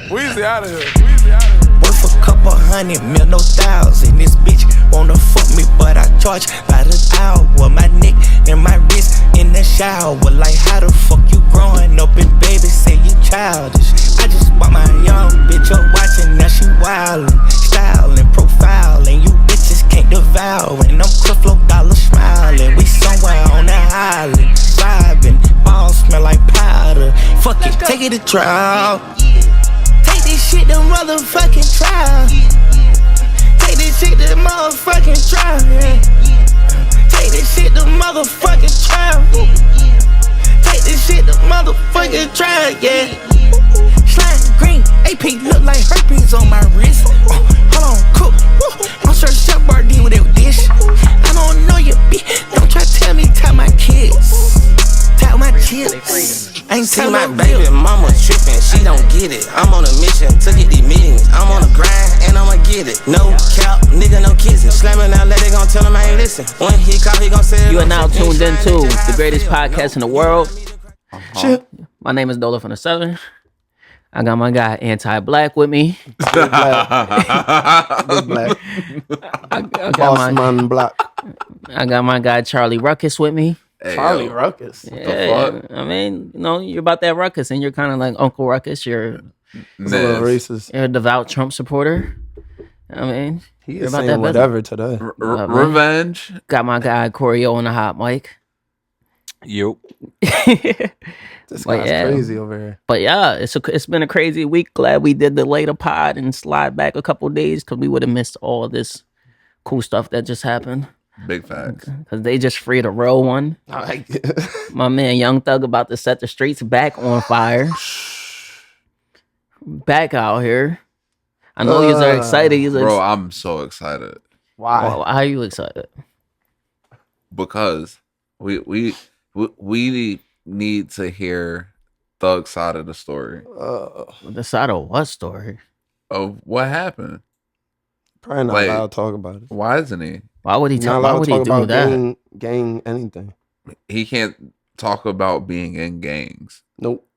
Weezy out of here. Weezy out of here. Worth a couple hundred mil, no thousand. This bitch wanna fuck me, but I charge by the hour. My neck and my wrist in the shower. Like, how the fuck you growing up and baby say you childish? I just bought my young bitch up watching, now she wildin', styling, profiling. You bitches can't devour. And I'm Creflo Dollar smiling. We somewhere on that island, vibing. Balls smell like powder. Fuck it, take it to trial. Take this shit to motherfucking trial. Take this shit to motherfucking trial. Take this shit to motherfucking trial. Take this shit to motherfucking trial, yeah. Slime green, AP look like herpes on my wrist. Hold on, cook. I'm sure Chef Bardi with that dish. I don't know you, bitch. Don't try to tell me, tell my kids. Tell my chips. I ain't see my baby mama trippin', she don't get it. I'm on a mission to get these meetings. I'm on a grind and I'ma get it. No cap, nigga, no kissing. Slamming out, let they gon' tell him I ain't listen. When he call, he gon' say. You are now tuned into the greatest podcast in the world. My name is Dola from the Southern. I got my guy Anti-Black with me. Big Black. I got my guy Charlie Ruckus with me. Hey, Charlie Ruckus. Yeah, I mean, you know, you're about that ruckus, and you're kind of like Uncle Ruckus. You're a little racist. You're a devout Trump supporter. I mean, he is saying whatever today. Revenge. Got my guy Corio on the hot mic. Yup. This guy's crazy over here. But yeah, it's been a crazy week. Glad we did the later pod and slide back a couple days because we would have missed all this cool stuff that just happened. Big facts. Because they just freed a real one. My man Young Thug about to set the streets back on fire. Back out here. I know you are excited. Bro, I'm so excited. Why are you excited? Because we need to hear Thug's side of the story. The side of what story? Of what happened. Probably not allowed to talk about it. Why isn't he? Why would he talk about that? Gang anything. He can't talk about being in gangs. Nope.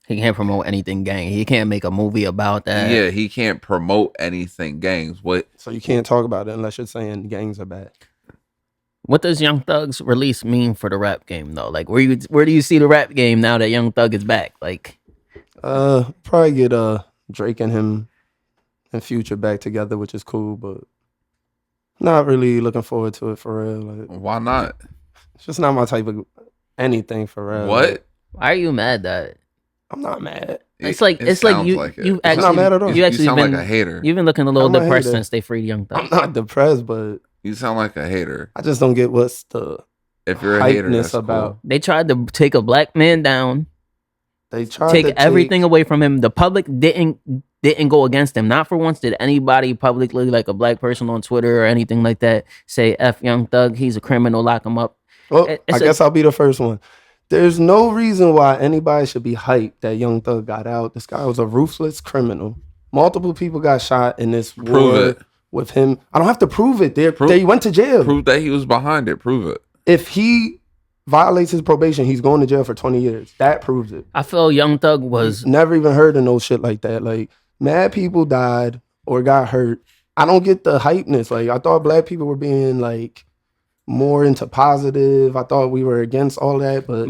He can't promote anything gang. He can't make a movie about that. Yeah, he can't promote anything gangs. What? So you can't talk about it unless you're saying gangs are bad. What does Young Thug's release mean for the rap game though? Like where do you see the rap game now that Young Thug is back? Like probably get Drake and him and Future back together, which is cool, but not really looking forward to it for real. Like, why not? It's just not my type of anything for real. What? Like, why are you mad that? I'm not mad. It's like you actually not mad at all. You actually sound been like a hater. You've been looking a little depressed since they freed Young Thug. I'm not depressed, but you sound like a hater. I just don't get what's the if you're a hater that's about. Cool. They tried to take a black man down. They tried take to everything away from him. The public didn't go against him. Not for once did anybody publicly, like a black person on Twitter or anything like that, say F Young Thug, he's a criminal, lock him up. Well, I guess I'll be the first one. There's no reason why anybody should be hyped that Young Thug got out. This guy was a ruthless criminal. Multiple people got shot in this war with him. I don't have to prove it. They went to jail. Prove that he was behind it. Prove it. If he violates his probation, he's going to jail for 20 years. That proves it. I feel Young Thug was... Never even heard of no shit like that. Like, mad people died or got hurt. I don't get the hypeness. Like, I thought black people were being, like, more into positive. I thought we were against all that, but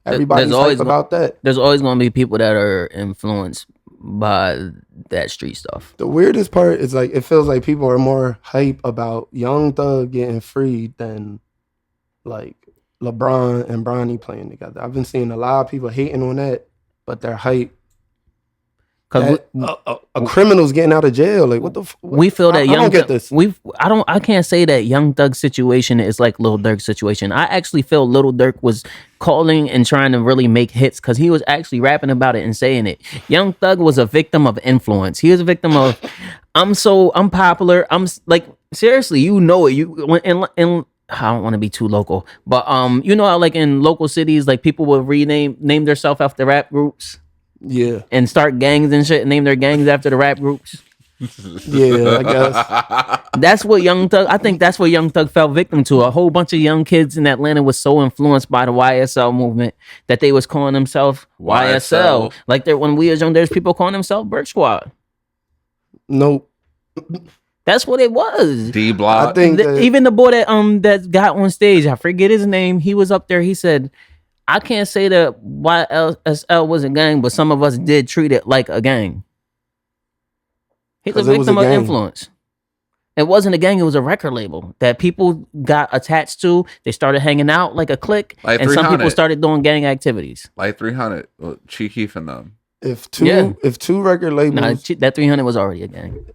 everybody's hype about that. There's always going to be people that are influenced by that street stuff. The weirdest part is, like, it feels like people are more hype about Young Thug getting freed than, like, LeBron and Bronny playing together. I've been seeing a lot of people hating on that, but they're hype. Because a criminal's getting out of jail. Like, what the we feel that I don't get this. I can't say that Young Thug's situation is like Lil Durk's situation. I actually feel Lil Durk was calling and trying to really make hits because he was actually rapping about it and saying it. Young Thug was a victim of influence. He was a victim of I'm popular. I'm like, seriously, you know it. I don't want to be too local, but you know how like in local cities, like people will name themselves after rap groups. Yeah. And start gangs and shit and name their gangs after the rap groups. Yeah, I guess. That's what Young Thug. I think that's what Young Thug fell victim to. A whole bunch of young kids in Atlanta was so influenced by the YSL movement that they was calling themselves YSL. YSL. Like there, when we was young, there's people calling themselves Brick Squad. Nope. That's what it was. D I Block. think that, Even the boy that got on stage, I forget his name. He was up there. He said, "I can't say that YSL was a gang, but some of us did treat it like a gang." He's a 'Cause it was a victim of gang. influence. It wasn't a gang; it was a record label that people got attached to. They started hanging out like a clique, Like and some people 300. started doing gang activities. Like 300. Chief Keef and them. if two Yeah. if two record labels Nah, that 300 was already a gang.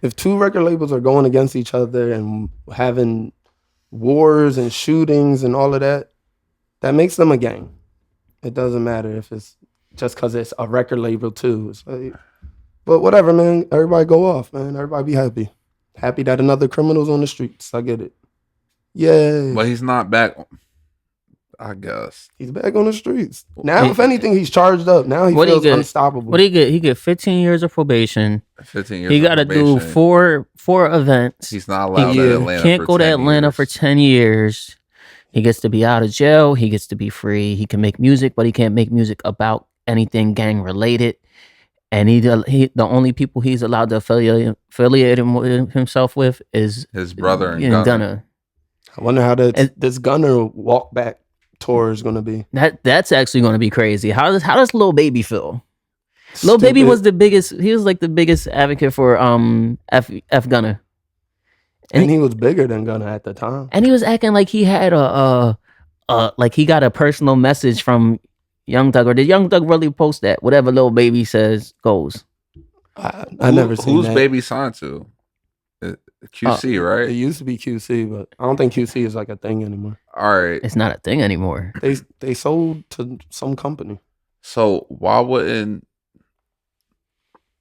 if two record labels are going against each other and having wars and shootings and all of that, that makes them a gang. It doesn't matter if it's just because it's a record label too. It's like, but whatever, man. Everybody go off, man. Everybody be happy. Happy that another criminal's on the streets. I get it. Yeah, But he's not back. I guess. he's back on the streets now. If anything, he's charged up. Now he What he feels get? unstoppable. What he get? He get 15 years of probation. 15 years. He got got to do four events. He's not allowed Yeah. to Atlanta. Can't for go to 10 Atlanta years. for 10 years. He gets to be out of jail. He gets to be free. He can make music, but he can't make music about anything gang related. And he the only people he's allowed to affiliate himself with is His brother and Gunna. Gunna. I wonder how And- this Gunner walk back tour is gonna be. That's actually going to be crazy. How does Lil Baby feel? Lil Baby Stupid. was the biggest. He was like the biggest advocate for F Gunna, and he was bigger than Gunner at the time. and he was acting like he had like he got a personal message from Young Thug, or did Young Thug really post that? Whatever Lil Baby says goes. I never seen Who's that. Baby signed to? QC, It right? used to be QC, but I don't think QC is like a thing anymore. All right. It's not a thing anymore. They sold to some company. So why wouldn't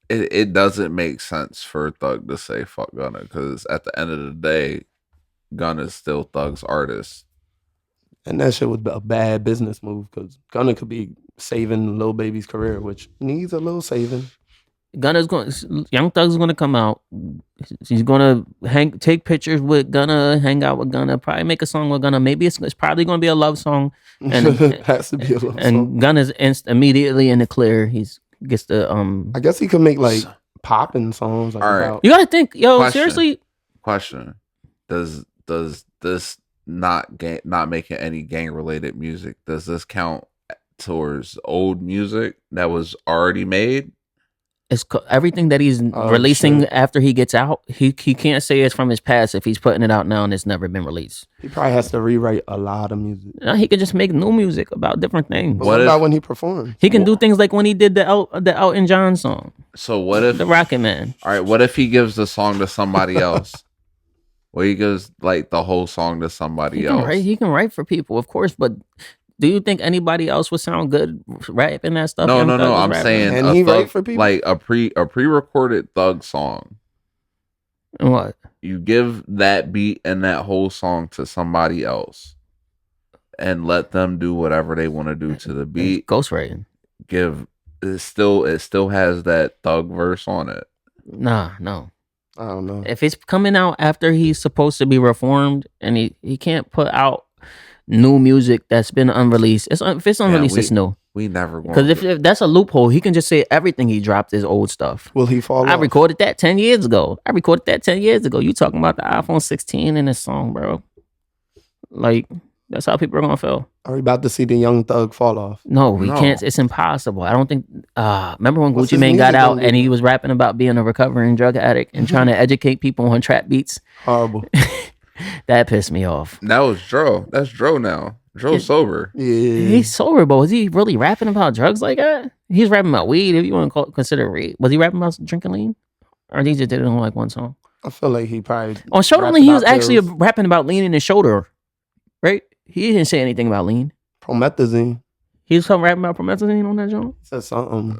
it doesn't make sense for Thug to say fuck Gunna, because at the end of the day, Gunna's still Thug's artist. And that shit was a bad business move because Gunner could be saving Lil Baby's career, which needs a little saving. Young Thug's gonna come out. He's gonna take pictures with Gunna, hang out with Gunna, probably make a song with Gunna. Maybe it's probably gonna be a love song. And It has to be a little and song. Gunna's immediately in the clear. He's gets the I guess he could make like popping songs. Like All right. about, You gotta think, yo, Question. seriously. Question: Does this not making any gang related music? Does this count towards old music that was already made? Everything that he's Oh, releasing shit. after he gets out, he can't say it's from his past if he's putting it out now and it's never been released. he probably has to rewrite a lot of music. He could just make new music about different things. But What what if- about when he performed? He can do things like when he did the Elton John song, So what if? the Rocket Man. All right, what if he gives the song to somebody else? Well, he gives like the whole song to somebody He else. can write for people, of course, but do you think anybody else would sound good rapping that stuff? No, Young no, Thug no. was I'm rapping? saying And a he Thug, write for people? like a pre-recorded Thug song. What? You give that beat and that whole song to somebody else, and let them do whatever they want to do to the beat. Ghostwriting. It still has that Thug verse on it. Nah, no. I don't know. If it's coming out after he's supposed to be reformed and he can't put out new music that's been unreleased. If it's unreleased, it's new. We never going Because if that's a loophole, he can just say everything he dropped is old stuff. Will he fall I off? recorded that 10 years ago. You talking about the iPhone 16 in this song, bro. Like, that's how people are going to feel. Are we about to see the Young Thug fall off? No, we No. can't. It's impossible. I don't think. Remember when What's Gucci his Mane got music out gonna do? and he was rapping about being a recovering drug addict and trying to educate people on trap beats? Horrible. That pissed me off. That was Dro. That's Dro now. Dro's sober. Yeah. He's sober, but was he really rapping about drugs like that? He's rapping about weed, if you want to consider weed. Was he rapping about drinking lean? Or he just did it on like one song? I feel like he probably On Shoulder rapped Lean, he was about actually pills. rapping about lean in his shoulder, right? He didn't say anything about lean. promethazine. He was rapping about promethazine on that joint. Said something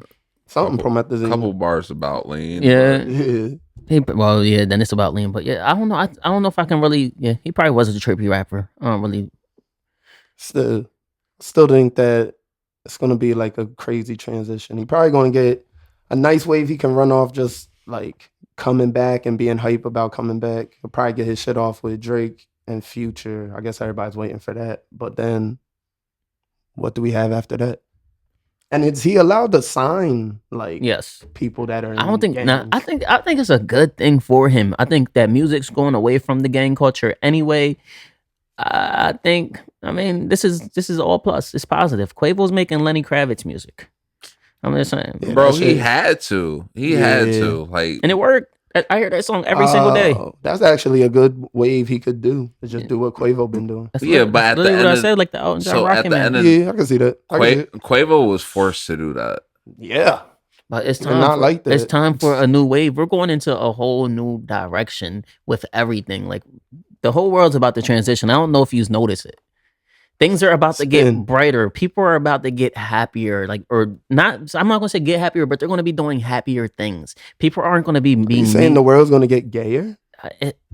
Couple promethazine. Couple bars about lean. Yeah. Yeah. Yeah, then it's about lean. But yeah, I don't know. I don't know if I can really. Yeah, he probably was a trippy rapper. I don't really. Still think that it's gonna be like a crazy transition. He probably gonna get a nice wave he can run off just like coming back and being hype about coming back. He'll probably get his shit off with Drake and Future. I guess everybody's waiting for that. But then what do we have after that? And is he allowed to sign like Yes. people that are in I don't think. Nah, gangs? I think it's a good thing for him. I think that music's going away from the gang culture anyway. I think. I mean, this is all plus. It's positive. Quavo's making Lenny Kravitz music. I'm just saying, Yeah, Bro, that he shit- had to. He had to. Like, and it worked. I hear that song every single day. That's actually a good wave he could do. To just do what Quavo been doing. That's Yeah, what, but that's at the literally end what I of- said, like the Elton John so at Rocket the Man. end of Yeah, I can see that. I can see it. Quavo was forced to do that. Yeah. But it's And time. not like that. It's time for a new wave. We're going into a whole new direction with everything. Like the whole world's about to transition. I don't know if you've noticed it. Things are about to get Spin. brighter. People are about to get happier. Like, or not. I'm not going to say get happier, but they're going to be doing happier things. People aren't going to be Are you being saying mean. the world's gonna get gayer?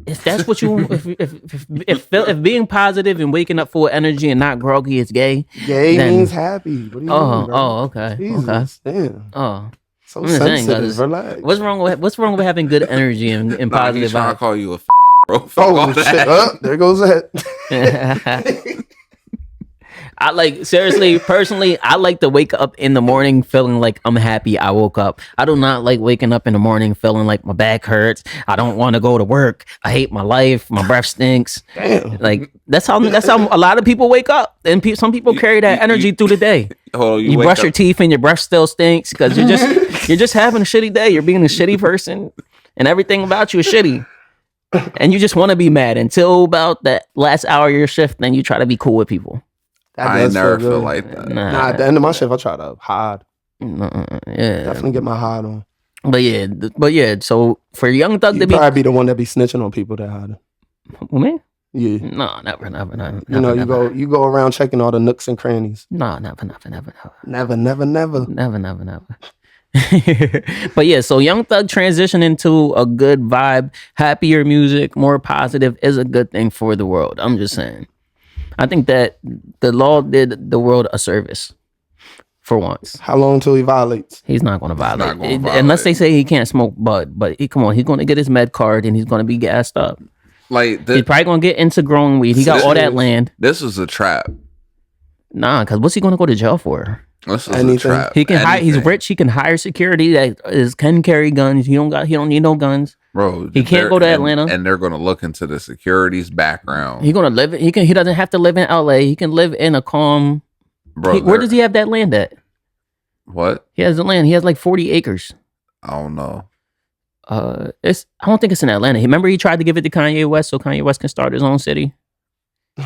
If that's what you, if being positive and waking up full of energy and not groggy is gay. Gay Then- means happy. What do you mean, bro? Okay, Jesus, okay. damn. Oh, So I'm just saying, sensitive. guys. Relax. what's wrong with having good energy and Nah, he's positive trying to vibes? call you a bro. Fuck all Oh shit! that. There goes that. I like seriously, personally, I like to wake up in the morning feeling like I'm happy I woke up. I do not like waking up in the morning feeling like my back hurts. I don't want to go to work. I hate my life. My breath stinks. Damn. Like that's how a lot of people wake up, and some people carry that energy through the day. Hold on, You wake brush up- your teeth and your breath still stinks because you're just having a shitty day. You're being a shitty person, and everything about you is shitty. And you just want to be mad until about that last hour of your shift. Then you try to be cool with people. That I does never feel feel good. like that. Nah, at the end of my shift, I try to hide. Yeah, Definitely get my hide on. but yeah. So for Young Thug You to be, probably be the one that be snitching on people that hide. me? Yeah. No, never. You know, you go around checking all the nooks and crannies. No, never. Never. But yeah, so Young Thug transition into a good vibe, happier music, more positive is a good thing for the world. I'm just saying. I think that the law did the world a service for once. How long till he violates? He's not going to violate. gonna violate. Unless they say he can't smoke bud. But come on, he's going to get his med card and he's going to be gassed up. Like He's probably going to get into growing weed. He got all that land. this is a trap. Nah, because what's he going to go to jail for? This is Anything. a trap. He can hire. He's Anything. rich. He can hire security that can carry guns. He don't need no guns. Bro. He can't go to and- Atlanta. and they're gonna look into the security's background. He gonna live. He doesn't have to live in L.A. He can live in a calm. Bro, Where does he have that land at? What? He has the land. He has like 40 acres. I don't know. I don't think it's in Atlanta. Remember he tried to give it to Kanye West so Kanye West can start his own city.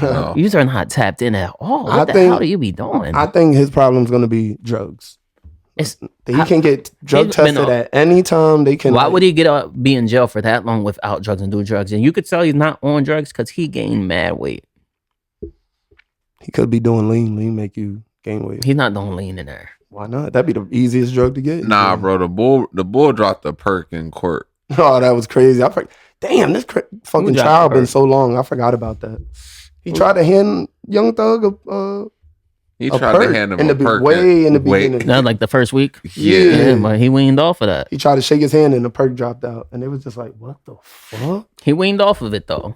No. You are not tapped in at all. I What the think- hell do you be doing? I think his problem's gonna be drugs. It's- He can get drug he's been tested on- at any time. They can. Why would he be in jail for that long without drugs and do drugs? And you could tell he's not on drugs because he gained mad weight. He could be doing lean. Lean make you gain weight. He's not doing lean in there. Why not? That'd be the easiest drug to get. Nah, bro. The bull dropped the perk in court. Oh, that was crazy. Damn, this fucking dropped child the been perk? so long. I forgot about that. He tried to hand Young Thug He a tried perk to hand him in a the perk. way in the Wait. beginning. Not like the first week. Yeah. Yeah, but he weaned off of that. He tried to shake his hand and the perk dropped out, and it was just like, what the fuck? He weaned off of it though.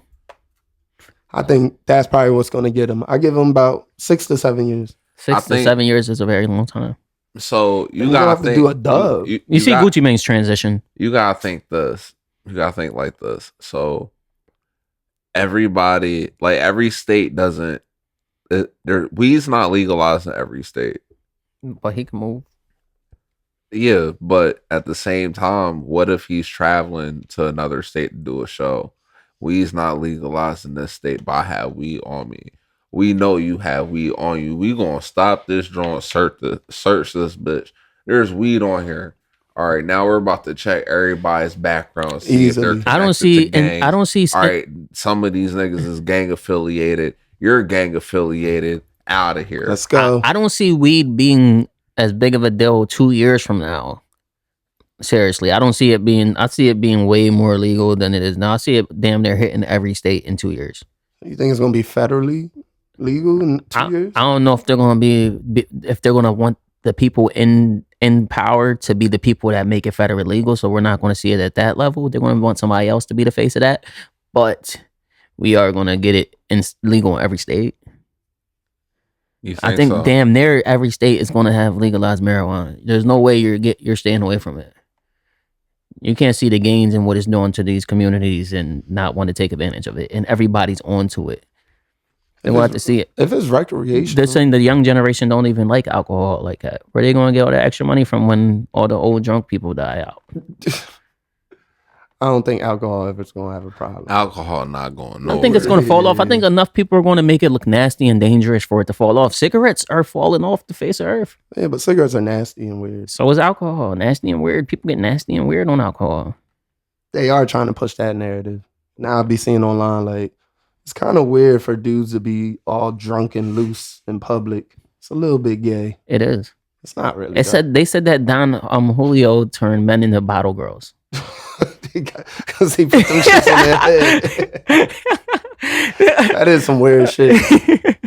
I think that's probably what's gonna get him. I give him about 6 to 7 years. 6 to think- 7 years is a very long time. So you Then you gotta have to think, do a dub. You see Gucci Mane's transition. You gotta think this. You gotta think like this. So everybody, like every state doesn't. Weed's not legalized in every state. But he can move. Yeah, but at the same time, what if he's traveling to another state to do a show? Weed's not legalized in this state, but I have weed on me. We know you have weed on you. We gonna stop this drawing, search this bitch. There's weed on here. All right, now we're about to check everybody's background. See if they're Easily. I don't connected see, to and I don't see. All right, some of these niggas is gang affiliated. You're gang affiliated. Out of here. Let's go. I don't see weed being as big of a deal 2 years from now. Seriously, I don't see it being. I see it being way more legal than it is now. I see it damn near hitting every state in 2 years. You think it's gonna be federally legal in 2 years? I don't know if they're gonna be if they're gonna want the people in in power to be the people that make it federally legal. So we're not going to see it at that level. They're going to want somebody else to be the face of that. But we are going to get it legal in every state. I think so? damn near every state is going to have legalized marijuana. There's no way you're staying away from it. You can't see the gains in what it's doing to these communities and not want to take advantage of it. And everybody's onto it. They want to see it. If it's recreational. They're saying the young generation don't even like alcohol like that. Where they going to get all that extra money from when all the old drunk people die out? I don't think alcohol ever's going to have a problem. Alcohol not going nowhere. I think it's going to fall off. I think enough people are going to make it look nasty and dangerous for it to fall off. Cigarettes are falling off the face of earth. Yeah, but cigarettes are nasty and weird. So is alcohol. Nasty and weird. People get nasty and weird on alcohol. They are trying to push that narrative. Now I be seeing online like, it's kind of weird for dudes to be all drunk and loose in public. It's a little bit gay. It is. It's not really. They said that Don Julio turned men into bottle girls. Because he put them shits in their head. That is some weird shit.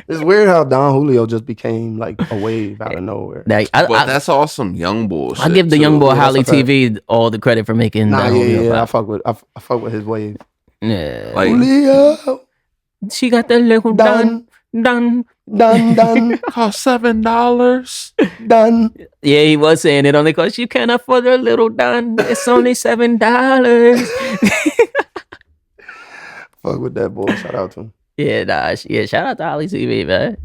It's weird how Don Julio just became like a wave out of nowhere. But that's all some young bullshit. I give the young boy Holly that's a fact. TV all the credit for making Don Julio. I fuck with his wave. Yeah. Like, Julio, she got the little done. done. cost $7. Done. Yeah, he was saying it only because you can't afford a little done. It's only $7. Fuck with that boy. Shout out to him. Yeah, shout out to Holly TV, man.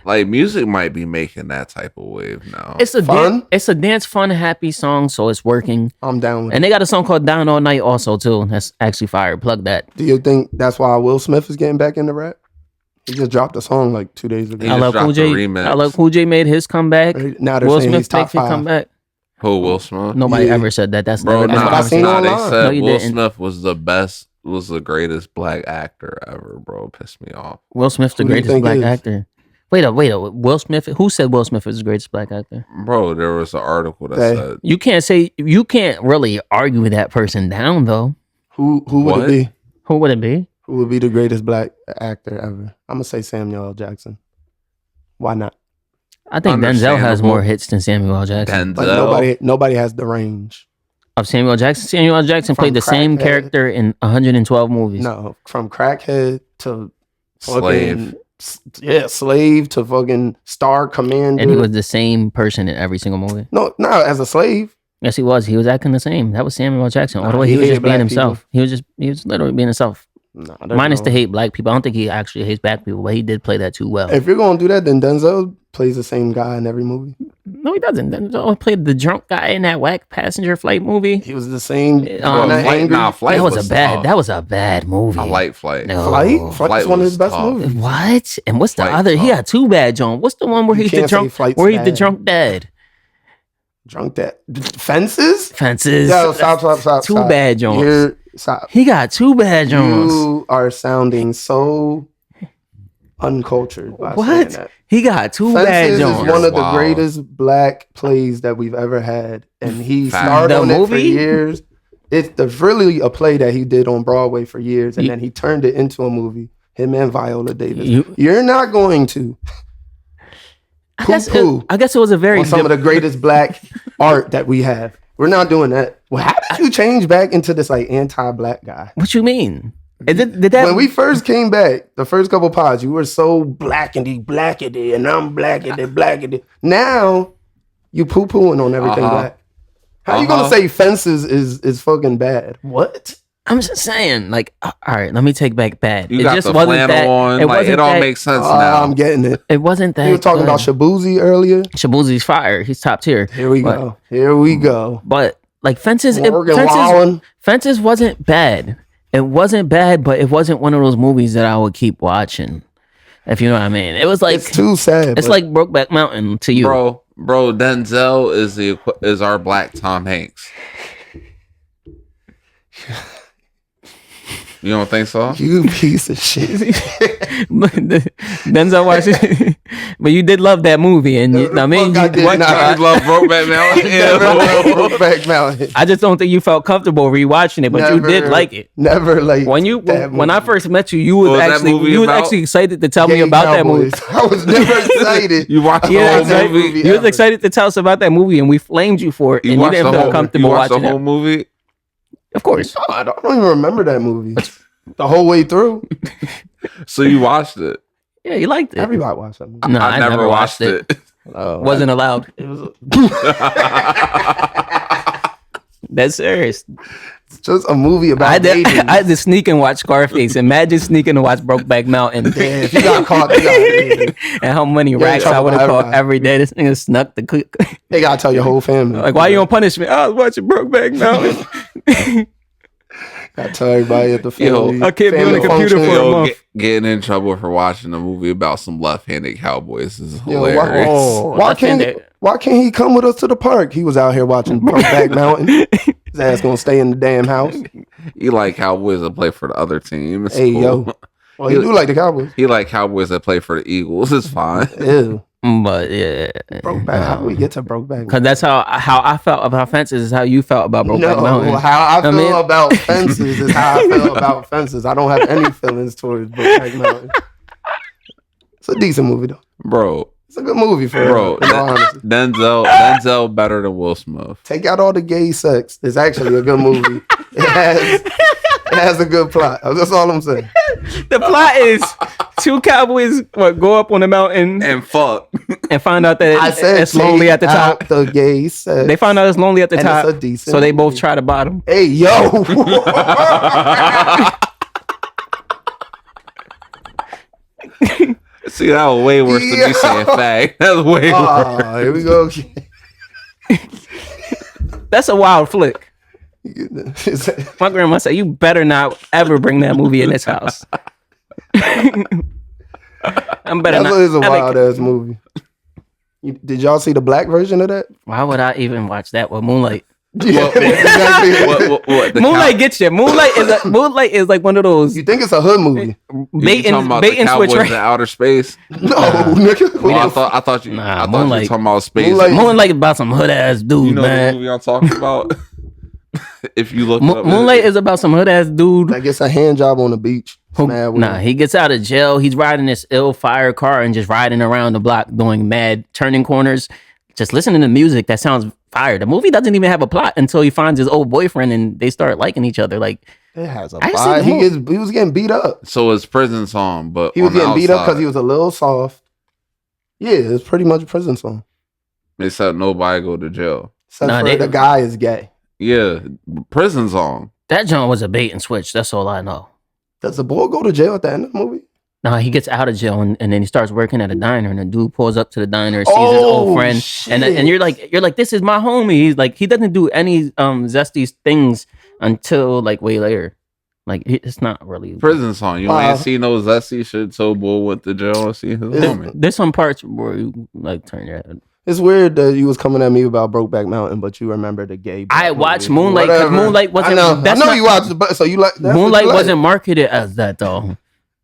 Like, music might be making that type of wave now. It's a Fun? It's a dance, fun, happy song, so it's working. I'm down with it. And they got a song called "Down All Night" also too. That's actually fire. Plug that. Do you think that's why Will Smith is getting back into rap? He just dropped a song like 2 days ago. He just dropped a remix. LL Cool J made his comeback. Now they're Will saying Smith he's top makes his 5. comeback. Who, Will Smith? Nobody Yeah. ever said that. That's Bro, never. what I seen they online. said No, you Will didn't. Smith was the greatest black actor ever, bro. Pissed me off. Will Smith's the Who do you greatest think black is? actor. Wait up. Will Smith? Who said Will Smith is the greatest black actor? Bro, there was an article that Hey. said, You can't really argue that person down though. Who would What? it be? Who would it be? Who would be the greatest black actor ever? I'm gonna say Samuel L. Jackson. Why not? I think Denzel has Understandable. more hits than Samuel L. Jackson. Denzel. Like nobody has the range. Of Samuel L. Jackson. Samuel L. Jackson From played the same Crackhead. character in 112 movies. No, from crackhead to Slave. fucking, slave to fucking Star Commander. And he was the same person in every single movie. no, as a slave. Yes, he was. He was acting the same. That was Samuel L. Jackson. All the Nah, way he he was hated just being black himself. He was literally being himself. Nah, Minus the hate black people. I don't think he actually hates black people, but he did play that too well. If you're gonna do that, then Denzel plays the same guy in every movie. No, he doesn't. Denzel played the drunk guy in that whack passenger flight movie. He was the same. Flight- Flight That was tough. that was a bad movie. I like Flight. No. Flight Flight is one of was his best tough. movies. What? And what's the Flight other? He tough. had two bad John. What's the one where You he's the can't say drunk? Flight's Where he's the bad. drunk dad? Drunk that Fences. Fences. Yo, stop. Two bad Johns. Stop. He got two bad Johns. You are sounding so uncultured by saying What? that. He got two bad Fences is Johns. one of the Wow. greatest black plays that we've ever had, and he Fact. starred The on it for movie? years. There's really a play that he did on Broadway for years, and You- then he turned it into a movie. Him and Viola Davis. You- You're not going to I guess, poo-poo I guess it was a very on some of the greatest black art that we have. We're not doing that. Well, how did you change back into this like anti-black guy? What you mean? Did that? When we first came back, the first couple pods, you were so blackety, and I'm blackety. Now you poo-pooing on everything black. How you gonna say Fences is fucking bad? What? I'm just saying, like, all right, let me take back bad. You it got just the wasn't flannel that. on. Like, wasn't it all that- makes sense now. I'm getting it. It wasn't that. You were talking about good. Shabuzi earlier. Shabuzi's fire. He's top tier. Here we go. Here we go. But like Fences, Morgan Wallen. Fences wasn't bad. It wasn't bad, but it wasn't one of those movies that I would keep watching. If you know what I mean. It was like It's too sad. it's but like Brokeback Mountain to you. Bro, Denzel is our black Tom Hanks. You don't think so? You piece of shit. Denzel Washington. But you did love that movie, and I mean, I did not. I love Brokeback Mountain. Never liked Brokeback Mountain. I just don't think you felt comfortable rewatching it, but you did like it. Never like when I first met you, you was actually excited to tell me about that movie. I was never excited. You watched the whole movie. You was excited to tell us about that movie, and we flamed you for it, and you didn't feel comfortable watching the whole movie. Of course. No, I don't even remember that movie the whole way through. So you watched it? Yeah, you liked it. Everybody watched that movie. No, I never watched it. Wasn't allowed. It was That's serious. just a movie about I had to sneak and watch Scarface. Imagine sneaking to watch Brokeback Mountain. Yeah, if you got caught, they got And how many racks I would have caught every day. This nigga snuck the cook. They gotta tell your whole family. Like, why you on punishment? I was watching Brokeback Mountain. Gotta tell everybody at the family. I can't be on the computer function. for a month. Getting in trouble for watching a movie about some left-handed cowboys is Yo, hilarious. why can't he come with us to the park? He was out here watching Brokeback Mountain. His ass gonna stay in the damn house. He like cowboys that play for the other team. It's Hey cool. yo, well, he do like the Cowboys. He like cowboys that play for the Eagles. It's fine. Ew. But yeah, Brokeback. How do we get to Brokeback? because that's how I felt about Fences is how you felt about Brokeback No, Mountain. how I feel about Fences is how I feel about Fences. I don't have any feelings towards Brokeback Mountain. It's a decent movie though. Bro. It's a good movie for Bro, in all honesty. Denzel better than Will Smith. Take out all the gay sex. It's actually a good movie. It has a good plot. That's all I'm saying. The plot is two cowboys go up on the mountain And fuck. and find out that I said it's lonely at the top. out the gay sex. They find out it's lonely at the And top, it's a decent so they both movie. try the bottom. Hey yo. See, that was way worse than me saying fag. That's way worse. Oh, here we go. That's a wild flick. My grandma said, "You better not ever bring that movie in this house." I'm better not. That's a wild ass movie. Did y'all see the black version of that? Why would I even watch that with Moonlight? Yeah, exactly. What, the Moonlight gets you. Moonlight is like one of those You think it's a hood movie? bait and switch. in outer space? No, nigga. Well, I thought you were Moonlight. talking about space. Moonlight- Is about some hood ass dude, You know man. the movie I'm talking about? If you look up, Moonlight is about some hood ass dude. I guess a hand job on the beach. Mad weird. Nah, he gets out of jail. He's riding this ill fire car and just riding around the block doing mad turning corners. Just listening to music that sounds fire. The movie doesn't even have a plot until he finds his old boyfriend and they start liking each other. Like, It has a I vibe. seen the He was getting beat up. so it's prison song, but He was on the getting beat up because outside, he was a little soft. Yeah, it's pretty much a prison song. They said nobody go to jail. Except Nah, for they- the guy is gay. Yeah, prison song. that John was a bait and switch. That's all I know. Does the boy go to jail at the end of the movie? No, he gets out of jail and then he starts working at a diner and the dude pulls up to the diner, sees his old friend, and you're like, this is my homie. He's like, he doesn't do any zesty things until like way later. Like it's not really Prison song. You ain't see no zesty shit. So boy went to jail and see his homie. There's some parts where you like turn your head. It's weird that you was coming at me about Brokeback Mountain, but you remember the gay. I movie. watched Moonlight because Whatever. Moonlight wasn't. I know you watched it, but so you like that's what Moonlight you like. wasn't marketed as that though.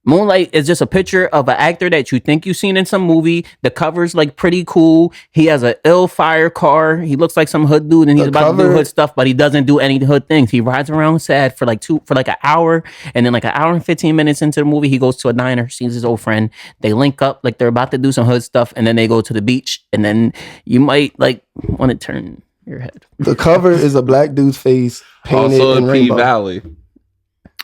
Moonlight is just a picture of an actor that you think you've seen in some movie. The cover's like pretty cool. He has an ill fire car. He looks like some hood dude and he's about to do hood stuff, but he doesn't do any hood things. He rides around sad for like an hour, and then like an hour and 15 minutes into the movie, he goes to a diner, sees his old friend. They link up like they're about to do some hood stuff, and then they go to the beach, and then you might like want to turn your head. The cover is a black dude's face painted Also in in P rainbow. Valley.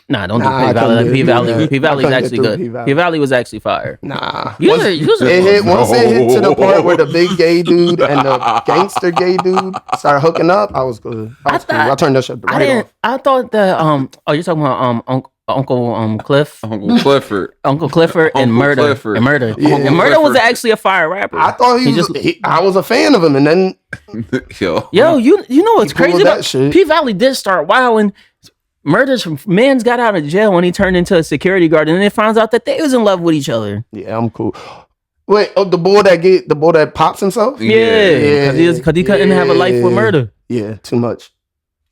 Nah, don't Nah, I do couldn't P do Valley. that. P Valley's I couldn't actually get through good. P-Valley. P Valley was actually fire. Nah. Once Once it hit to the part where the big gay dude and the gangster gay dude started hooking up, I was good. I turned that shit right off. I thought that oh, you're talking about Uncle Cliff, Uncle Clifford. Uncle Clifford, and Uncle Murder, Clifford. and Murder, Yeah. and Murder was actually a fire rapper. I thought I was a fan of him, and then Yo. you know what's He pulled crazy? that shit. P Valley did start wilding. Murder's man's got out of jail when he turned into a security guard, and then it finds out that they was in love with each other. yeah, I'm cool. Wait, the boy that pops himself? Yeah, because he couldn't have a life with Murder. Yeah, too much.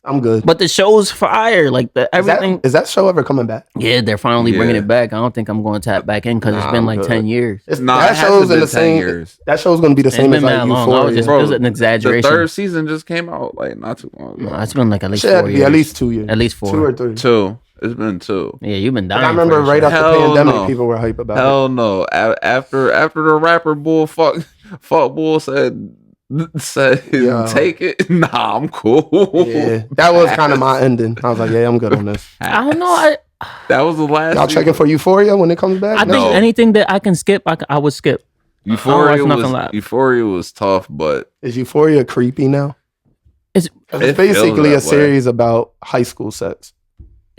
I'm good. But the show's fire. Like everything. Is that show ever coming back? Yeah, they're finally bringing Yeah. it back. I don't think I'm going to tap back in because it's Nah, been I'm like good. 10 years. It That hasn't show's in been the 10 same. years. That show's gonna be the It's same been as that like long. I was Euphoria. just, Bro, it was an exaggeration. The third season just came out like not too long ago. No, it's been like at least Shit had 4 to years. be at least 2 years. At least 4. 2 or 3. 2. It's been 2. Yeah, you've been dying. I remember for this right shit. after the Hell pandemic, no. people were hype about Hell no. After the rapper bull fuck bull said Yeah. take it. Nah, I'm cool. it. Yeah, that was kind of my ending. I was like, yeah, I'm good on this. I don't know. That was the last. Y'all checking for Euphoria when it comes back? I think No. anything that I can skip, I would skip. Euphoria I don't watch nothing was live. Euphoria was tough, but Is Euphoria creepy now? It's, It's It basically a feels that way. series about high school sex.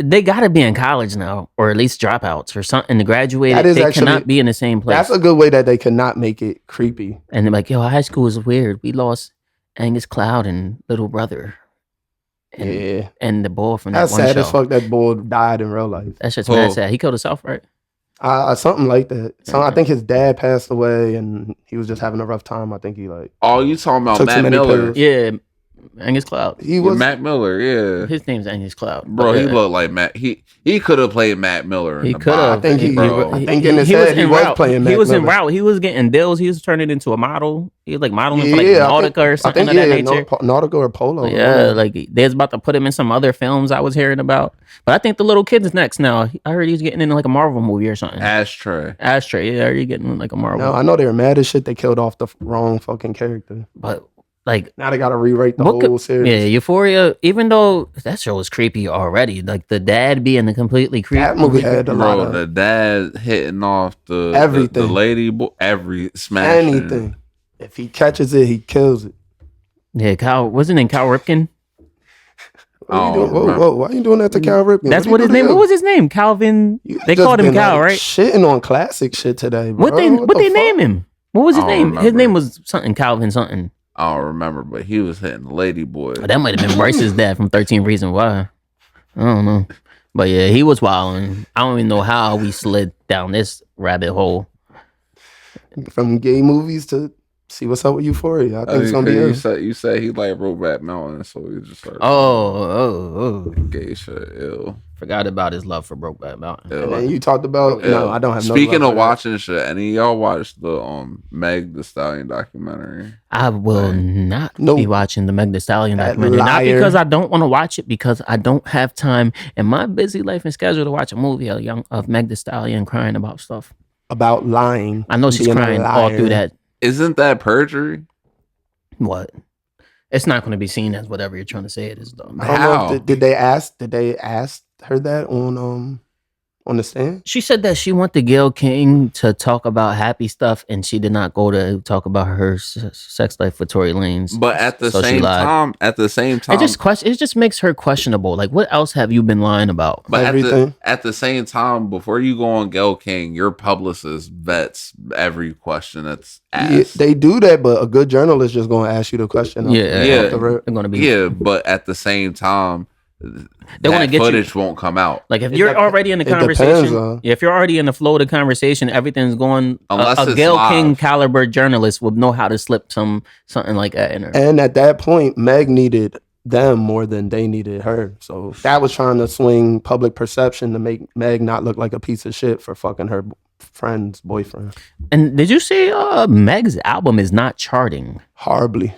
they got to be in college now, or at least dropouts or something to graduate. That is They actually- cannot be in the same place. That's a good way that they cannot make it creepy. And they're like, yo, high school is weird. We lost Angus Cloud and little brother. And, Yeah, and the boy from that that's one sad show. as fuck. That boy died in real life. That's just Who? mad sad. He killed himself, right? Something like that. So I think his dad passed away, and he was just having a rough time. I think he like oh, you talking about Took too Matt many Miller? pills. Yeah, Angus Cloud. he Yeah, was. Matt Miller, yeah. His name's Angus Cloud. Bro, But, he looked like Matt. He could have played Matt Miller. In He the could have. Bible, I think he- bro. I think in his head he was playing Mac He was in Miller. route. He was getting deals. He was turning into a model. He was like modeling for like Yeah, Nautica or something of yeah, that nature. Nautica or Polo. Yeah, like they was about to put him in some other films I was hearing about. But I think the little kid is next now. I heard he's getting in like a Marvel movie or something. Ashtray. Ashtray, yeah, I heard he's getting in like a Marvel. No, I know they were mad as shit. They killed off the wrong fucking character. But like, Now they got to rewrite the what whole could- series. yeah, Euphoria. Even though that show was creepy already, like the dad being the completely creepy. That movie had a lot Bro, of the dad hitting off the Everything. the lady boy, every smash. anything. If he catches it, he kills it. Yeah, Cal wasn't it Cal Ripken? What are you Oh, doing? Whoa, remember. whoa, why are you doing that to Cal Ripken? That's What what you his do to name. him? What was his name? Calvin. You They just called him been, Cal, like, right? Shitting on classic shit today, bro. What they the name fuck? him? What was his I don't name? His remember. name was something Calvin something. I don't remember, but he was hitting the lady boy. That might have been Bryce's dad from 13 Reasons Why. I don't know. But yeah, he was wilding. I don't even know how we slid down this rabbit hole. From gay movies to see what's up with Euphoria. I think it's gonna be you him. you said he like Brokeback Mountain, so he just started Oh. gay shit. Ew. Forgot about his love for Brokeback Mountain. Ew. And then you talked about Ew. no, I don't have no. Speaking love of for that. watching shit, any of y'all watched the Meg the Stallion documentary? I will not Nope. be watching the Meg Thee Stallion That documentary. Not liar. because I don't want to watch it, because I don't have time in my busy life and schedule to watch a movie of Meg Thee Stallion crying about stuff. About lying. I know she's Being a crying all liar. through that. Isn't that perjury? What? It's not going to be seen as whatever you're trying to say it is, though. I don't know How? if did they ask her that on the stand? She said that she went to Gayle King to talk about happy stuff, and she did not go to talk about her sex life with Tory Lanez. But at the So she same lied. time, It just makes her questionable. Like, what else have you been lying about? but Everything. at the same time, before you go on Gayle King, your publicist vets every question that's Yeah, asked. they do that, but a good journalist just gonna ask you the question. off Yeah, Yeah. the rip. They're going to be Yeah, but at the same time, wanna that get you- footage won't come out. like if It you're dep- already in the it depends conversation. on- If you're already in the flow of the conversation, everything's going. Unless a it's Gayle live. King caliber journalist would know how to slip something like that in her. And at that point, Meg needed them more than they needed her. So that was trying to swing public perception to make Meg not look like a piece of shit for fucking her friend's boyfriend. And did you see Meg's album is not charting? Horribly.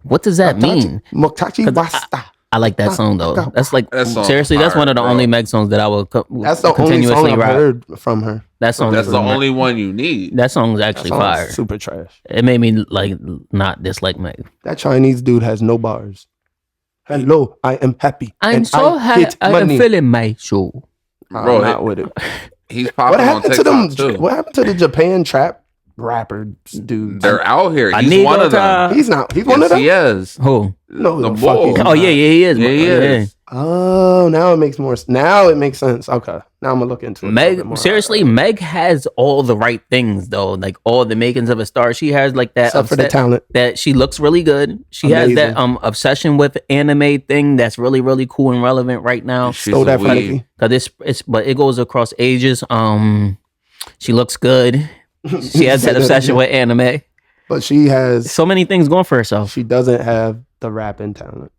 What does that mean? Moktachi 'Cause Basta. I like that song though. That's like That song's seriously, that's fire, one of the bro. only Meg songs that I will That's the only continuously song I've rap. heard from her. That song That's is the ama- only one you need. That song is That actually song is fire. super trash. It made me like not dislike Meg. That Chinese dude has no bars. Hello, I am happy. I'm and so happy. hit I am money. feeling my soul. I'm Bro, not with it. He's What popping on happened to TikTok them? too. What happened to the Japan trap rappers dudes? They're out here. I He's need one of them. He's not. He's one of Yes, them. he is. Who? No, The the fuck bull. he's Oh not. yeah, he is. Yeah, he is. Oh, now it makes more. Now it makes sense. Okay, now I'm gonna look into it. a little bit Meg, more. seriously, Meg has all the right things though, like all the makings of a star. She has like that Except for the upset- talent. that she looks really good. She has that Amazing. obsession with anime thing that's really really cool and relevant right now. She's Stole a that from weed. Nicki. Cause it's but it goes across ages. She looks good. She has that obsession with anime. But she has. So many things going for herself. She doesn't have the rapping talent.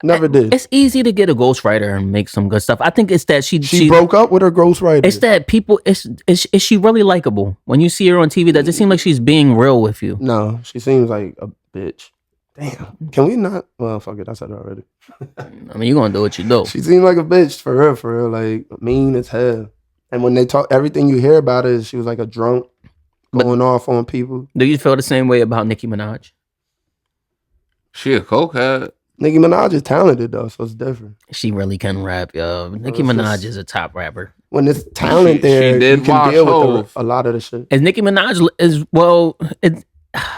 Never did. It's easy to get a ghostwriter and make some good stuff. I think it's that She broke up with her ghostwriter. It's that people. Is she really likable? When you see her on TV, does it seem like she's being real with you? No, she seems like a bitch. Damn. Can we not? Well, fuck it. I said it already. I mean, you're gonna do what you do. She seems like a bitch for real. Like mean as hell. And when they talk, everything you hear about her is she was like a drunk going off on people. Do you feel the same way about Nicki Minaj? She a cokehead. Nicki Minaj is talented though, so it's different. She really can rap, yo. Nicki Minaj is a top rapper. When there's talent there, she did you can deal Hov. with a lot of the shit. Is Nicki Minaj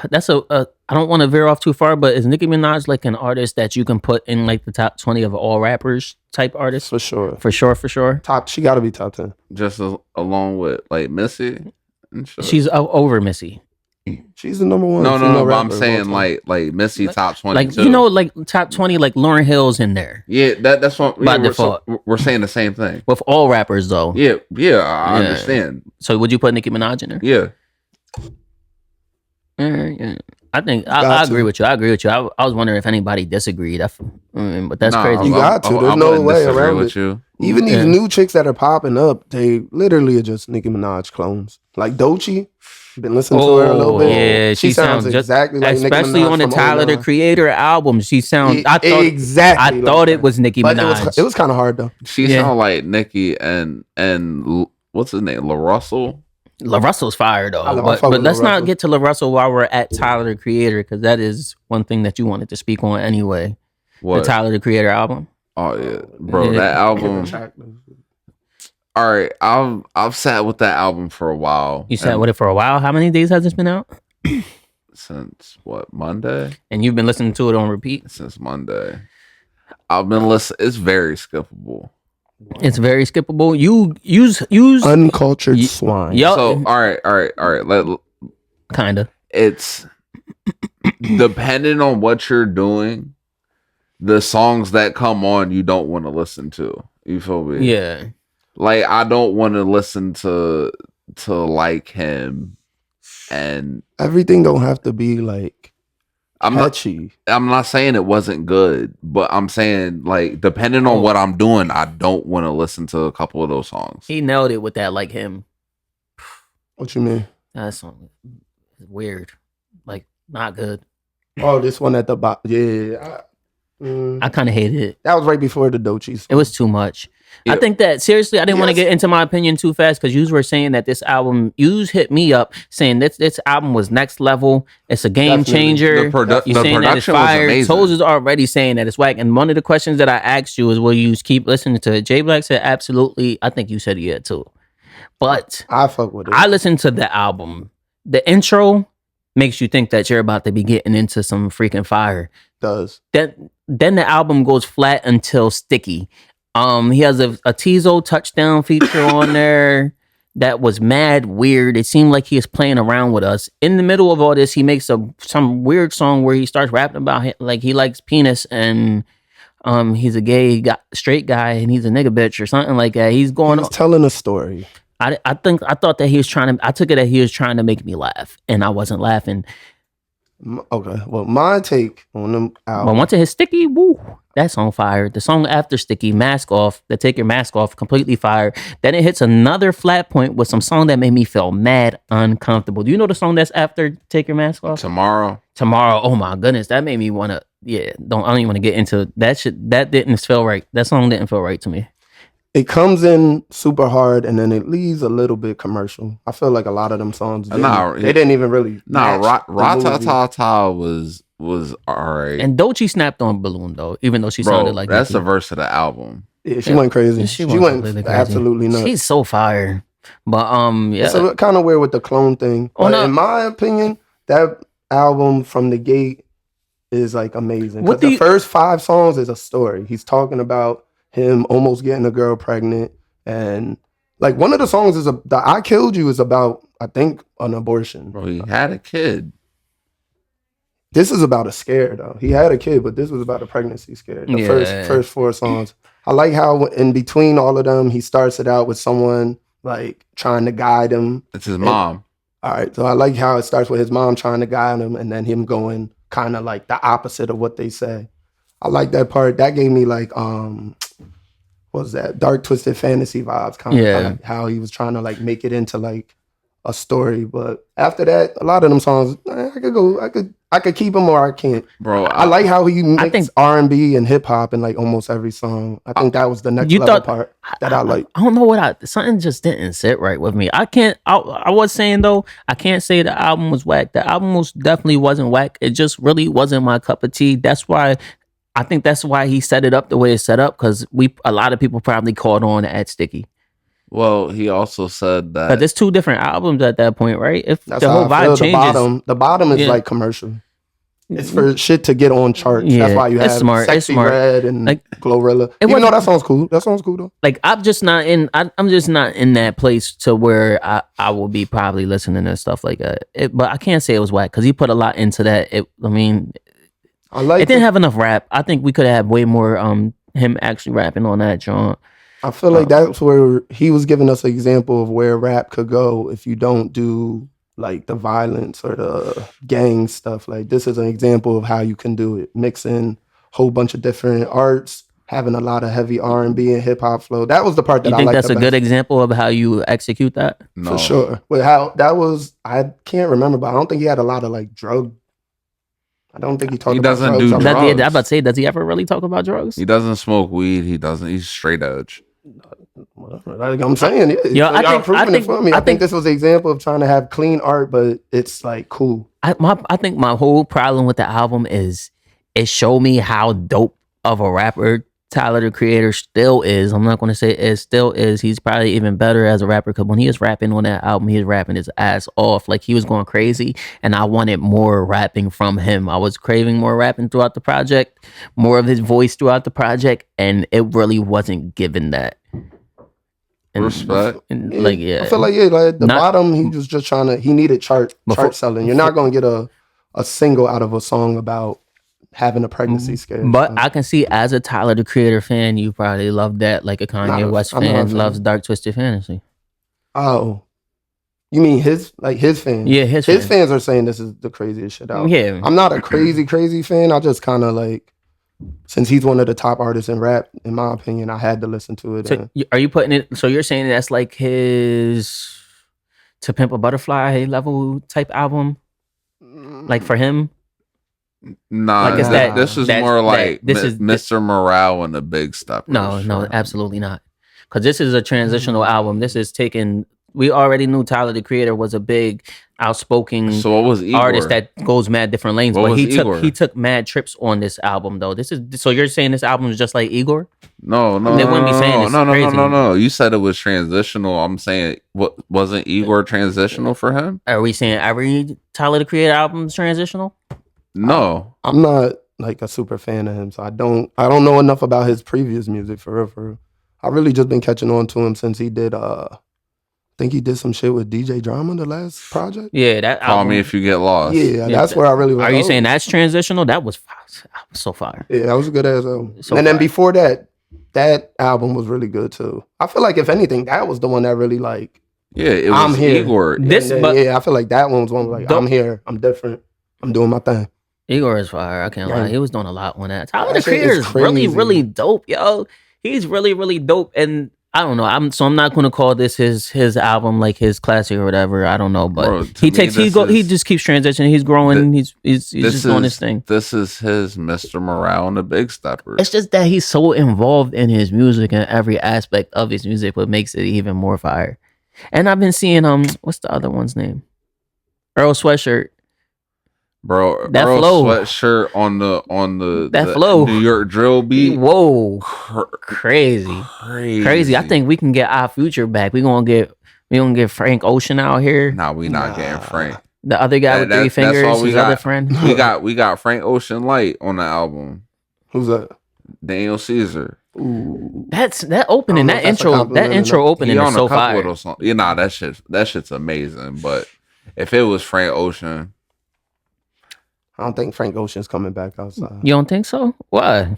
that's I don't want to veer off too far, but is Nicki Minaj like an artist that you can put in like the top 20 of all rappers type artists? For sure. For sure. She got to be top 10. Just along with like Missy and shit. She's over Missy. She's the number one. No, but I'm saying like Missy top 20. Like you know, like top 20, like Lauryn Hill's in there. Yeah, that's what by default. We're saying the same thing with all rappers though. Yeah, I understand. So would you put Nicki Minaj in there? Yeah. Yeah. I think I agree with you. I was wondering if anybody disagreed. But that's crazy. You got to. There's no way around it. You. Even these new chicks that are popping up, they literally are just Nicki Minaj clones. Like Doechii, been listening to her a little bit. Yeah, she sounds exactly like Nicki Minaj. Especially on the Tyler the Creator album, she sounds. I thought it was Nicki Minaj. It was kind of hard though. She sound like Nicki and what's his name, La Russell. La Russell's fire though, but let's not get to La Russell while we're at Tyler the Creator, because that is one thing that you wanted to speak on anyway. What? The Tyler the Creator album. Oh yeah, bro, that album. All right, I've sat with that album for a while. You sat with it for a while. How many days has this been out? Since what, Monday? And you've been listening to it on repeat since Monday. I've been listening. It's very skippable. It's very skippable. You use uncultured swine. Yo, so all right. Kinda. It's depending on what you're doing. The songs that come on, you don't want to listen to. You feel me? Yeah. Like I don't want to listen to like him, and everything don't have to be like. I'm not saying it wasn't good, but I'm saying like depending on what I'm doing, I don't want to listen to a couple of those songs. He nailed it with that like him. What you mean? That song is weird. Like not good. Oh, this one at the bottom. Yeah. I kind of hated it. That was right before the Doechii song. It was too much. Yeah. I think that seriously, I didn't want to get into my opinion too fast because you were saying that this album, you hit me up saying this album was next level. It's a game changer. The production that it's fire. Was amazing. Toes is already saying that it's whack. And one of the questions that I asked you is, will you keep listening to it? J Black said absolutely. I think you said yeah too. But I fuck with it. I listened to the album. The intro makes you think that you're about to be getting into some freaking fire. Does. Then the album goes flat until Sticky. He has a Tizo touchdown feature on there that was mad weird. It seemed like he was playing around with us. In the middle of all this, he makes some weird song where he starts rapping about like he likes penis and he's a gay straight guy and he's a nigga bitch or something like that. He's telling a story. I thought that he was I took it that he was trying to make me laugh and I wasn't laughing. Okay, well, my take on them album. But once it hit Sticky, woo, that's on fire. The song after Sticky, Mask Off, the Take Your Mask Off, completely fire. Then it hits another flat point with some song that made me feel mad uncomfortable. Do you know the song that's after Take Your Mask Off? Tomorrow. Oh my goodness, that made me want to. I don't even want to get into that shit. That didn't feel right. That song didn't feel right to me. It comes in super hard and then it leaves a little bit commercial. I feel like a lot of them songs they didn't even really. Ra-ta-ta-ta was alright. And Doechii snapped on Balloon though, even though she sounded like that's the verse of the album. Yeah, she went crazy. She went absolutely nuts. She's so fire. But it's kind of weird with the clone thing. But in my opinion, that album from the gate is like amazing. Because the first 5 songs is a story. He's talking about him almost getting a girl pregnant, and like one of the songs is the I Killed You is about, I think, an abortion. Bro, he had a kid. This is about a scare though. He had a kid, but this was about a pregnancy scare. The first 4 songs. I like how in between all of them, he starts it out with someone like trying to guide him. It's his mom. All right, so I like how it starts with his mom trying to guide him, and then him going kind of like the opposite of what they say. I like that part. That gave me like what was that? Dark Twisted Fantasy vibes, kind of like how he was trying to like make it into like a story. But after that, a lot of them songs, I could keep them or I can't. Bro, I like how he makes R&B and hip hop in like almost every song. I think that was the next level part that I like. I don't know something just didn't sit right with me. I was saying though, I can't say the album was whack. The album most definitely wasn't whack. It just really wasn't my cup of tea. I think that's why he set it up the way it's set up, because a lot of people probably caught on at Sticky. Well, he also said that. But there's two different albums at that point, right? If that's the whole vibe changes. The bottom is like commercial. It's for shit to get on charts. Yeah, that's why you have Sexy Red and like, Glorilla. Even though that sounds cool. That sounds cool though. Like I'm just not in that place to where I will be probably listening to stuff like that. But I can't say it was whack because he put a lot into that. It didn't have enough rap. I think we could have way more him actually rapping on that joint. I feel like that's where he was giving us an example of where rap could go if you don't do like the violence or the gang stuff. Like this is an example of how you can do it. Mixing a whole bunch of different arts, having a lot of heavy R&B and hip hop flow. That was the part that I like. You think that's a good example of how you execute that? No. For sure. But how that was, I can't remember, but I don't think he had a lot of like drug. I don't think he talked about drugs. He doesn't do drugs. I'm about to say, does he ever really talk about drugs? He doesn't smoke weed. He's straight edge. Like I'm saying, I think this was an example of trying to have clean art, but it's like cool. I think my whole problem with the album is it showed me how dope of a rapper Tyler the Creator still is. I'm not going to say it still is. He's probably even better as a rapper because when he was rapping on that album, he was rapping his ass off. Like he was going crazy, and I wanted more rapping from him. I was craving more rapping throughout the project, more of his voice throughout the project, and it really wasn't given that. And, respect. I feel like the bottom, he was just he needed chart selling. You're not going to get a single out of a song about having a pregnancy scare. But I can see as a Tyler the Creator fan, you probably love that. Like a Kanye West fan loves Dark Twisted Fantasy. Oh, you mean his fans? Yeah, his fans are saying this is the craziest shit out. Yeah, I'm not a crazy fan. I just kind of like, since he's one of the top artists in rap, in my opinion, I had to listen to it. So are you putting it? So you're saying that's like his To Pimp a Butterfly level type album, like for him? Nah, like this is more like Mr. Morale and the Big Steppers. No, absolutely not. Because this is a transitional album. This is taking. We already knew Tyler the Creator was a big, outspoken artist that goes mad different lanes. But he took mad trips on this album though. So you're saying this album is just like Igor? No. They wouldn't be saying this. No. You said it was transitional. I'm saying wasn't Igor transitional for him? Are we saying every Tyler the Creator album is transitional? No, I'm not like a super fan of him, so I don't know enough about his previous music for real. I really just been catching on to him since he did. I think he did some shit with DJ Drama, the last project. Yeah, that Call album. Me If You Get Lost. Yeah, that's where I really. Are you saying that's transitional? That was so fire. Yeah, that was a good ass album. Then before that album was really good too. I feel like if anything, that was the one that really like. Yeah, it was Igor. I feel like that one was one like I'm here, I'm different, I'm doing my thing. Igor is fire. I can't lie. He was doing a lot on that. Tyler the Creator is really, really dope, yo. He's really, really dope. And I don't know. I'm not going to call this his album like his classic or whatever. I don't know, but he just keeps transitioning. He's growing. He's just doing his thing. This is his Mr. Morale and the Big Steppers. It's just that he's so involved in his music and every aspect of his music, what makes it even more fire. And I've been seeing what's the other one's name? Earl Sweatshirt. Bro, that Earl flow. Sweatshirt on the flow. New York drill beat. Whoa, crazy. I think we can get our future back. We gonna get Frank Ocean out here. Nah, we not getting Frank. The other guy with 3 fingers, his other friend. We got Frank Ocean Light on the album. Who's that? Daniel Caesar. Ooh. That opening, that intro opening is so fire. That shit's amazing. But if it was Frank Ocean. I don't think Frank Ocean's coming back outside. You don't think so? Why? I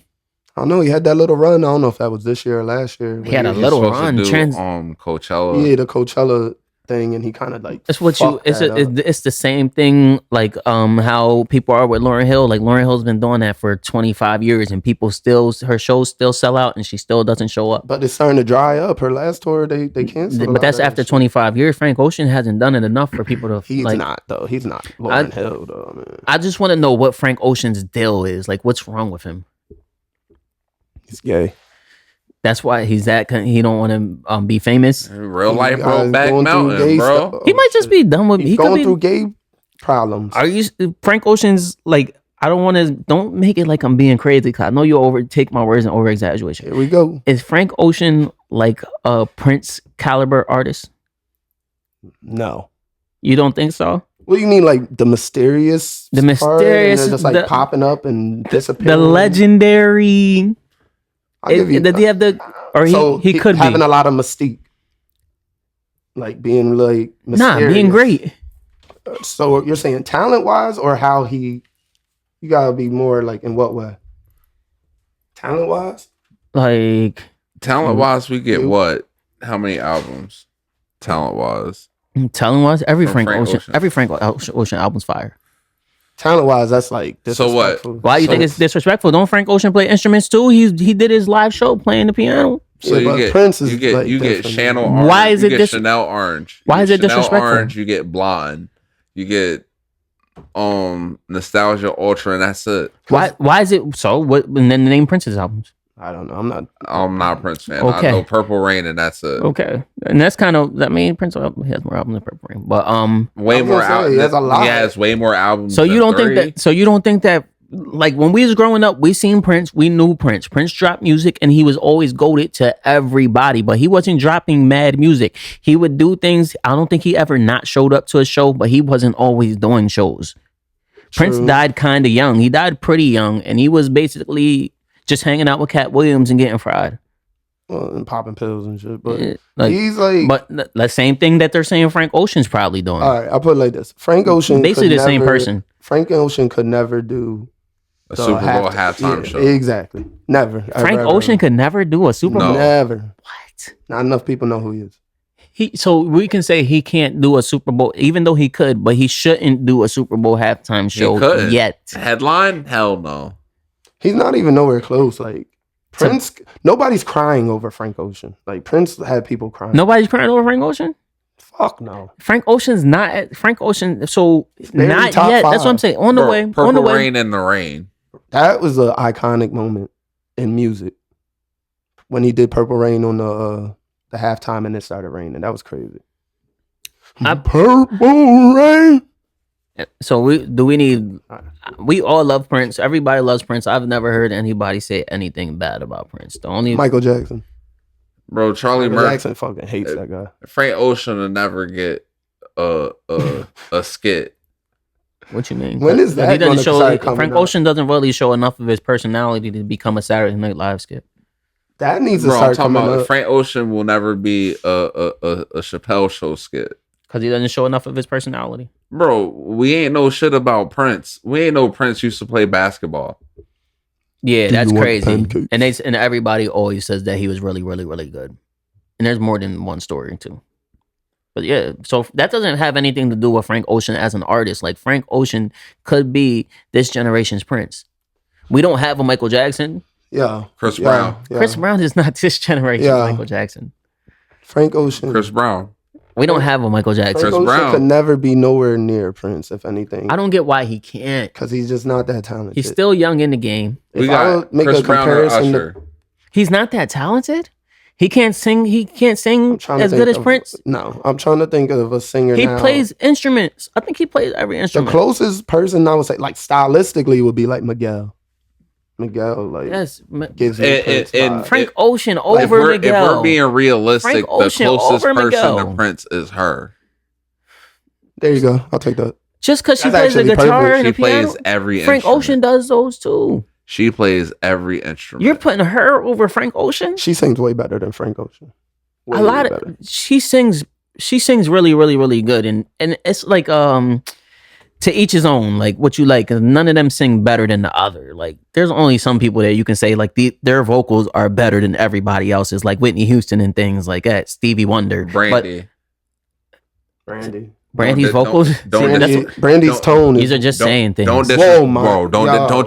don't know. He had that little run. I don't know if that was this year or last year. He had a little run. Coachella. Yeah, the Coachella thing, and he kind of like It's what you. fucked that up. It's the same thing. Like how people are with Lauryn Hill. Like Lauryn Hill's been doing that for 25 years, and people still her shows still sell out, and she still doesn't show up. But it's starting to dry up. Her last tour, they canceled. But that's after 25 years. Frank Ocean hasn't done it enough for people to. He's like, not though. He's not Lauryn Hill though. Man. I just want to know what Frank Ocean's deal is. Like, what's wrong with him? He's gay. That's why he's that. He don't want to be famous. Real life Guys Brokeback going through Mountain, gay bro. stuff. He might just be done with. He's He could going be through gay problems. Are you Frank Ocean's like? I don't want to. Don't make it like I'm being crazy. Because I know you take my words and over exaggeration. Here we go. Is Frank Ocean like a Prince caliber artist? No. You don't think so? What do you mean, like the mysterious? The part, and mysterious, they're just like the- popping up and disappearing. The legendary. I'll give you. Did he have the? Or So he could be having a lot of mystique, like being like mysterious. being great. So you're saying talent wise, or how he? You gotta be more like in what way? Talent wise, Like Talent wise, we get You- what? How many albums? Talent wise. telling was every From Frank Frank Ocean, Ocean. every Frank Ocean album's fire. talent wise, that's like So what? disrespectful. Why you So- think it's disrespectful? Don't Frank Ocean play instruments too? He did his live show playing the piano. So Yeah, you but get Prince is you get like you get different. Chanel Orange. Why is you it get dis- Chanel Orange? Why You is get it disrespectful? Orange, you get Blonde. You get Nostalgia Ultra, and that's it. Why is it so? What and then name Prince's albums? I don't know. I'm not a Prince fan. Okay. I know Purple Rain, and that's it. Okay, and that's kind of Prince has more albums than Purple Rain, but Way I was more gonna say, albums. he has a lot. He has way more albums. So you than don't think 3. that? So you don't think that? Like when we was growing up, we seen Prince, we knew Prince. Prince dropped music, and he was always goated to everybody. But he wasn't dropping mad music. He would do things. I don't think he ever not showed up to a show, but he wasn't always doing shows. Prince True. died kind of young. He died pretty young, and he was basically just hanging out with Cat Williams and getting fried. Well, and popping pills and shit, but Like, he's like. but the same thing that they're saying Frank Ocean's probably doing. all right, I'll put it like this: Frank Ocean, Basically could the same never- person. Frank Ocean could never do A the Super Bowl halftime show. Exactly, never. Frank Ocean could never do a Super Bowl. No. never. What? Not enough people know who he is. So we can say he can't do a Super Bowl, even though he could, but he shouldn't do a Super Bowl halftime show couldn't. yet. Headline? Hell no. He's not even nowhere close. Like Prince, nobody's crying over Frank Ocean. Like Prince had people crying. Nobody's crying over Frank Ocean. Fuck no. Frank Ocean's not at Frank Ocean. So barely not top yet. That's what I'm five. saying. On the Bro, way. Purple On the way. Rain in the Rain. That was an iconic moment in music when he did Purple Rain on the halftime and it started raining. That was crazy. Purple Rain. So we need. We all love Prince. Everybody loves Prince. I've never heard anybody say anything bad about Prince. The only Michael Jackson. Bro, Charlie Michael Murphy. Jackson fucking hates that guy. Frank Ocean will never get a skit. What you mean? When is that He doesn't gonna show. start coming Frank up? Ocean doesn't really show enough of his personality to become a Saturday Night Live skit. That needs to Bro, I'm start talking coming about up. Frank Ocean will never be a Chappelle show skit. Because he doesn't show enough of his personality. Bro, we ain't know shit about Prince. We ain't know Prince used to play basketball. Yeah, Do that's you want crazy. pancakes? And everybody always says that he was really, really, really good. And there's more than one story too. But yeah, so that doesn't have anything to do with Frank Ocean as an artist. Like Frank Ocean could be this generation's Prince. We don't have a Michael Jackson. Yeah. Chris Yeah, Brown. yeah. Chris Brown is not this generation's Yeah. Michael Jackson. Frank Ocean. Chris Brown. We don't have a Michael Jackson. Frank Chris Ocean Brown. could never be nowhere near Prince, if anything. I don't get why he can't. Because he's just not that talented. He's still young in the game. If We I got would make Chris a Brown or comparison to- Usher. He's not that talented. He can't sing. He can't sing trying to as think good as of- Prince. No, I'm trying to think of a singer He now. plays instruments. I think he plays every The instrument. closest person I would say, like stylistically, would be like Miguel. Miguel, like, Yes, gives me Prince and vibes. Frank Ocean If over we're Miguel. being realistic, Frank the Ocean closest over person Miguel. to Prince is her. There you go. I'll take that. Just because she That's plays the actually guitar perfect. and She the piano. plays every Frank instrument. Ocean does those too. She plays every instrument. You're putting her over Frank Ocean. She sings way better than Frank Ocean. Way A lot better. of she sings really, really, really good, and it's like to each his own. Like what you like. 'Cause none of them sing better than the other. Like there's only some people that you can say like their vocals are better than everybody else's, like Whitney Houston and things like that. Stevie Wonder, Brandy. Brandy's vocals. Brandy's tone. These are just saying things. Don't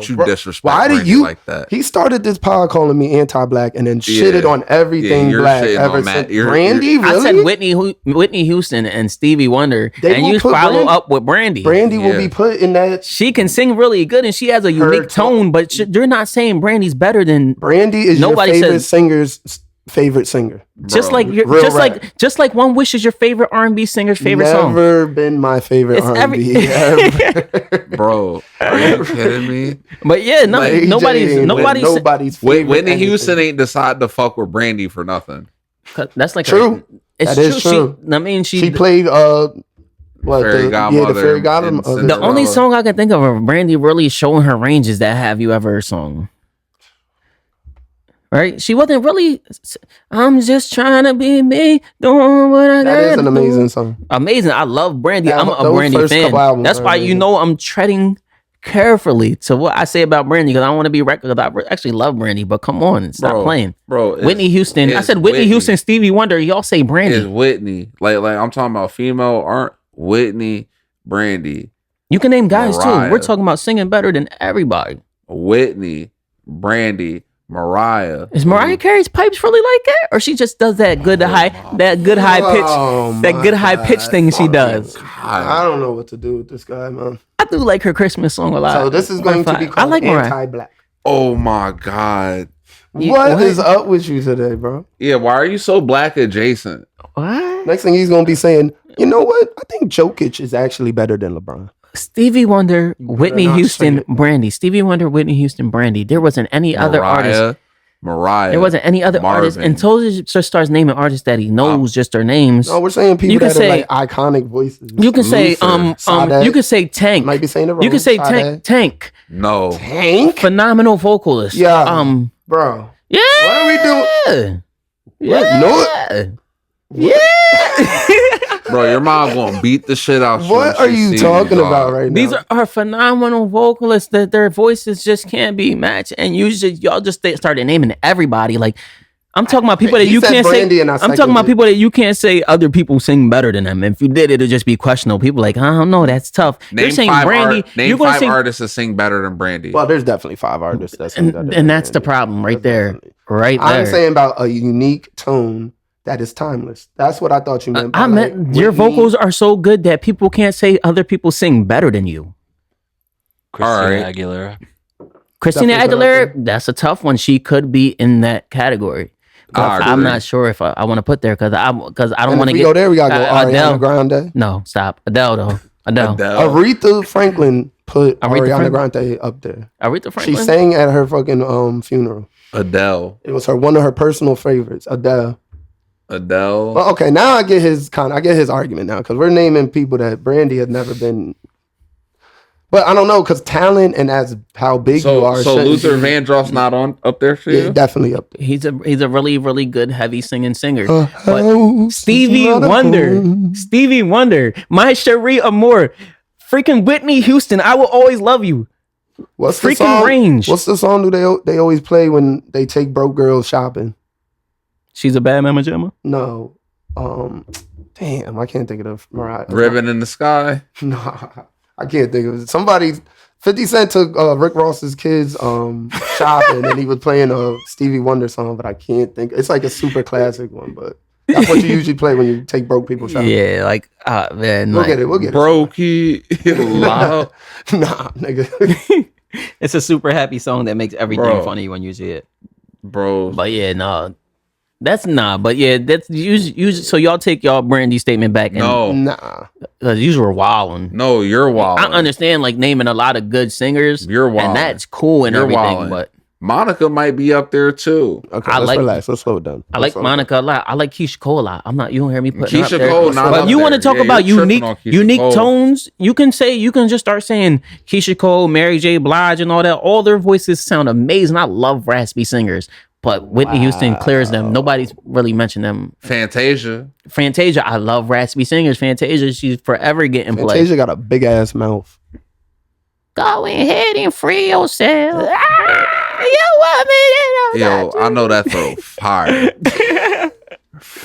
you disrespect Why do Brandy you like that? He started this pod calling me anti-black and then shitted on everything you're black shitting ever on since. Matt. Brandy, really? I said Whitney Houston and Stevie Wonder, They and will you put follow up with Brandy. Brandy will be put in that. She can sing really good, and she has a unique tone. But you're not saying Brandy's better than Brandy is nobody your favorite says, singer's favorite singer. Just like just like One Wish is your favorite R&B singer's favorite song. Never been my favorite R&B ever. Bro, are you kidding me? But yeah, nobody's favorite. Whitney Houston ain't decide to fuck with Brandy for nothing. That's like true. It's that is true. She played the Fairy Godmother. The only song I can think of Brandy really showing her range is that Have You Ever song. Right? She wasn't really. I'm just trying to be me, doing what I got. That is an amazing song. Amazing. I love Brandy. Yeah, I'm a Brandy fan. That's why I'm treading carefully to what I say about Brandy because I don't want to be reckless. I actually love Brandy, but come on, stop playing, bro. Whitney Houston. I said Whitney Houston, Stevie Wonder. Y'all say Brandy. It's Whitney. Like I'm talking about female. Aren't Whitney, Brandy. You can name guys Mariah. too. We're talking about singing better than everybody. Whitney, Brandy. Mariah. Is Mariah Carey's pipes really like that, or she just does that good high pitch thing she does? I don't know what to do with this guy, man. I do like her Christmas song a lot. So this is going to be called like anti-black. Oh my god! What is up with you today, bro? Yeah, why are you so black adjacent? What? Next thing he's gonna be saying, you know what? I think Jokic is actually better than LeBron. Stevie Wonder, Whitney Houston, Brandy. Stevie Wonder, Whitney Houston, Brandy. There wasn't any other artist. Mariah. There wasn't any other artist until he just starts naming artists that he knows just their names. No, we're saying people that are like iconic voices. You can say you can say Tank. Might be saying it wrong. You can say Tank. No. Tank? Phenomenal vocalist. Yeah. Bro. Yeah. What are we doing? Yeah. No. Yeah. Bro, your mom gonna beat the shit out. What are you talking about right now? These are phenomenal vocalists that their voices just can't be matched, and y'all just started naming everybody. Like I'm talking about people that you can't say. I'm talking about people that you can't say other people sing better than them. If you did, it'll just be questionable. People like, I don't know, that's tough. Name You're saying five Brandy. Name five artists that sing better than Brandy. Well, there's definitely 5 artists that sing better. And that's the problem right there. Right there. I'm saying about a unique tone that is timeless. That's what I thought you meant. I meant your vocals are so good that people can't say other people sing better than you. Christina Aguilera. Christina Aguilera, that's a tough one. She could be in that category. But I'm not sure if I want to put there because I don't want to get. Go there. We gotta go. Ariana Grande. No, stop. Adele though. Adele. Aretha Franklin put Ariana Grande up there. Aretha Franklin. She sang at her fucking funeral. Adele. It was one of her personal favorites. Adele. Well, okay, now I get his argument now because we're naming people that Brandy had never been. But I don't know because talent and as how big you are. So Luther Vandross's not up there for you? Yeah, definitely up there. He's a really, really good heavy singing singer. But Stevie Wonder, My Cherie Amour, freaking Whitney Houston, I Will Always Love You. What's freaking the song? Range? What's the song they always play when they take broke girls shopping? She's a Bad Mama Jamma? No. Damn, I can't think of Mariah. Ribbon in the Sky? No, I can't think of it. 50 Cent took Rick Ross's kids shopping and he was playing a Stevie Wonder song, but I can't think. It's like a super classic one, but that's what you usually play when you take broke people shopping. Yeah, like, man. We'll get it. Brokey. Nah, nigga. It's a super happy song that makes everything funny when you see it. Bro. But yeah, no. That's but yeah, that's usually. So y'all take y'all Brandy statement back. Nah. Because you were wilding. No, you're wilding. I understand like naming a lot of good singers. You're wilding. And that's cool and everything. Wilding. But Monica might be up there too. Okay, let's relax. Let's slow it down. I like Monica a lot. I like Keisha Cole a lot. You don't hear me putting Keisha her up Cole. there. But you want to talk about unique tones? You can just start saying Keisha Cole, Mary J. Blige, and all that. All their voices sound amazing. I love raspy singers. But Whitney Houston clears them. Nobody's really mentioned them. Fantasia, I love raspy singers. Fantasia, she's forever getting played. Fantasia got a big ass mouth. Go ahead and free yourself. You want me to know? Yo, I know that throw fire.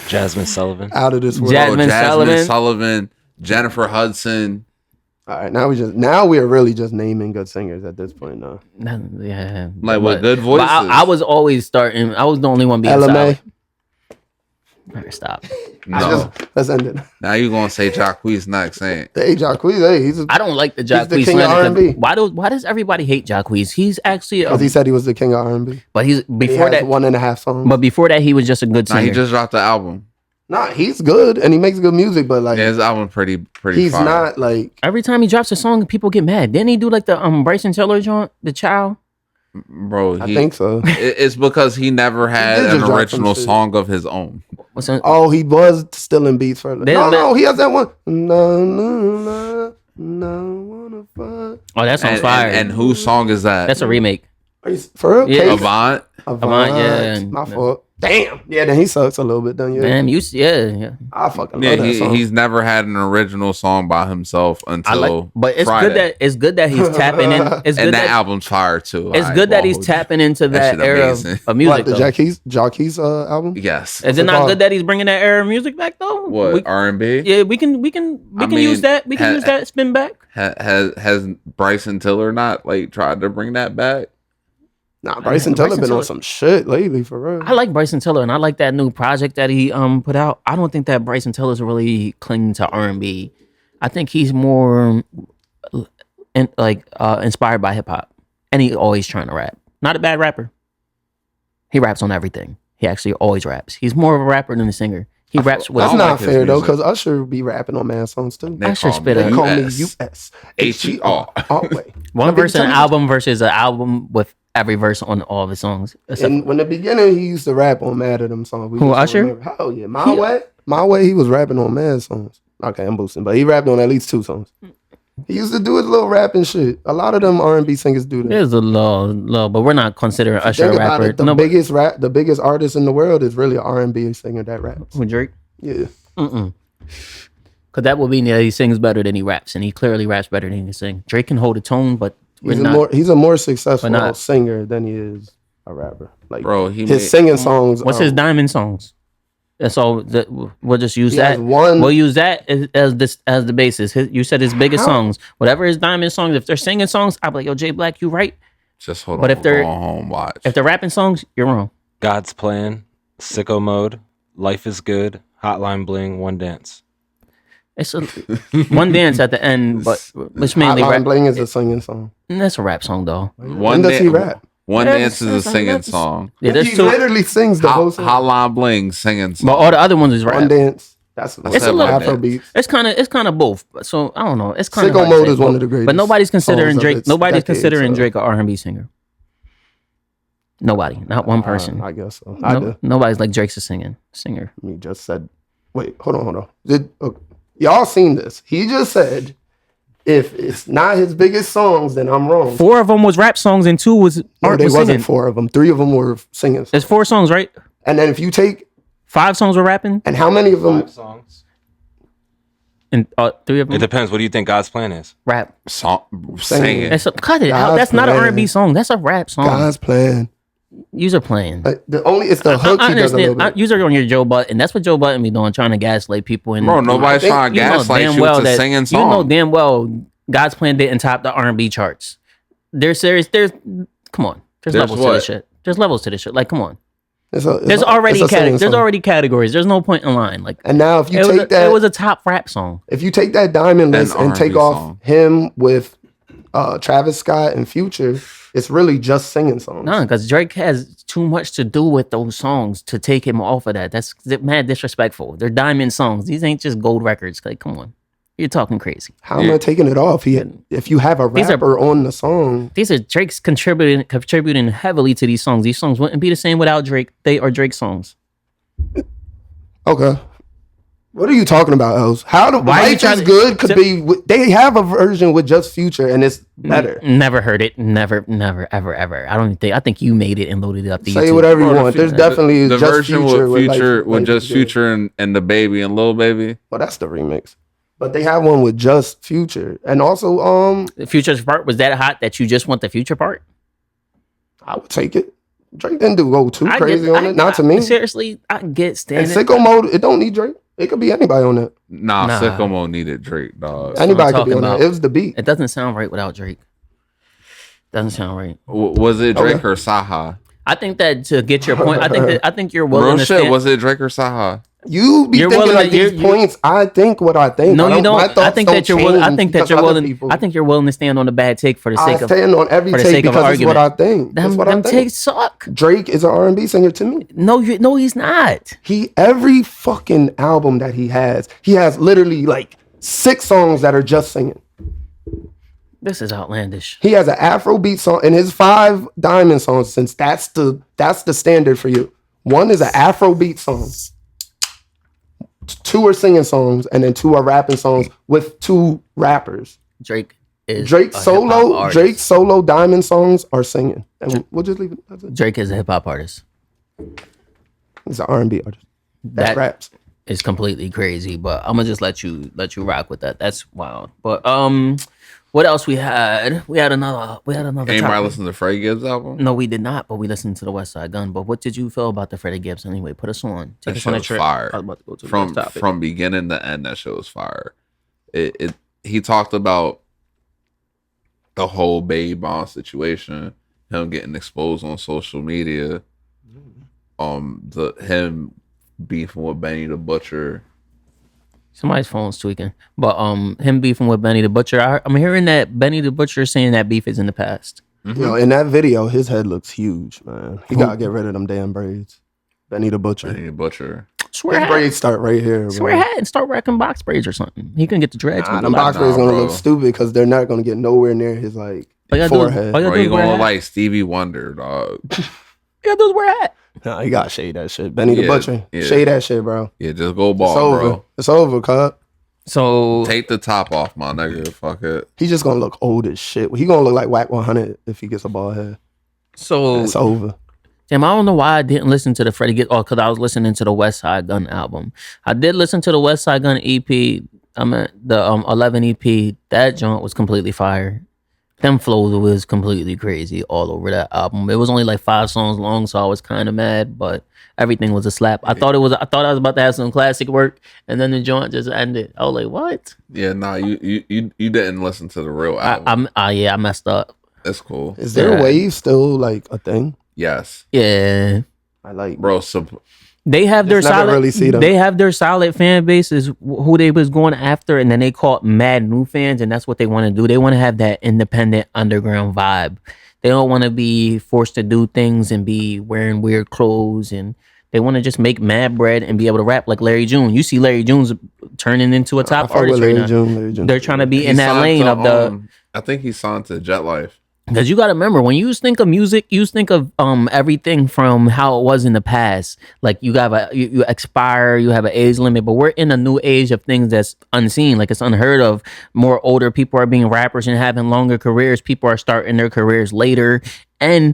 Jasmine Sullivan. Out of this world. Jasmine Sullivan. Jennifer Hudson. All right, now we are really just naming good singers at this point now. Yeah, Like with good voices. I was always starting. I was the only one being LMA. solid. All right, stop. No. Let's end it. Now you gonna say Jacquees next, ain't? Hey, Jacquees, hey, he's I don't like the he's the Jacquees king of slander. R&B. Why does everybody hate Jacquees? He's actually because he said he was the king of R&B. but he's He before has that 1.5 songs. but before that he was just a good Nah, singer. he just dropped the album. Nah, he's good and he makes good music, but like Yeah, his album pretty he's fire. not like Every time he drops a song, people get mad. Didn't he do like the Bryson Tiller joint, the Child? Bro, I think so. It's because he never had did an just drop original some shit. song of his own. What's that? Oh, he was still in beats for No, he has that one. No, wanna fuck. Oh, that song's fire. And whose song is that? That's a remake. Are you for real? Yeah. Case? Avant. Avant, yeah. My fault. Damn. Yeah, then he sucks a little bit. Then yeah, Man, yeah. I fucking Yeah, love that song. he's never had an original song by himself until But it's Friday. good that he's tapping in. It's And good that album's fire too. It's I good that won't he's hold you. tapping into that shit era amazing. of music. What, the though. Jacquees album? Yes. Is it not called? good that he's bringing that era of music back though? What R&B? Yeah, we can use that. We can use that spin back. Has Bryson Tiller not like tried to bring that back? Nah, Bryson Tiller been on some shit lately for real. I like Bryson Tiller and I like that new project that he put out. I don't think that Bryson Tiller's really clinging to R&B. I think he's more inspired by hip hop, and he always trying to rap. Not a bad rapper. He raps on everything. He actually always raps. He's more of a rapper than a singer. He raps with. That's don't not like his fair though, music. because Usher be rapping on mad songs too. They Usher call spit me a- They call me US. USHER. Oh, wait. one verse an Tell me- album versus an album with every verse on all of his songs. And when the beginning, he used to rap on mad of them songs. We Who, just don't Usher? remember. Hell yeah. My way, he was rapping on mad songs. Okay, I'm boosting, but he rapped on at least 2 songs. He used to do his little rapping shit. A lot of them R&B singers do that. There's a low, but we're not considering Usher a Think about rapper. it, the biggest artist in the world is really an R&B singer that raps. Who, Drake? Yeah. Because that would mean that he sings better than he raps, and he clearly raps better than he can sing. Drake can hold a tone, but He's a more successful not- singer than he is a rapper. Like, Bro, his singing songs. What's his diamond songs? That's all. We'll just use He that. has one- We'll use that as the basis. You said his biggest songs, whatever his diamond songs. If they're singing songs, I'll be like, yo, Jay Black, you right. Just hold But on. if they're- Go home, watch. If they're rapping songs, you're wrong. God's Plan, Sicko Mode, Life is Good, Hotline Bling, One Dance. It's one dance at the end, but it's mainly Hotline rap. Bling is a singing song. That's a rap song though. When does he rap? One Yeah, Dance is a that's- singing that's- song. Yeah, there's He 2. literally sings the whole song. Hotline Bling singing song. But all the other ones is One rap. Dance. That's It's a One little. Dance. Afrobeats. It's kind of both. So I don't know. It's kind of Sicko Mode is one of the greatest But nobody's considering songs of Drake. its Nobody's decade, considering so- Drake an R&B singer. Nobody, not one person. I guess so. I do. Nobody's like Drake's a singer. He just said, wait, hold on. Y'all seen this? He just said, if it's not his biggest songs, then I'm wrong. 4 of them was rap songs and 2 was No, art there was wasn't singing. 4 of them. 3 of them were singing. There's 4 songs, right? And then if you take, 5 songs were rapping, and how many of them? Songs. and 3 of It them depends. What do you think God's Plan is? rap. Song singing. Cut it out. God's That's not an plan. R&B song. That's a rap song. God's plan. You're playing. It's the hook I he does a little understand. bit. You're on your Joe Button. That's what Joe Button be doing, trying to gaslight people. And Bro, nobody's think- trying to you know gaslight damn you. well It's a that singing you song. know damn well God's Plan didn't top the R&B charts. There's come on. There's levels to what? this shit. There's levels to this shit. Like, come on. It's There's a already singing song. categories. There's no point in line. Like, And now if you it take that, was a top rap song. if you take that diamond list and R&B take off song. him with Travis Scott and Future, it's really just singing songs. No, because Drake has too much to do with those songs to take him off of that. That's mad disrespectful. They're diamond songs. These ain't just gold records. Like, come on. You're talking crazy. How am I taking it off? If you have a These are- rapper on the song, These are Drake's contributing heavily to these songs. These songs wouldn't be the same without Drake. They are Drake songs. okay. What are you talking about, Els? Why are you Life trying is to- Good could be. They have a version with just Future, and it's better. Never heard it. Never, ever. I don't think. I think you made it and loaded it up to Say YouTube. whatever you Bro, want. the There's fu- definitely the just version Future with Future with Life just is Good. Future and the Baby and Lil Baby. Well, that's the remix. But they have one with just Future, and also The Future's part was that hot that you just want the Future part. I would take it. Drake didn't go too I crazy get, on it. Not to me. Seriously, I get And standing. Sicko Mode, it don't need Drake. It could be anybody on that. Nah, Nah. Sicko Mode needed Drake, dog. That's what I'm Anybody could be talking on about. that. It was the beat. It doesn't sound right without Drake. Doesn't sound right. Was it Drake Okay. or Saha? I think that to get your point, I think you're willing Real to shit, stand. was it Drake or Saha? You be You're thinking willing like to- these you- points. I think what I think. No, you don't. My I thoughts think don't that you're willing. I change think that because you're of other willing. people. I think you're willing to stand on the bad take for the I sake of stand on every for the take sake of because it's what argument. I think. That's what I them think. takes suck. Drake is an R&B singer to me. No, he's not. Every fucking album that he has literally like 6 songs that are just singing. This is outlandish. He has an Afrobeat song in his 5 Diamond songs. Since that's the standard for you. 1 is an Afrobeat song. 2 are singing songs, and then 2 are rapping songs with 2 rappers. Drake is Drake's a hip-hop artist. solo Diamond songs are singing, and we'll just leave it. That's it. Drake is a hip hop artist. He's an R&B artist that raps. Is completely crazy, but I'm gonna just let you rock with that. That's wild. But what else we had? We had another. Anybody topic. listen to Freddie Gibbs album? No, we did not. But we listened to the West Side Gun. But what did you feel about the Freddie Gibbs anyway? Put us on. Take That us on a shit was trip. fire. I was about to go to the next topic. From beginning to end, that shit was fire. He talked about the whole Baby Bond situation, him getting exposed on social media, him beefing with Benny the Butcher. Somebody's phone's tweaking. But him beefing with Benny the Butcher. I'm hearing that Benny the Butcher is saying that beef is in the past. Mm-hmm. Yo, in that video, his head looks huge, man. He gotta get rid of them damn braids. Benny the Butcher. Benny the Butcher. Swear His hat. braids start right here. Swear bro. hat and start rocking box braids or something. He can get the dreads. Nah, with them the box box. braids gonna bro. look stupid because they're not gonna get nowhere near his like All you gotta do is- forehead. all you Bro, gotta do you is wear a gonna hat. like Stevie Wonder, dog. You gotta do is wear a hat. Nah, you gotta shade that shit. Benny the Yeah, Butcher, yeah. shade that shit, bro. Yeah, just go It's ball, over. bro. It's over, cuz. So Take the top off, my nigga. Fuck it. He's just gonna look old as shit. He gonna look like Whack 100 if he gets a bald head. It's over. Damn, I don't know why I didn't listen to the Freddie Gibbs. Oh, because I was listening to the West Side Gun album. I did listen to the West Side Gun EP. I mean, the 11 EP. That joint was completely fire. Them flows was completely crazy all over that album. It was only like 5 songs long, so I was kind of mad, but everything was a slap. I thought I was about to have some classic work, and then the joint just ended. I was like, what? Yeah, nah, you didn't listen to the real album. I messed up. That's cool. Is there a wave still like a thing? Yes, Yeah. I like, bro. They have their Just never solid. really see them. They have their solid fan bases who they was going after, and then they caught mad new fans, and that's what they want to do. They want to have that independent underground vibe. They don't want to be forced to do things and be wearing weird clothes, and they want to just make mad bread and be able to rap like Larry June. You see Larry June's turning into a top artist right now. Larry June. They're trying to be He in that signed lane to, of the. I think he signed to Jet Life. Because you got to remember, when you think of music, you think of everything from how it was in the past. Like you expire, you have an age limit, but we're in a new age of things that's unseen. Like it's unheard of. More older people are being rappers and having longer careers. People are starting their careers later, and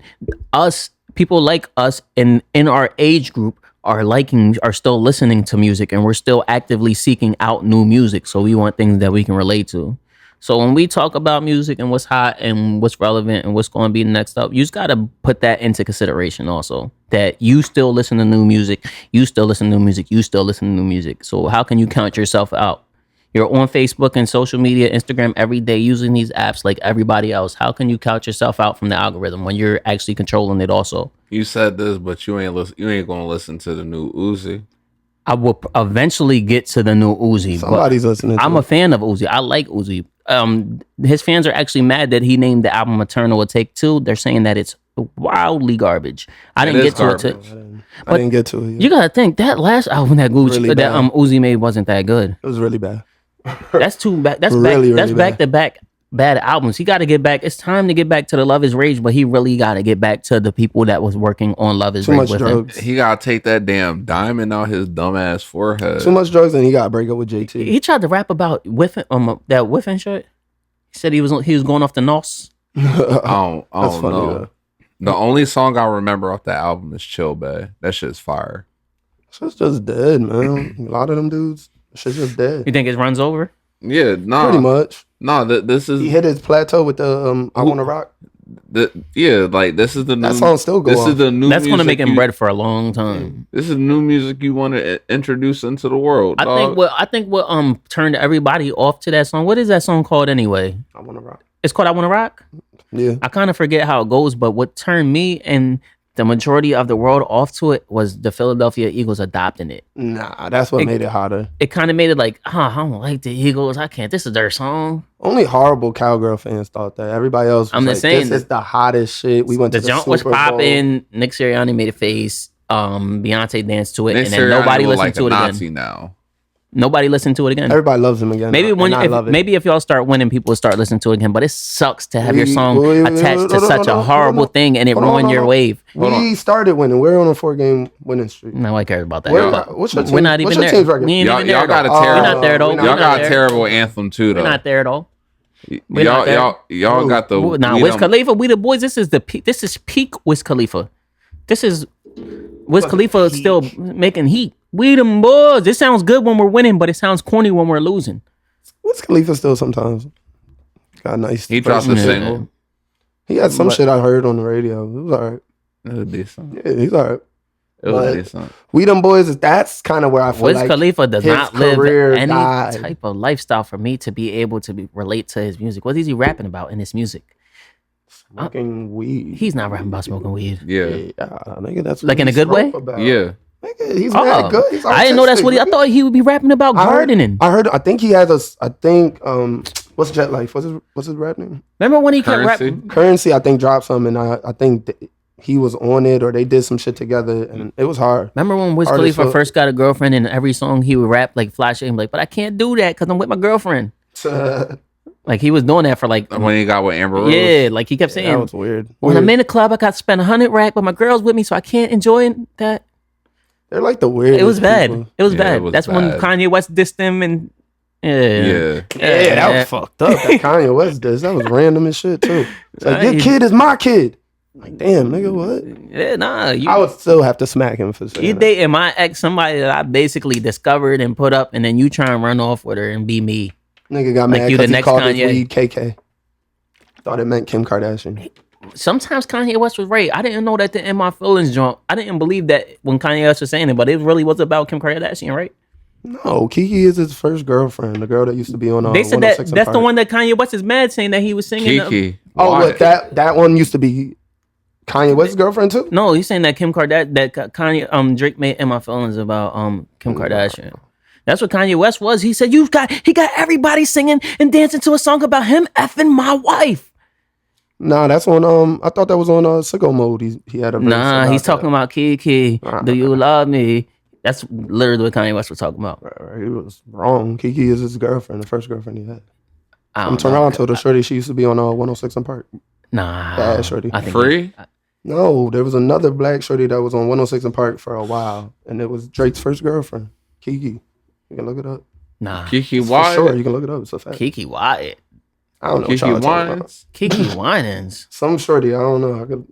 people like us in our age group are still listening to music, and we're still actively seeking out new music. So we want things that we can relate to. So when we talk about music and what's hot and what's relevant and what's going to be next up, you just got to put that into consideration also, that you still listen to new music, you still listen to new music, you still listen to new music. So how can you count yourself out? You're on Facebook and social media, Instagram every day using these apps like everybody else. How can you count yourself out from the algorithm when you're actually controlling it also? You said this, but you ain't gonna listen to the new Uzi. I will eventually get to the new Uzi. Somebody's listening to I'm it. a fan of Uzi. I like Uzi. His fans are actually mad that he named the album Eternal a Take Two. They're saying that it's wildly garbage. I didn't get to it. I didn't get to it. You gotta think that last album that Really bad. Uzi made wasn't that good. It was really bad. That's too bad. That's Really, that's really back to back bad albums. He got to get back. It's time to get back to the Love Is Rage, but he really got to get back to the people that was working on Love Is Too Rage much with him. drugs. He gotta take that damn diamond out his dumbass forehead. Too much drugs, and he got to break up with JT. He tried to rap about whiffing, that whiffing shit. He said he was going off the nos. I don't That's funny, know. though. The only song I remember off that album is Chill Bay. That shit's fire. Shit's just dead, man. A lot of them dudes, shit's just dead. You think it runs over? Yeah, nah. Pretty much. Nah, this is He hit his plateau with the I Wanna Rock. like this is the new. That song still go This off. is the new. That's gonna make him music bread for a long time. This is new music you want to introduce into the world. I think what turned everybody off to that song. What is that song called anyway? I Wanna Rock. It's called I Wanna Rock. Yeah. I kind of forget how it goes, but what turned me and the majority of the world off to it was the Philadelphia Eagles adopting it. Nah, that's what made it hotter. It kind of made it like, I don't like the Eagles. I can't. This is their song. Only horrible cowgirl fans thought that. Everybody else was I'm just saying, this is the hottest shit. We went The to the jump Super was Bowl. popping. Nick Sirianni made a face. Beyonce danced to it, Nick and then Sirianni nobody look listened like to a it Nazi again. now. Nobody listened to it again. Everybody loves him again. Maybe and I love it. maybe if y'all start winning, people will start listening to it again. But it sucks to have your We- song wait, attached to hold on, such hold a on, horrible hold on. thing, and it Hold on, ruined hold your on. wave. We started winning. We're on a 4-game winning streak. Nobody cares about that. Where- But what's your we're team- not even what's your there. team's record? We ain't Y'all even there. got a though. terrible. We're not there though. We're We're Y'all not got a there. terrible anthem too, We're though. not there though. We're not there. Y'all got the. Nah, we Wiz done- Khalifa, we the boys. This is the peak. This is peak Wiz Khalifa. This is Wiz Khalifa still making heat. We them boys. This sounds good when we're winning, but it sounds corny when we're losing. Wiz Khalifa still sometimes got nice. He dropped a verses. single. He had some shit I heard on the radio. It was alright. It was decent. Yeah, he's alright. It was But decent. We them boys. That's kind of where I feel Wiz like Khalifa does his not live career any died. type of lifestyle for me to be able to relate to his music. What is he rapping about in his music? smoking weed. He's not rapping about smoking weed. Yeah. Nigga, that's what Like in a he good way? spoke about. Yeah. Nigga, he's mad good. He's I didn't know that's what he. I artistic, thought he would be rapping about I heard- gardening. I think he has a. I think what's Jet Life? What's his rap name? Remember when he kept Currency? rapping? Currency. I think dropped some, and I think he was on it, or they did some shit together, and it was hard. Remember when Wiz Artist Khalifa hook. first got a girlfriend, and every song he would rap like flash and be like, "But I can't do that because I'm with my girlfriend." Like he was doing that for like, When he got with Amber Rose. yeah, like he kept saying, that was weird. "When I'm in the club, I got to spend 100 rack, but my girl's with me, so I can't enjoy that." They're like the weird. It was bad. It was Yeah, bad. it was That's when bad. Kanye West dissed him, and Yeah. Yeah, that was fucked up. That Kanye West does. That was random as shit too. It's like your Right. kid is my kid. Like damn, nigga, what? Yeah, nah, I would still have to smack him for saying you that. dating my ex, somebody that I basically discovered and put up, and then you try and run off with her and be me. Nigga got Like mad you the because he next called his Kanye. weed KK. Thought it meant Kim Kardashian. Sometimes Kanye West was right. I didn't know that the In My Feelings joint. I didn't believe that when Kanye West was saying it, but it really was about Kim Kardashian, right? No, Kiki is his first girlfriend, the girl that used to be on. They said that 106 and that's the Park. one that Kanye West is mad saying that he was singing. Kiki. Oh, Why? what that one used to be Kanye West's girlfriend too? No, he's saying that Kim Kardashian, that Kanye, Drake made In My Feelings about Kim Kardashian. That's what Kanye West was. He said he got everybody singing and dancing to a song about him effing my wife. Nah, that's on. I thought that was on Sicko Mode. He had a verse Nah, about he's talking about Kiki. Do you love me? That's literally what Kanye West was talking about. that. He was wrong. Kiki is his girlfriend, the first girlfriend he had. I From don't know. Toronto, the shorty she used to be on 106 and Park. Nah, Bad shorty. I think Free? No, there was another black shorty that was on 106 and Park for a while, and it was Drake's first girlfriend, Kiki. You can look it up. Nah, Kiki For Wyatt. sure, you can look it up. It's a fact. Kiki Wyatt, I don't know what Kiki y'all talking about. Wines. Kiki Winans. Some shorty, I don't know.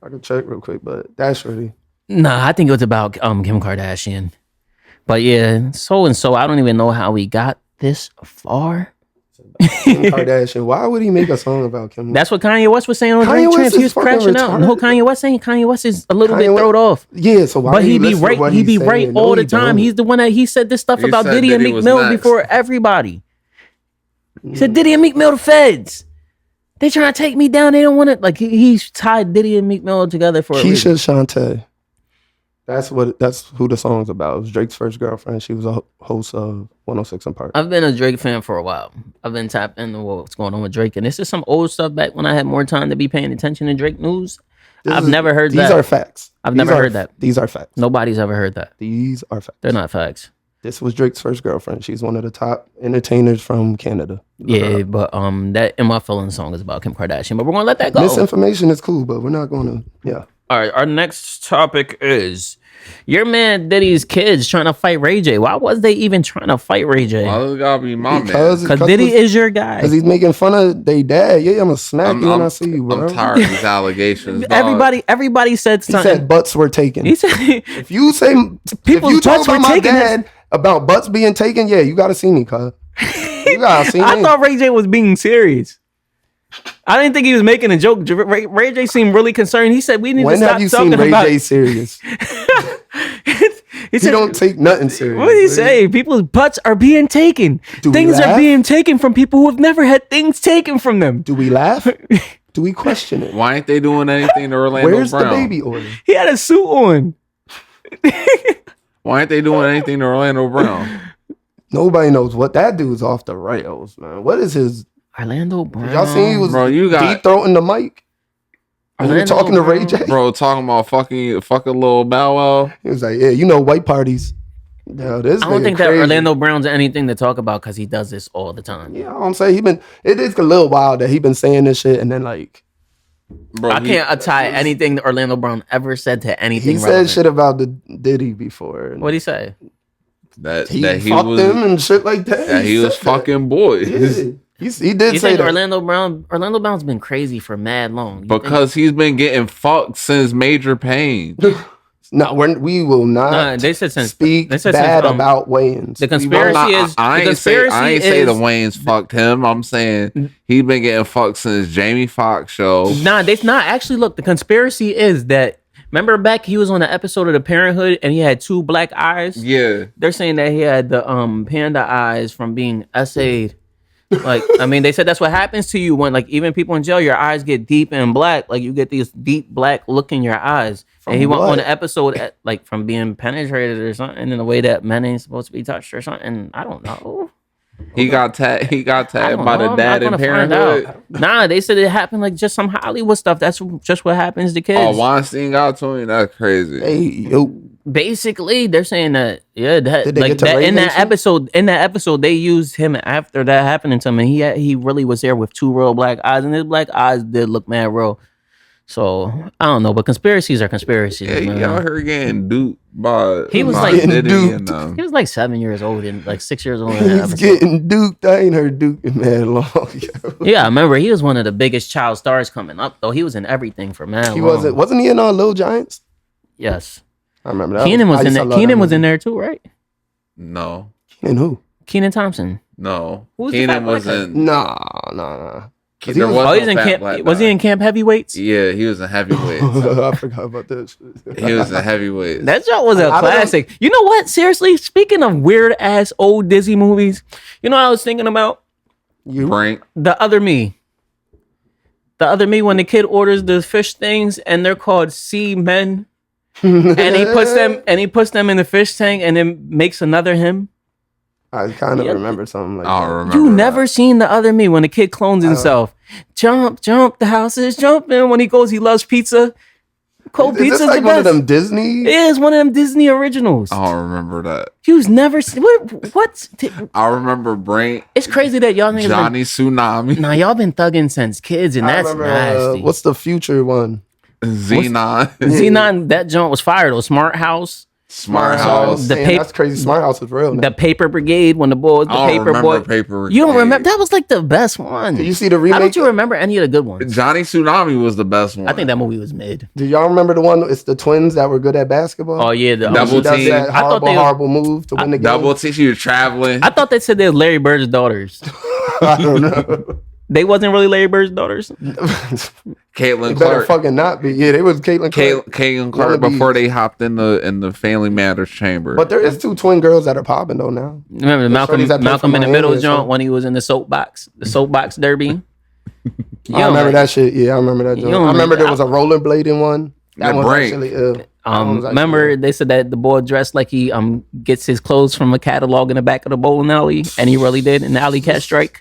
I could check real quick, but that shorty. Nah, I think it was about Kim Kardashian. But yeah, so and so. I don't even know how we got this far. Kim Kardashian. Why would he make a song about Kim? That's what Kanye West was saying on Kanye Drink West Champs. He is was fucking crashing out. And retarded. who Kanye West saying? Kanye West is a little Kanye bit West- thrown off. Yeah, so why? But do he you be listen to right. what He be he's right saying? all No, the he time. don't. He's the one that he said this stuff He about said Diddy and Diddy Meek was Mill next. before everybody. He said Diddy and Meek Mill the feds. They trying to take me down. They don't want to. Like he's tied Diddy and Meek Mill together for a reason. Keisha Shantae. That's who the song's about. It was Drake's first girlfriend. She was a host of 106 and Park. I've been a Drake fan for a while. I've been tapped into what's going on with Drake, and this is some old stuff back when I had more time to be paying attention to Drake news. I've never heard that. These are facts. I've These never are- heard that. These are facts. Nobody's ever heard that. These are facts. They're not facts. This was Drake's first girlfriend. She's one of the top entertainers from Canada. Yeah, but that In My Feelings song is about Kim Kardashian, but we're gonna let that go. Misinformation is cool, but we're not going to. Yeah. All right, our next topic is your man Diddy's kids trying to fight Ray J. Why was they even trying to fight Ray J? Why does it gotta be my man? Because Diddy is your guy. Because he's making fun of their dad. Yeah, I'm gonna smack you when I see you, bro. I'm tired of these allegations. dog. Everybody said He something. said butts were taken. He said If you say People's if you talk butts were about my taken, dad about butts being taken, yeah, you gotta see me, cuz. You gotta see me. I thought Ray J was being serious. I didn't think he was making a joke. Ray J seemed really concerned. He said we need to When stop have you talking seen Ray about. J serious? He He don't take nothing serious. What did he say? People's butts are being taken. Do we Things are laugh? being taken from people who have never had things taken from them. Do we laugh? Do we question it? Why ain't they doing anything to Orlando Where's Brown? the baby oil? He had a suit on. Why ain't they doing anything to Orlando Brown? Nobody knows what that dude's off the rails, man. What is his? Orlando Brown. Y'all seen he was Bro, you got- deep throating the mic? When we were Orlando talking to Ray Brown. J. Bro, talking about fucking little Bow Wow. He was like, "Yeah, you know, white parties." Yo, this I don't nigga think that crazy. Orlando Brown's anything to talk about because he does this all the time. Yeah, I'm saying it is a little while that he been saying this shit, and then like Bro, I can't tie anything that Orlando Brown ever said to anything. he said relevant. shit about the Diddy before. What'd he say? that he that he fucked was him and shit like that. that he was said that. fucking boys. Yeah. He did You say think that. Orlando Brown's been crazy for mad long? You think- Because he's been getting fucked since Major Pain. No, we will not. Nah, they said since speak they said bad since, about Wayans. the We will conspiracy not- is I the ain't say conspiracy the is- Waynes fucked him. I'm saying he been getting fucked since Jamie Foxx show. Nah, they've not actually. Look, the conspiracy is that remember back he was on the episode of The Parenthood and he had two black eyes. Yeah. They're saying that he had the panda eyes from being essayed. Like, I mean, they said that's what happens to you when, like, even people in jail, your eyes get deep and black. Like, you get these deep black look in your eyes. And he went what? on the episode, like, from being penetrated or something in a way that men ain't supposed to be touched or something. I don't know. He got tagged I don't by know. the I'm dad not in gonna find Parenthood. out. Nah, they said it happened like just some Hollywood stuff. That's just what happens to kids. Oh, Weinstein got to him? That's crazy. Hey, yo. Basically, they're saying that that Did they like get to that Ray in that Nation? episode they used him after that happening to him. And he really was there with two real black eyes, and his black eyes did look mad real. So I don't know, but conspiracies are conspiracies. Yeah, man. y'all heard getting duped by He was by like- Diddy Getting and them. He was like 7 years old and like 6 years old in that He's episode. getting duped. I ain't heard Duke in mad long. Yo. Yeah, I remember he was one of the biggest child stars coming up though. He was in everything for mad He long. wasn't he in Little Giants? Yes. I remember that. Keenan was I in used to there. love Keenan that was in movie. there too, right? No, Keenan who? Keenan Thompson. no. Who's the Keenan fat black wasn't. Nah. There he was- was Oh, no he's in fat camp. black Was he guy. in Camp Heavyweights? Yeah, he was in heavyweights. I forgot about that shit. He was in heavyweights. That show was a I don't know. classic. You know what? Seriously, speaking of weird ass old Disney movies, you know what I was thinking about? You Frank. The Other Me. The Other Me, when the kid orders the fish things and they're called sea men, and he puts them in the fish tank and then makes another him. I kind of Yeah. remember something like I that. don't remember. You that. never seen The Other Me when the kid clones himself. Jump, jump, the house is jumping. When he goes, he loves pizza. Cold Is pizza's this like the one of best. them Disney? It is one of them Disney originals. I don't remember that. You've never seen what? I remember Brain, It's crazy that y'all niggas Johnny Tsunami, Nah, y'all been thugging since kids, and I that's remember, nasty. what's the future one? Xenon, Xenon, that joint was fired. Though Smart House, Smart House. The Damn, paper- that's crazy. Smart House is real. Now. the Paper Brigade, when the boys, the I don't Paper remember Boy. Paper. You don't Brigade. remember? That was like the best one. Did you see the How remake? don't you remember any of the good ones? Johnny Tsunami was the best one. I think that movie was mid. Do y'all remember the one? It's the twins that were good at basketball. Oh yeah, the Double She does team. that I thought horrible move to win the game. Double T. She was traveling. I thought they said they were Larry Bird's daughters. I don't know. They wasn't really Larry Bird's daughters. Caitlin It better Clark. fucking not be. Yeah, they was Caitlin Clark. Caitlin Clark Wannabes. before they hopped in the Family Matters chamber. But there is two twin girls that are popping though now. Remember the shorties that play Malcolm for in the Middle Miami, joint so- when he was in the soapbox derby. I remember that shit. Yeah, I remember that. You joint. don't I remember there remember- was a rollerblading one. That The was break. actually ill. That one was actually Remember ill. they said that the boy dressed like he gets his clothes from a catalog in the back of the bowling alley, and he really did in the alley cat strike.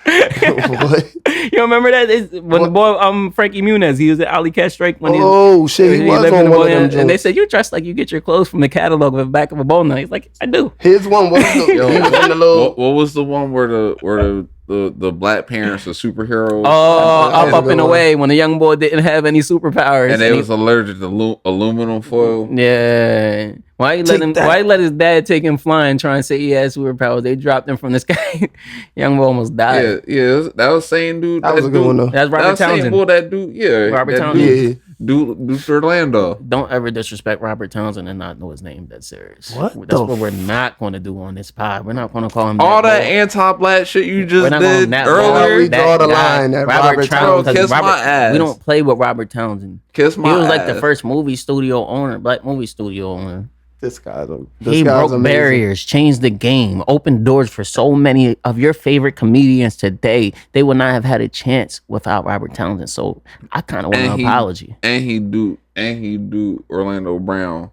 What? You remember that? When the boy Frankie Muniz, he was at alley cat strike when Oh shit, he was lived in on the one of bowling them alley, and they joints. said you dressed like you get your clothes from the catalog in the back of a bowling alley. He's like, I do. His one was the, he was in the little. what was the one where the black parents are superheroes? Oh, That's a up good and one. away when the young boy didn't have any superpowers, and they he- was allergic to aluminum foil. yeah. Why you let Take him? that. Why you let his dad take him flying, trying to say he had superpowers? They dropped him from the sky. Young boy almost died. Yeah, that was saying dude. That was a good dude- one though. That's That Robert was saying Townsend. boy, that dude. Yeah, Robert that Townsend. dude- Yeah, Duke Orlando. Don't ever disrespect Robert Townsend and not know his name. That's serious. What That's the what we're not going to do on this pod. We're not going to call him All that boy. anti-black shit you We're just not calling him did that earlier. boy. We draw the line at Robert Townsend. Kiss my ass. We don't play with Robert Townsend. Kiss my He was like ass. the first movie studio owner, black movie studio owner. This guy's He broke barriers, changed the game, opened doors for so many of your favorite comedians today. They would not have had a chance without Robert Townsend. So I kind of want an apology. And he do Orlando Brown.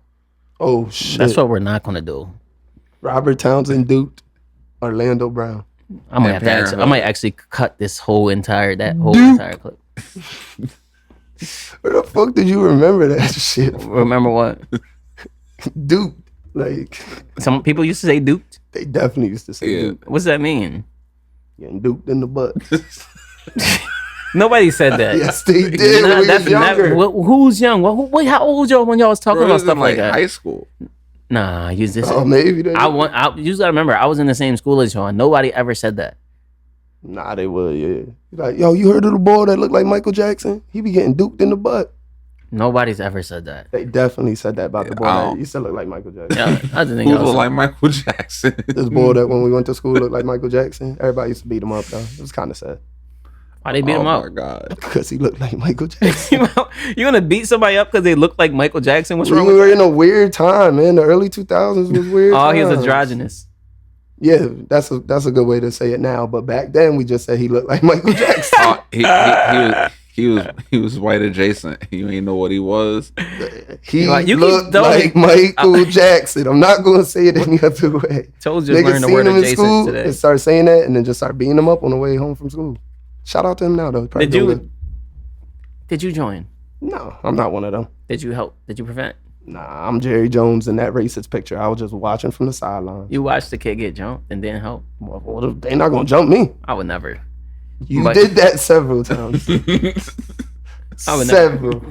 Oh shit! That's what we're not going to do. Robert Townsend duped Orlando Brown. I might And have to actually, I Parenthood. might actually cut this whole entire clip. Where the fuck did you remember that shit? Remember what? Duped. Like Some people used to say duped. they definitely used to say Yeah. duped. What's that mean? Getting duped in the butt. Nobody said that. Yes, they did when we was younger. Who's young? Wait, how old y'all when y'all was talking Bro, about this is stuff like like that? high school. Nah, you just. Oh, maybe they. You just gotta remember, I was in the same school as y'all. And nobody ever said that. Nah, they would. Yeah. Like, yo, you heard of the boy that looked like Michael Jackson? He be getting duped in the butt. Nobody's ever said that. They definitely said that about the boy. I That don't- used to look like Michael Jackson. Yeah, I just think Who y'all look was like Michael Jackson? This boy that when we went to school looked like Michael Jackson. Everybody used to beat him up though. It was kind of sad why they beat him Oh up. my god. because he looked like Michael Jackson. You gonna beat somebody up because they look like Michael Jackson? What's We wrong with were that? in a weird time, man. The early 2000s was weird. Oh, he was times. androgynous. Yeah, that's a good way to say it now. But back then, we just said he looked like Michael Jackson. He was white adjacent. You ain't know what he was. He Like, you keep looked throwing- like Michael Jackson. I'm not going to say it any other way. Told you to learn Niggas the seen word him in adjacent school today. and start saying that, and then just start beating him up on the way home from school. Shout out to him now, though. Probably Did you? doing good. Did you join? No, I'm not one of them. Did you help? Did you prevent? Nah, I'm Jerry Jones in that racist picture. I was just watching from the sideline. You watched the kid get jumped and didn't help? Well, they not gonna jump me. I would never. You But- did that several times. I would never. Several.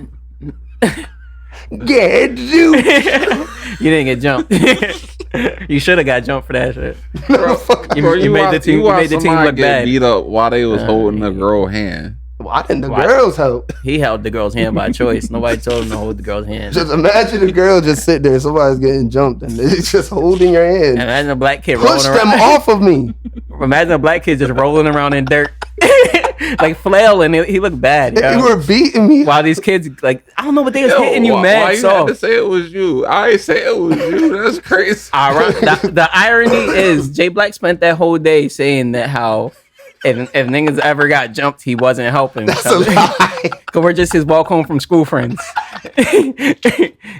Get you. You didn't get jumped. You should have got jumped for that shit. No, fuck. You made the team. You made the team somebody look get bad. beat up while they was holding the girl hand. Why didn't the Why? girls help? He held the girl's hand by choice. Nobody told him to hold the girl's hand. Just imagine a girl just sitting there, somebody's getting jumped, and they're just holding your hand. Imagine a black kid Push rolling them around. off of me. Imagine a black kid just rolling around in dirt, like flailing. He looked bad. They Yo. were beating me. While these kids, like, I don't know what they was Yo, hitting you why mad you had soft. to say it was you? I ain't say it was you. That's crazy. The irony is Jay Black spent that whole day saying that how if niggas ever got jumped, he wasn't helping. That's a lie. Cause we're just his walk home from school friends.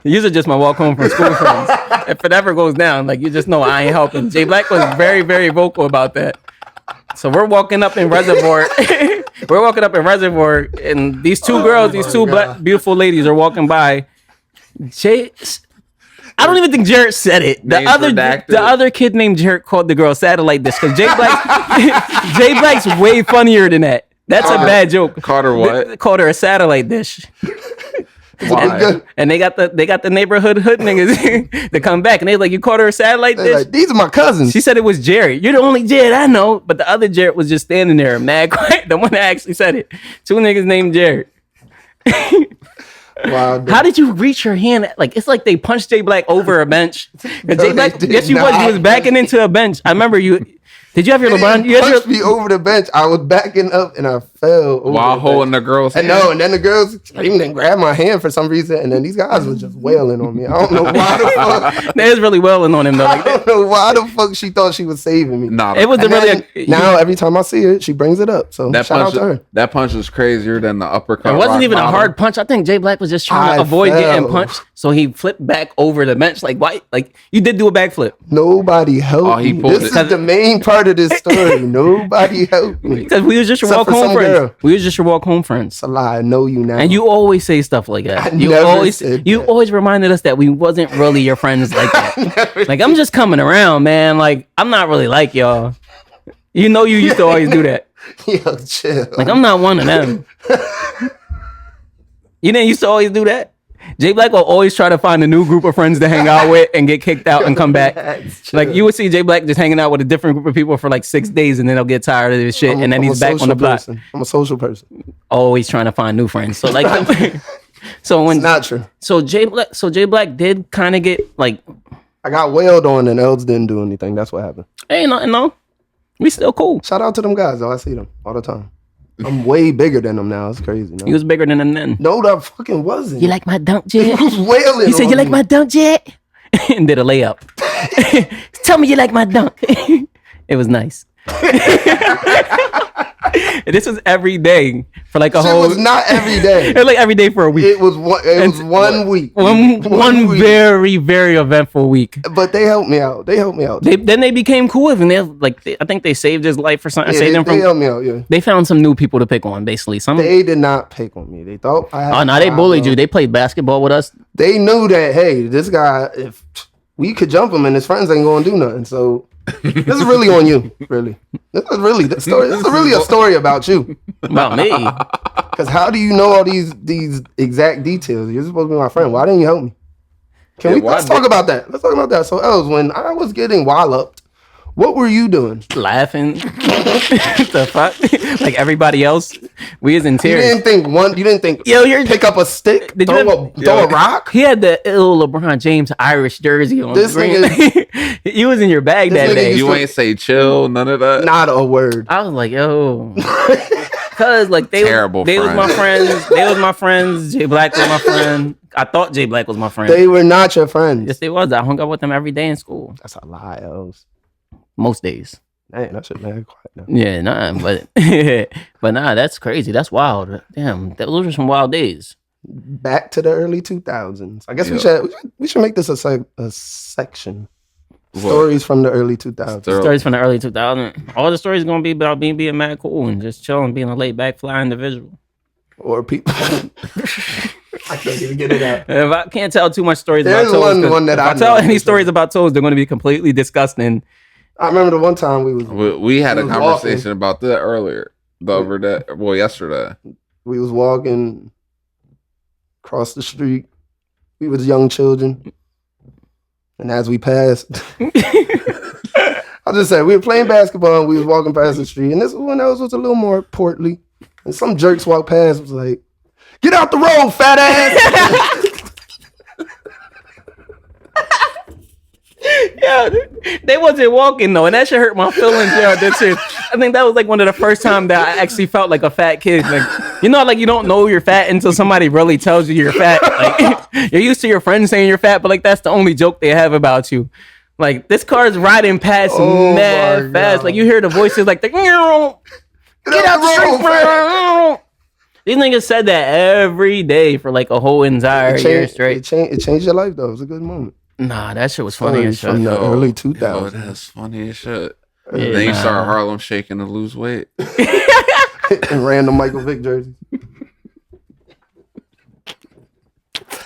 These are just my walk home from school friends. If it ever goes down, like, you just know I ain't helping. Jay Black was very, very vocal about that. So we're walking up in Reservoir. And these two girls, these two black beautiful ladies are walking by. I don't even think Jarrett said it. Names redacted. The other kid named Jarrett called the girl satellite dish because Jay Black's way funnier than that. That's a bad joke. Carter what? They called her a satellite dish. Why? And they got the neighborhood hood niggas to come back and they like, you called her a satellite They're dish? like, these are my cousins. She said it was Jared. You're the only Jared I know. But the other Jared was just standing there mad quiet. The one that actually said it. Two niggas named Jared. Wow, How did you reach your hand? Like, it's like they punched Jay Black over a bench. 'Cause Jay Black, they did yes, you was. You not. was backing into a bench. I remember you. Did you have your They LeBron? didn't You had punch your, me over the bench. I was backing up and I fell over While the holding bench. the girl's I hand. know, and then the girls screamed and grabbed my hand for some reason, and then these guys were just wailing on me. I don't know why the fuck. they was really welling on him though. I Like, don't know why the fuck she thought she was saving me. Nah, it was And really. then now every time I see her, she brings it up. So that shout out punch. to her. That punch was crazier than the uppercut. It wasn't rock even a bottom. hard punch. I think Jay Black was just trying to I avoid getting fell. punched, so he flipped back over the bench. Like, why? Like, you did do a backflip. Nobody helped Oh, he me. pulled This it. is the main part of this story. Nobody helped me. Because we was just your Except walk for home some friends. girl. We was just your walk home friends. It's a lie. I know you now. And you always say stuff like that. I You never always said you that. always reminded us that we wasn't really your friends like that. Like, I'm just coming around, man. Like, I'm not really like y'all. You know you used to always do that. Yo, chill. Like, I'm not one of them. You didn't used to always do that? Jay Black will always try to find a new group of friends to hang out with and get kicked out and come back. Like, you would see Jay Black just hanging out with a different group of people for like 6 days and then they'll get tired of this shit and then I'm he's a back on social the block. person. I'm a social person. Always trying to find new friends. So like So when It's not true. so Jay Black did kind of get like, I got wailed on and Els didn't do anything. That's what happened. ain't nothing, no. We still cool. Shout out to them guys though. I see them all the time. I'm way bigger than them now. It's crazy. No, He was bigger than them then. no, that fucking wasn't. You like my dunk jet? He was wailing. You said on you like me. my dunk jet? And did a layup. Tell me you like my dunk. It was nice. This was every day for like a Shit whole. was not every day. It was like every day for a week. It was one. It was 1 week. One week. very very eventful week. But they helped me out. Then they became cool with him. I think they saved his life or something. Yeah, saved they, him they from. helped me out. Yeah. They found some new people to pick on. Basically, some. They did not pick on me. They thought I had. Oh no, they bullied you. They played basketball with us. They knew that. Hey, this guy, if we could jump him and his friends ain't gonna do nothing. So this is really on you. Really, this is really the story. This is really a story about you. About me. Because how do you know all these exact details? You're supposed to be my friend. Why didn't you help me? Let's talk about that. Let's talk about that. So, Els, when I was getting walloped, what were you doing? Laughing. The fuck? Like everybody else, we was in You tears. didn't think. Yo, you're pick up a stick, Did you throw a rock. He had the ill LeBron James Irish jersey on. This He was in your bag This that nigga day. used You ain't say chill, none of that. Not a word. I was like, yo, cause like they Terrible was my friend. friends. They was my friends. Jay Black was my friend. I thought Jay Black was my friend. They were not your friends. Yes, they was. I hung out with them every day in school. That's a lie, Els. Most days. Dang, that shit mad quiet now. Yeah, nah, but but nah, that's crazy. That's wild. Damn, those were some wild days. Back to the early 2000s. I guess Yeah. we should make this a section. Stories from the early 2000s. Stories from the early 2000s. All the stories gonna be about me being mad cool and just chilling, being a laid back, fly individual. Or people. I can't even get it out. If I can't tell too much stories There's about toes, one that if I I tell know any for stories sure. about toes, they're going to be completely disgusting. I remember the one time We had a was conversation about that earlier. Yesterday. we was walking across the street. We was young children. And as we passed, I'll just say, we were playing basketball and we was walking past the street. And this one else was a little more portly. And some jerks walked past and was like, "Get out the road, fat ass." Yeah, they wasn't walking though, and that shit hurt my feelings. Yeah, that shit. I think that was like one of the first time that I actually felt like a fat kid. Like, you know, like you don't know you're fat until somebody really tells you you're fat. Like you're used to your friends saying you're fat, but like that's the only joke they have about you. Like this car's riding past Oh mad my fast. God. Like you hear the voices like the get out the street, bro. These niggas said that every day for like a whole entire year straight. It changed your life though. It was a good moment. Nah, that shit was funny as shit. From the early Yo, 2000s. that's funny as shit. Yeah, Then you nah. start Harlem shaking to lose weight. And random Michael Vick jerseys.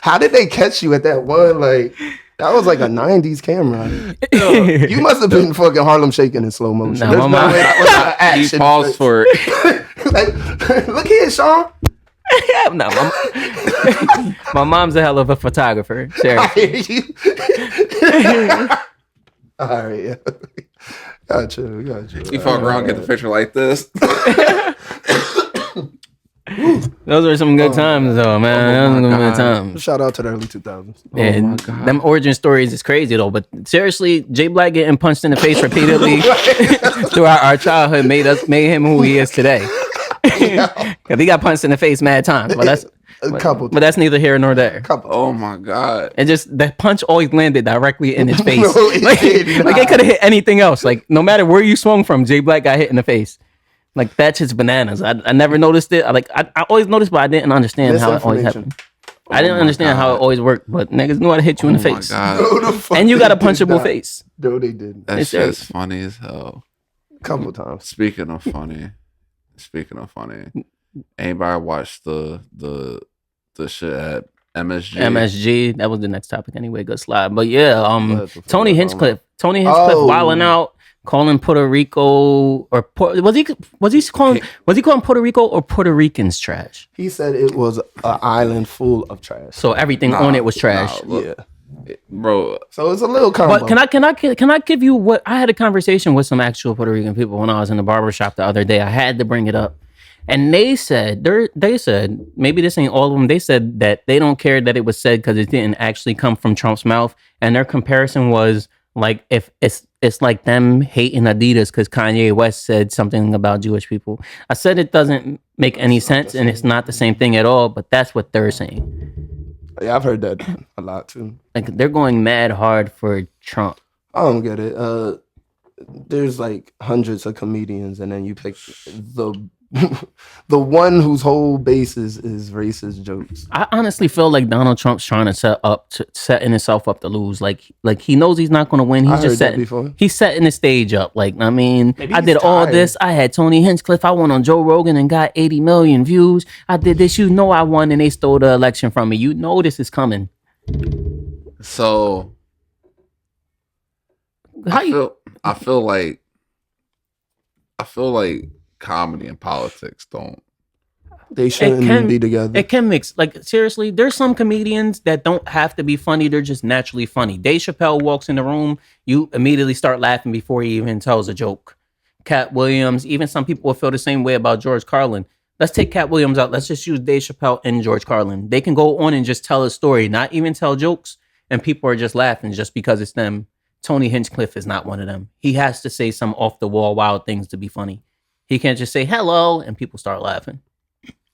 How did they catch you at that one? Like, that was like a 90s camera. You must have been fucking Harlem shaking in slow motion. Nah, There's my no mom- way that was an He action. paused for it. Like, look here, Sean. No, my mom's a hell of a photographer. I Seriously. hear you. All right, yeah. Gotcha. You fuck around, get the picture like this. Those were some good times, though, man. Those were some good times. Shout out to the early 2000s. And my God. them origin stories is crazy, though. But seriously, Jay Black getting punched in the face repeatedly throughout our childhood made him who he is today. Because he got punched in the face mad times. But that's A couple. But that's neither here nor there. Couple. Oh my God. And just that punch always landed directly in his face. No, it like did it not. could have hit anything else. Like no matter where you swung from, Jay Black got hit in the face. Like that's just bananas. I never noticed it. I always noticed, but I didn't understand how it always happened. I didn't my understand how it God. always worked, but niggas knew how to hit you in the Oh my face. God. No, the fuck And you got a they did punchable not. face. No, they didn't. That It's shit's serious. funny as hell. Couple times. Speaking of funny, anybody watch the shit at MSG? MSG, that was the next topic anyway. Good slide. But yeah, What the Tony fuck? Hinchcliffe. Tony Hinchcliffe Oh. wilding out, calling Puerto Rico or was he calling Puerto Rico or Puerto Ricans trash? He said it was an island full of trash. So everything Nah, on it was trash. nah, look, Yeah. bro. So it's a little combo. But can I give you what I had a conversation with some actual Puerto Rican people when I was in the barber shop the other day. I had to bring it up. And they said maybe this ain't all of them. They said that they don't care that it was said because it didn't actually come from Trump's mouth. And their comparison was like if it's like them hating Adidas because Kanye West said something about Jewish people. I said it doesn't make any sense and it's not the same thing at all. But that's what they're saying. Yeah, I've heard that a lot too. Like they're going mad hard for Trump. I don't get it. There's like hundreds of comedians, and then you pick the one whose whole basis is racist jokes. I honestly feel like Donald Trump's trying to setting himself up to lose. Like he knows he's not going to win. He's setting the stage up. Like I mean, I did all this. I had Tony Hinchcliffe. I went on Joe Rogan and got 80 million views. I did this. You know I won, and they stole the election from me. You know this is coming. So I feel like comedy and politics don't. They shouldn't be together. It can mix. Like seriously, there's some comedians that don't have to be funny. They're just naturally funny. Dave Chappelle walks in the room, you immediately start laughing before he even tells a joke. Cat Williams, even some people will feel the same way about George Carlin. Let's take Cat Williams out. Let's just use Dave Chappelle and George Carlin. They can go on and just tell a story, not even tell jokes, and people are just laughing just because it's them. Tony Hinchcliffe is not one of them. He has to say some off the wall wild things to be funny. He can't just say hello and people start laughing.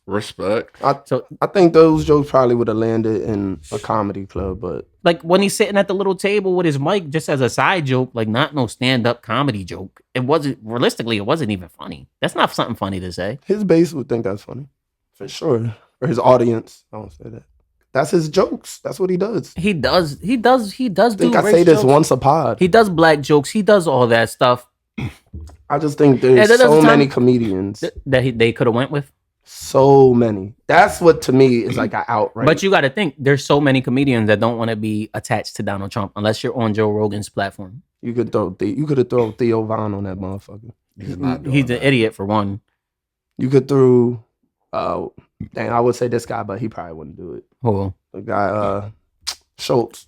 Respect. I think those jokes probably would have landed in a comedy club, but like when he's sitting at the little table with his mic just as a side joke, like not no stand-up comedy joke. It wasn't even funny. That's not something funny to say. His base would think that's funny. For sure. Or his audience. I won't say that. That's his jokes. That's what he does. He does. I think I say this jokes. Once a pod. He does black jokes. He does all that stuff. I just think there's so many comedians that they could have went with. So many. That's what to me is like an outright. But you got to think there's so many comedians that don't want to be attached to Donald Trump unless you're on Joe Rogan's platform. You could have thrown Theo Von on that motherfucker. He's an idiot for one. You could throw. I would say this guy, but he probably wouldn't do it. Who? The guy, Schultz.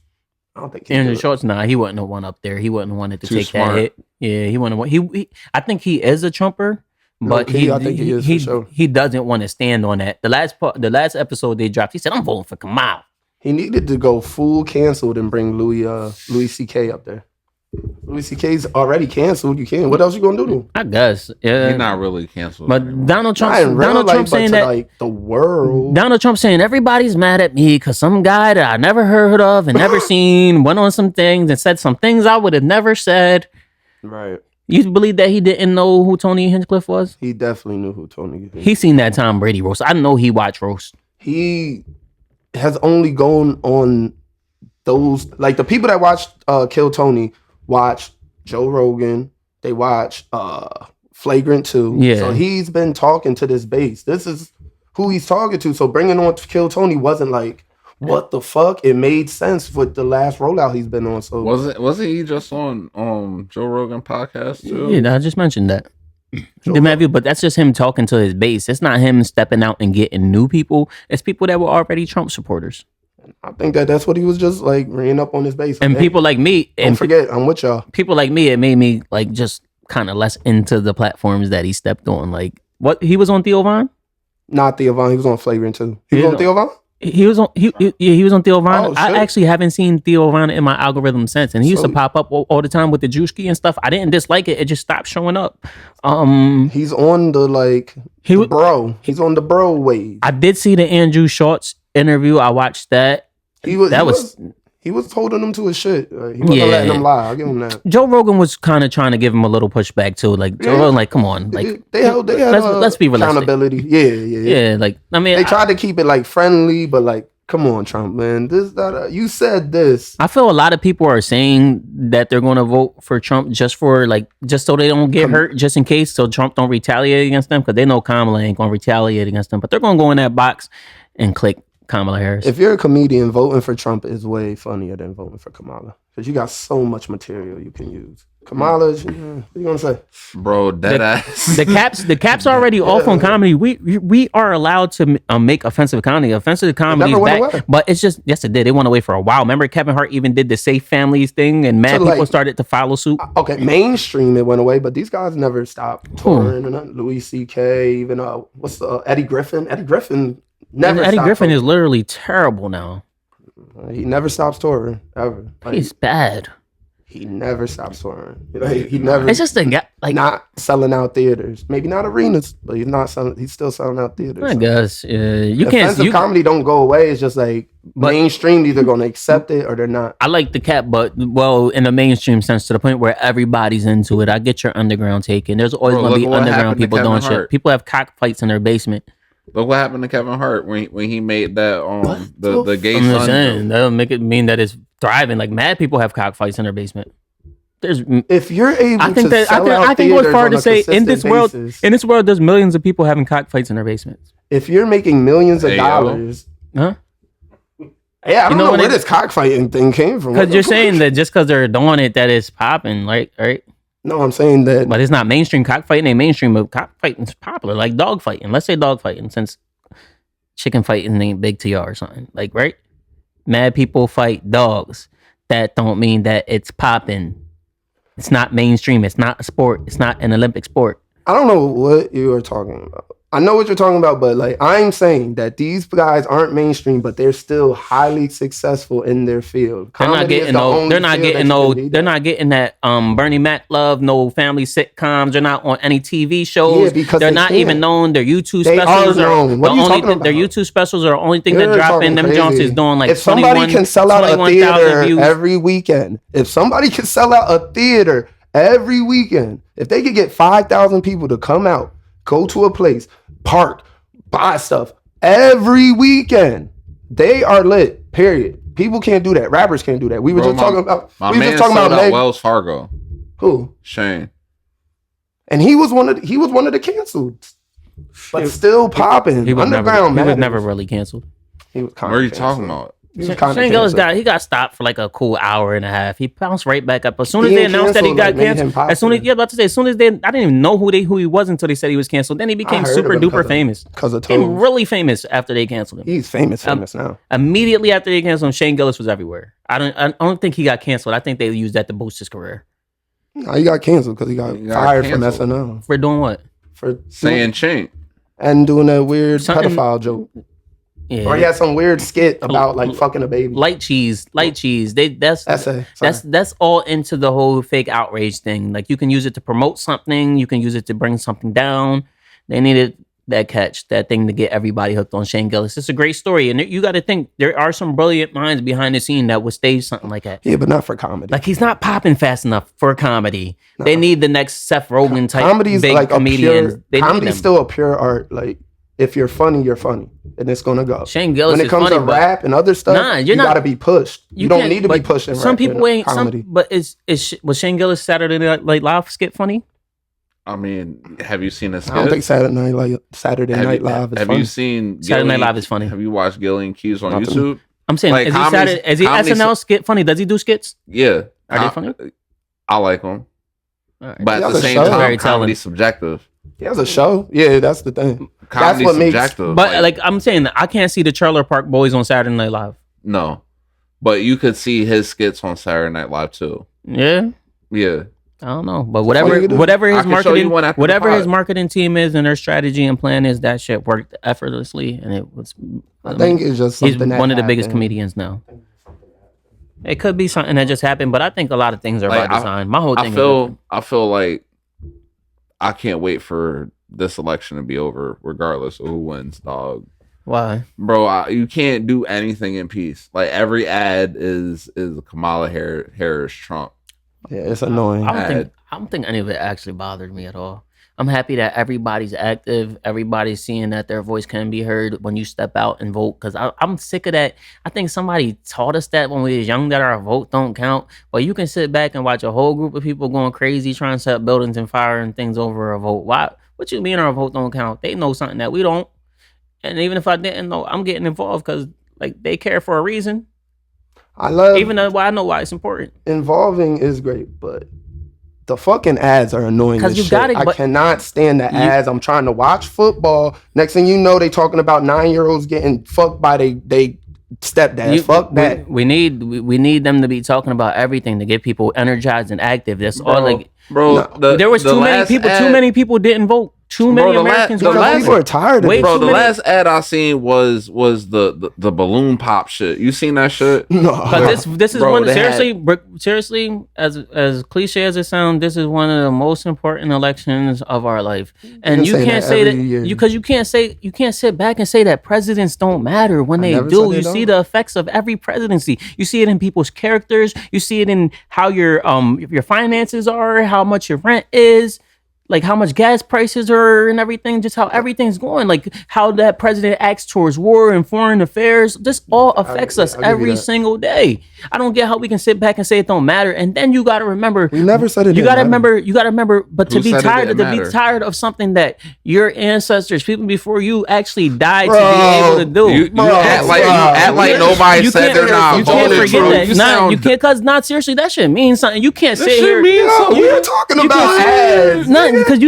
I don't think Andrew Schultz. Nah, he wasn't the one up there. He wasn't the one to take that hit. Yeah, he wasn't. He I think he is a Trumper, but I think he is for sure. He doesn't want to stand on that. The last episode they dropped, he said, "I'm voting for Kamau." He needed to go full canceled and bring Louis C.K. up there. Louis C.K.'s already canceled. You can't. What else you gonna do to him? I guess. Yeah. He's not really canceled. But anymore. Donald Trump saying that like the world. Donald Trump saying everybody's mad at me because some guy that I never heard of and never seen went on some things and said some things I would have never said. Right. You believe that he didn't know who Tony Hinchcliffe was? He definitely knew who Tony Hinchcliffe was. He seen that Tom Brady roast. I know he watched roast. He has only gone on those, like the people that watched Kill Tony watched Joe Rogan. They watch Flagrant 2. Yeah. So he's been talking to this base. This is who he's talking to. So bringing on Kill Tony wasn't like, what the fuck? It made sense with the last rollout he's been on. So wasn't he just on Joe Rogan podcast too? Yeah, I just mentioned that. But that's just him talking to his base. It's not him stepping out and getting new people. It's people that were already Trump supporters. I think that's what he was just like ringing up on his base. And people like me, don't forget, I'm with y'all. People like me, it made me like just kind of less into the platforms that he stepped on. Like what he was on Theo Von? Not Theo Von. He was on Flagrant 2. He was on Theo Von. He was on he was on Theo Von. Oh, I actually haven't seen Theo Von in my algorithm since, and he used to pop up all the time with the Juicy and stuff. I didn't dislike it; it just stopped showing up. He's on the bro. He's on the bro wave. I did see the Andrew Schultz interview. I watched that. He was holding him to his shit. He wasn't letting him lie. I'll give him that. Joe Rogan was kind of trying to give him a little pushback too. Like Joe Rogan, like, come on, like they had let's be realistic. Accountability. Yeah. Like I mean, they tried to keep it like friendly, but like, come on, Trump, man. You said this. I feel a lot of people are saying that they're going to vote for Trump just so they don't get hurt, just in case, so Trump don't retaliate against them, because they know Kamala ain't going to retaliate against them. But they're going to go in that box and click Kamala Harris. If you're a comedian, voting for Trump is way funnier than voting for Kamala because you got so much material you can use. Kamala, what you gonna say, bro? Dead ass. The caps already off on comedy. We are allowed to make offensive comedy. Offensive comedy is back, away. but it's just yes, it did. It went away for a while. Remember, Kevin Hart even did the Safe Families thing, and mad people started to follow suit. Okay, mainstream it went away, but these guys never stopped touring. And Louis C.K. even what's Eddie Griffin? Eddie Griffin never. Eddie Griffin touring. is literally terrible now. He never stops touring ever. He's bad. He never stops touring. He never. It's just a guy not selling out theaters. Maybe not arenas, but he's not selling. He's still selling out theaters. I guess you can't. Offensive comedy don't go away. It's just like mainstream either going to accept it or they're not. I like the cap, but in the mainstream sense, to the point where everybody's into it. I get your underground take, and there's always going to be underground people doing shit. People have cockfights in their basement. Look what happened to Kevin Hart when he made that the gay I'm son. just saying, that'll make it mean that it's thriving. Like mad people have cockfights in their basement. If you're able I think to sell out I think what's far to say in this basis, world, there's millions of people having cockfights in their basements. If you're making millions of dollars, huh? Yeah, I don't know where this cockfighting thing came from. Because you're saying that just because they're doing it, that it's popping, right? No, I'm saying that. But it's not mainstream. Cockfighting ain't mainstream, but cockfighting is popular. Like dog fighting. Let's say dog fighting, since chicken fighting ain't big to y'all or something. Like, right? Mad people fight dogs. That don't mean that it's popping. It's not mainstream. It's not a sport. It's not an Olympic sport. I don't know what you are talking about. I know what you're talking about, but like I'm saying that these guys aren't mainstream, but they're still highly successful in their field. They're not getting old. They're not getting old. They're not getting that Bernie Mac love, no family sitcoms. They're not on any TV shows. Yeah, because they're not even known. Their YouTube specials are known. What are you talking about? Their YouTube specials are the only thing that drop in. Them Jones is doing like if somebody can sell out a theater every weekend, if somebody can sell out a theater every weekend, if they could get 5,000 people to come out, go to a place, park, buy stuff every weekend, they are lit. Period. People can't do that. Rappers can't do that. We were just talking about. My man sold out Wells Fargo. Who? Shane. And he was one of the canceled, but still popping. Underground man. He was never really canceled. He was. What are you talking about? Shane Gillis got stopped for like a cool hour and a half. He bounced right back up. As soon as they announced that he got canceled, as soon as they, I didn't even know who he was until they said he was canceled. Then he became super duper famous. Because of became really famous after they canceled him. He's famous now. Immediately after they canceled him, Shane Gillis was everywhere. I don't think he got canceled. I think they used that to boost his career. No, he got canceled because he got fired from SNL. For doing what? For saying chink and doing a weird pedophile joke. Yeah. Or he had some weird skit about like fucking a baby. Light cheese. That's all into the whole fake outrage thing. Like you can use it to promote something, you can use it to bring something down. They needed that thing to get everybody hooked on Shane Gillis. It's a great story, and you got to think there are some brilliant minds behind the scene that would stage something like that. Yeah, but not for comedy. Like he's not popping fast enough for comedy. No. They need the next Seth Rogen type comedy's big like comedian. Comedy's still a pure art. Like if you're funny, you're funny. And it's gonna go. Shane Gillis when it comes funny, to rap and other stuff, you gotta be pushed. You don't need to be pushed in some rap people ain't comedy. But was Shane Gillis Saturday Night Live skit funny? I mean, have you seen a skit? I don't think Saturday Night Live is funny. Have you seen Saturday Night Live is funny? Have you watched Gillian Keys on YouTube? I'm saying, like, is he SNL skit funny? Does he do skits? Yeah. Are they funny? I like them. Right. But at the same time, comedy's subjective. He has a show. Yeah, that's the thing. That's what subjective. Makes. But like I'm saying, I can't see the Trailer Park Boys on Saturday Night Live. No, but you could see his skits on Saturday Night Live too. Yeah. Yeah. I don't know, but whatever his marketing team is and their strategy and plan is, that shit worked effortlessly, and it was. I think it's just something he's one of the biggest comedians now. It could be something that just happened, but I think a lot of things are by design. My whole thing. I feel like I can't wait for this election to be over, regardless of who wins, dog. Why, bro? You can't do anything in peace. Like every ad is Kamala Harris Trump. Yeah, it's annoying. I don't think any of it actually bothered me at all. I'm happy that everybody's active. Everybody's seeing that their voice can be heard when you step out and vote. Because I'm sick of that. I think somebody taught us that when we was young, that our vote don't count. But you can sit back and watch a whole group of people going crazy, trying to set up buildings and fire and things over a vote. Why? What you mean our vote don't count? They know something that we don't. And even if I didn't know, I'm getting involved because like they care for a reason. I love Even though I know why it's important. involving is great, but the fucking ads are annoying. 'Cause As you shit. got it, I but cannot stand the ads. I'm trying to watch football. Next thing you know, they talking about 9-year-olds getting fucked by they stepdads. Fuck that. We need them to be talking about everything to get people energized and active. That's all. Like, bro, there was too many people. Too many people didn't vote. Too many Americans the were last- People are tired of Wait, it. Bro, the many- last ad I seen was the balloon pop shit. You seen that shit? No. Because this is Bro, one they seriously as cliche as it sounds, this is one of the most important elections of our life. And been you saying can't that say every that year. you can't sit back and say that presidents don't matter when they never do. said they You see don't. the effects of every presidency. You see it in people's characters. You see it in how your finances are, how much your rent is. Like how much gas prices are and everything, just how everything's going, like how that president acts towards war and foreign affairs. This all affects us I'll give you every that. single day. I don't get how we can sit back and say it don't matter. And then you got to remember, We never said it You didn't got to matter. remember. But Who to be said it tired didn't to be matter? tired of something that your ancestors, people before you, actually died to Bro, be able to do. You act like nobody You said can't- they're not You can't voting, forget bro. that. You Nah, sound- you can't, cause not seriously. That shit means something. You can't sit shit here. means something. We're talking about ads. Nothing, because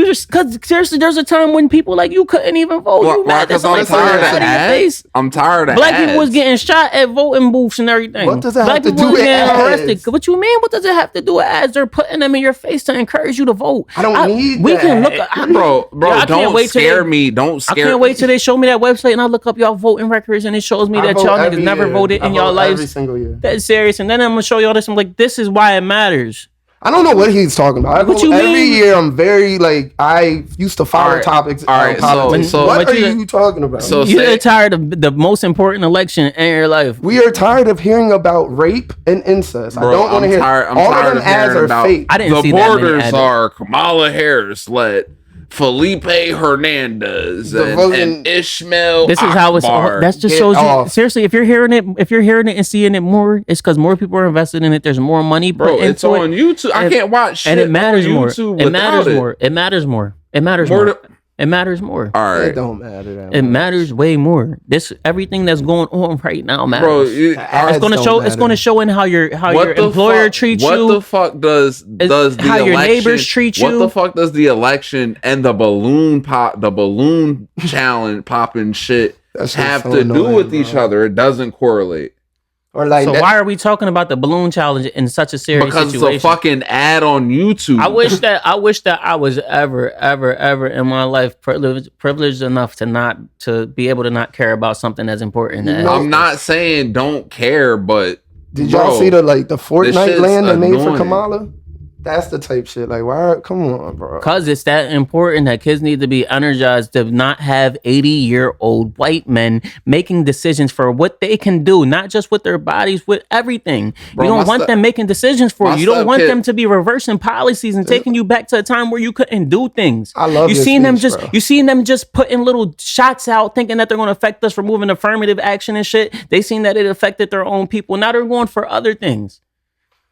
seriously, there's a time when people like you couldn't even vote. Why- You why? mad that 'Cause I'm somebody tired of put it in your ads. face? I'm tired of Black ads. people was getting shot at voting booths and everything. What does that Black have to people do was with getting ads? arrested. What you mean? What does it have to do with ads? They're putting them in your face to encourage you to vote. I don't need We that. can look. Bro, I can't don't wait till scare they- me. Don't I scare can't wait till they show me that website and I look up y'all voting records and it shows me I that vote y'all niggas every never year. voted I in y'all vote every lives. single year. That's serious. And then I'm gonna show y'all this. I'm like, this is why it matters. I don't know what he's talking about. I What vote you every mean? year. I'm very like I used to follow Alright, topics. alright, politics. so- what but are you- you talking about? So- You're say- tired of the most important election in your life. we are tired of hearing about rape and incest. I Bro, don't want to I'm hear. tired. I'm all tired of them of hearing ads are about fake. I didn't the see that many borders ads. are Kamala Harris let Felipe Hernandez The and, voting- and Ishmael. This is how it's. Akbar. That just Get shows you. off. Seriously, if you're hearing it and seeing it more, it's because more people are invested in it. There's more money put Bro, into it's on it, YouTube. I And- can't watch shit and it matters on more. YouTube It matters without more. It matters more. It matters More more. to- It matters more. All It right, don't matter that It much. matters way more. This everything that's going on right now matters. bro. The ads it's gonna don't show. It's matter. gonna show in how your employer fuck, treats what you. the fuck does the how your election, neighbors treat What you. the fuck does the election and the balloon challenge popping shit That shit's have so to do annoying, with each bro. other? It doesn't correlate Or like So that- why are we talking about the balloon challenge in such a serious because situation? it's a fucking ad on YouTube. I wish that I was ever in my life privileged enough to be able to not care about something as important as No. I'm not saying don't care, but Did y'all bro, see the Fortnite shit's land they made for annoying. Kamala? That's the type shit. Like, why? Come on, bro. Cause it's that important that kids need to be energized to not have 80-year-old white men making decisions for what they can do, not just with their bodies, with everything. Bro, you don't my want stu- them making decisions for my you. You don't want stepkid- them to be reversing policies and taking you back to a time where you couldn't do things. I love you your seen them speech, just bro. you seen them just putting little shots out thinking that they're going to affect us for moving affirmative action and shit. They seen that it affected their own people. Now they're going for other things.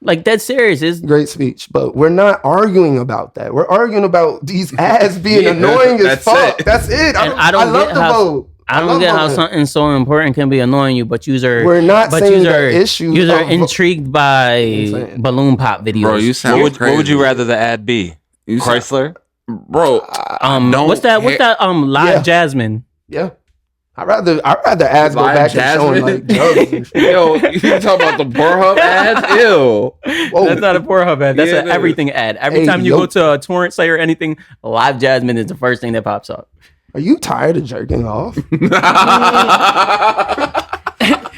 Like, that's serious. It's Great speech, but we're not arguing about that. We're arguing about these ads being Yeah, annoying as that's fuck. it. That's it. And I love the vote. I don't love get how voting. something so important can be annoying you, but We're not saying the issue You're of vo- intrigued by saying. balloon pop videos. bro, you sound What crazy. would you rather the ad be? You sound- Chrysler? bro? don't what's that? What's care- that? Live Yeah. Jasmine. Yeah. I'd rather ads go Live back and showing like drugs and shit. Yo, you talking about the Pornhub ads? Ew. Whoa. That's not a Pornhub ad. That's Yeah, an it is. everything ad. Every Hey, time you yo. go to a torrent site or anything, Live Jasmine is the first thing that pops up. Are you tired of jerking off?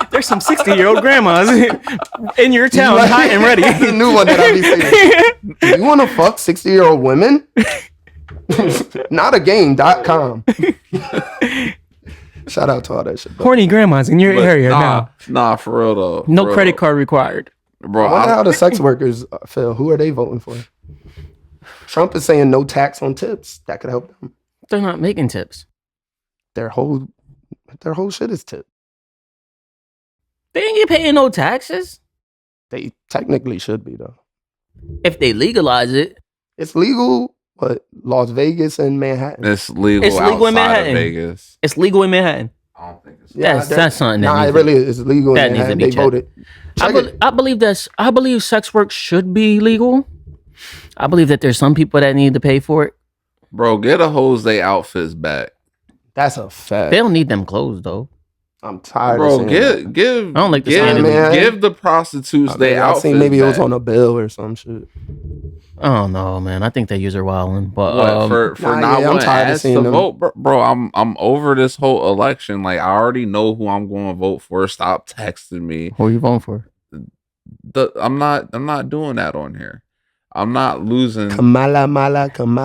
There's some 60-year-old grandmas in your town, Like- hot and ready. That's the new one that I be seeing. Do you want to fuck 60-year-old women? Notagame.com. Shout out to all that shit. Bro. Horny grandmas in your But area now. nah, for real though. No For credit real. card required. bro. I wonder I- how the sex workers feel. Who are they voting for? Trump is saying no tax on tips. That could help them. They're not making tips. Their whole shit is tip. They ain't get paying no taxes. They technically should be though. If they legalize it, It's legal, but Las Vegas and Manhattan. It's legal. It's legal in outside Manhattan. of Vegas. it's legal in Manhattan. I don't think it's. That's something that Nah, needs it really is legal. that and needs to be they checked. voted. Check it. I believe sex work should be legal. I believe that there's some people that need to pay for it. Bro, get a Jose outfits back. That's a fact. They don't need them clothes though. I'm tired. Bro, of saying give I don't like the give, skinny man. give the prostitutes that. they I outfits seen maybe back. it was on a bill or some shit. I don't know, man. I think they use her wilding, but What, for nah, not yeah, I'm wanting tired of ads to seeing them. vote, bro. I'm over this whole election. Like I already know who I'm going to vote for. Stop texting me. who are you voting for? I'm not doing that on here. I'm not losing. Kamala.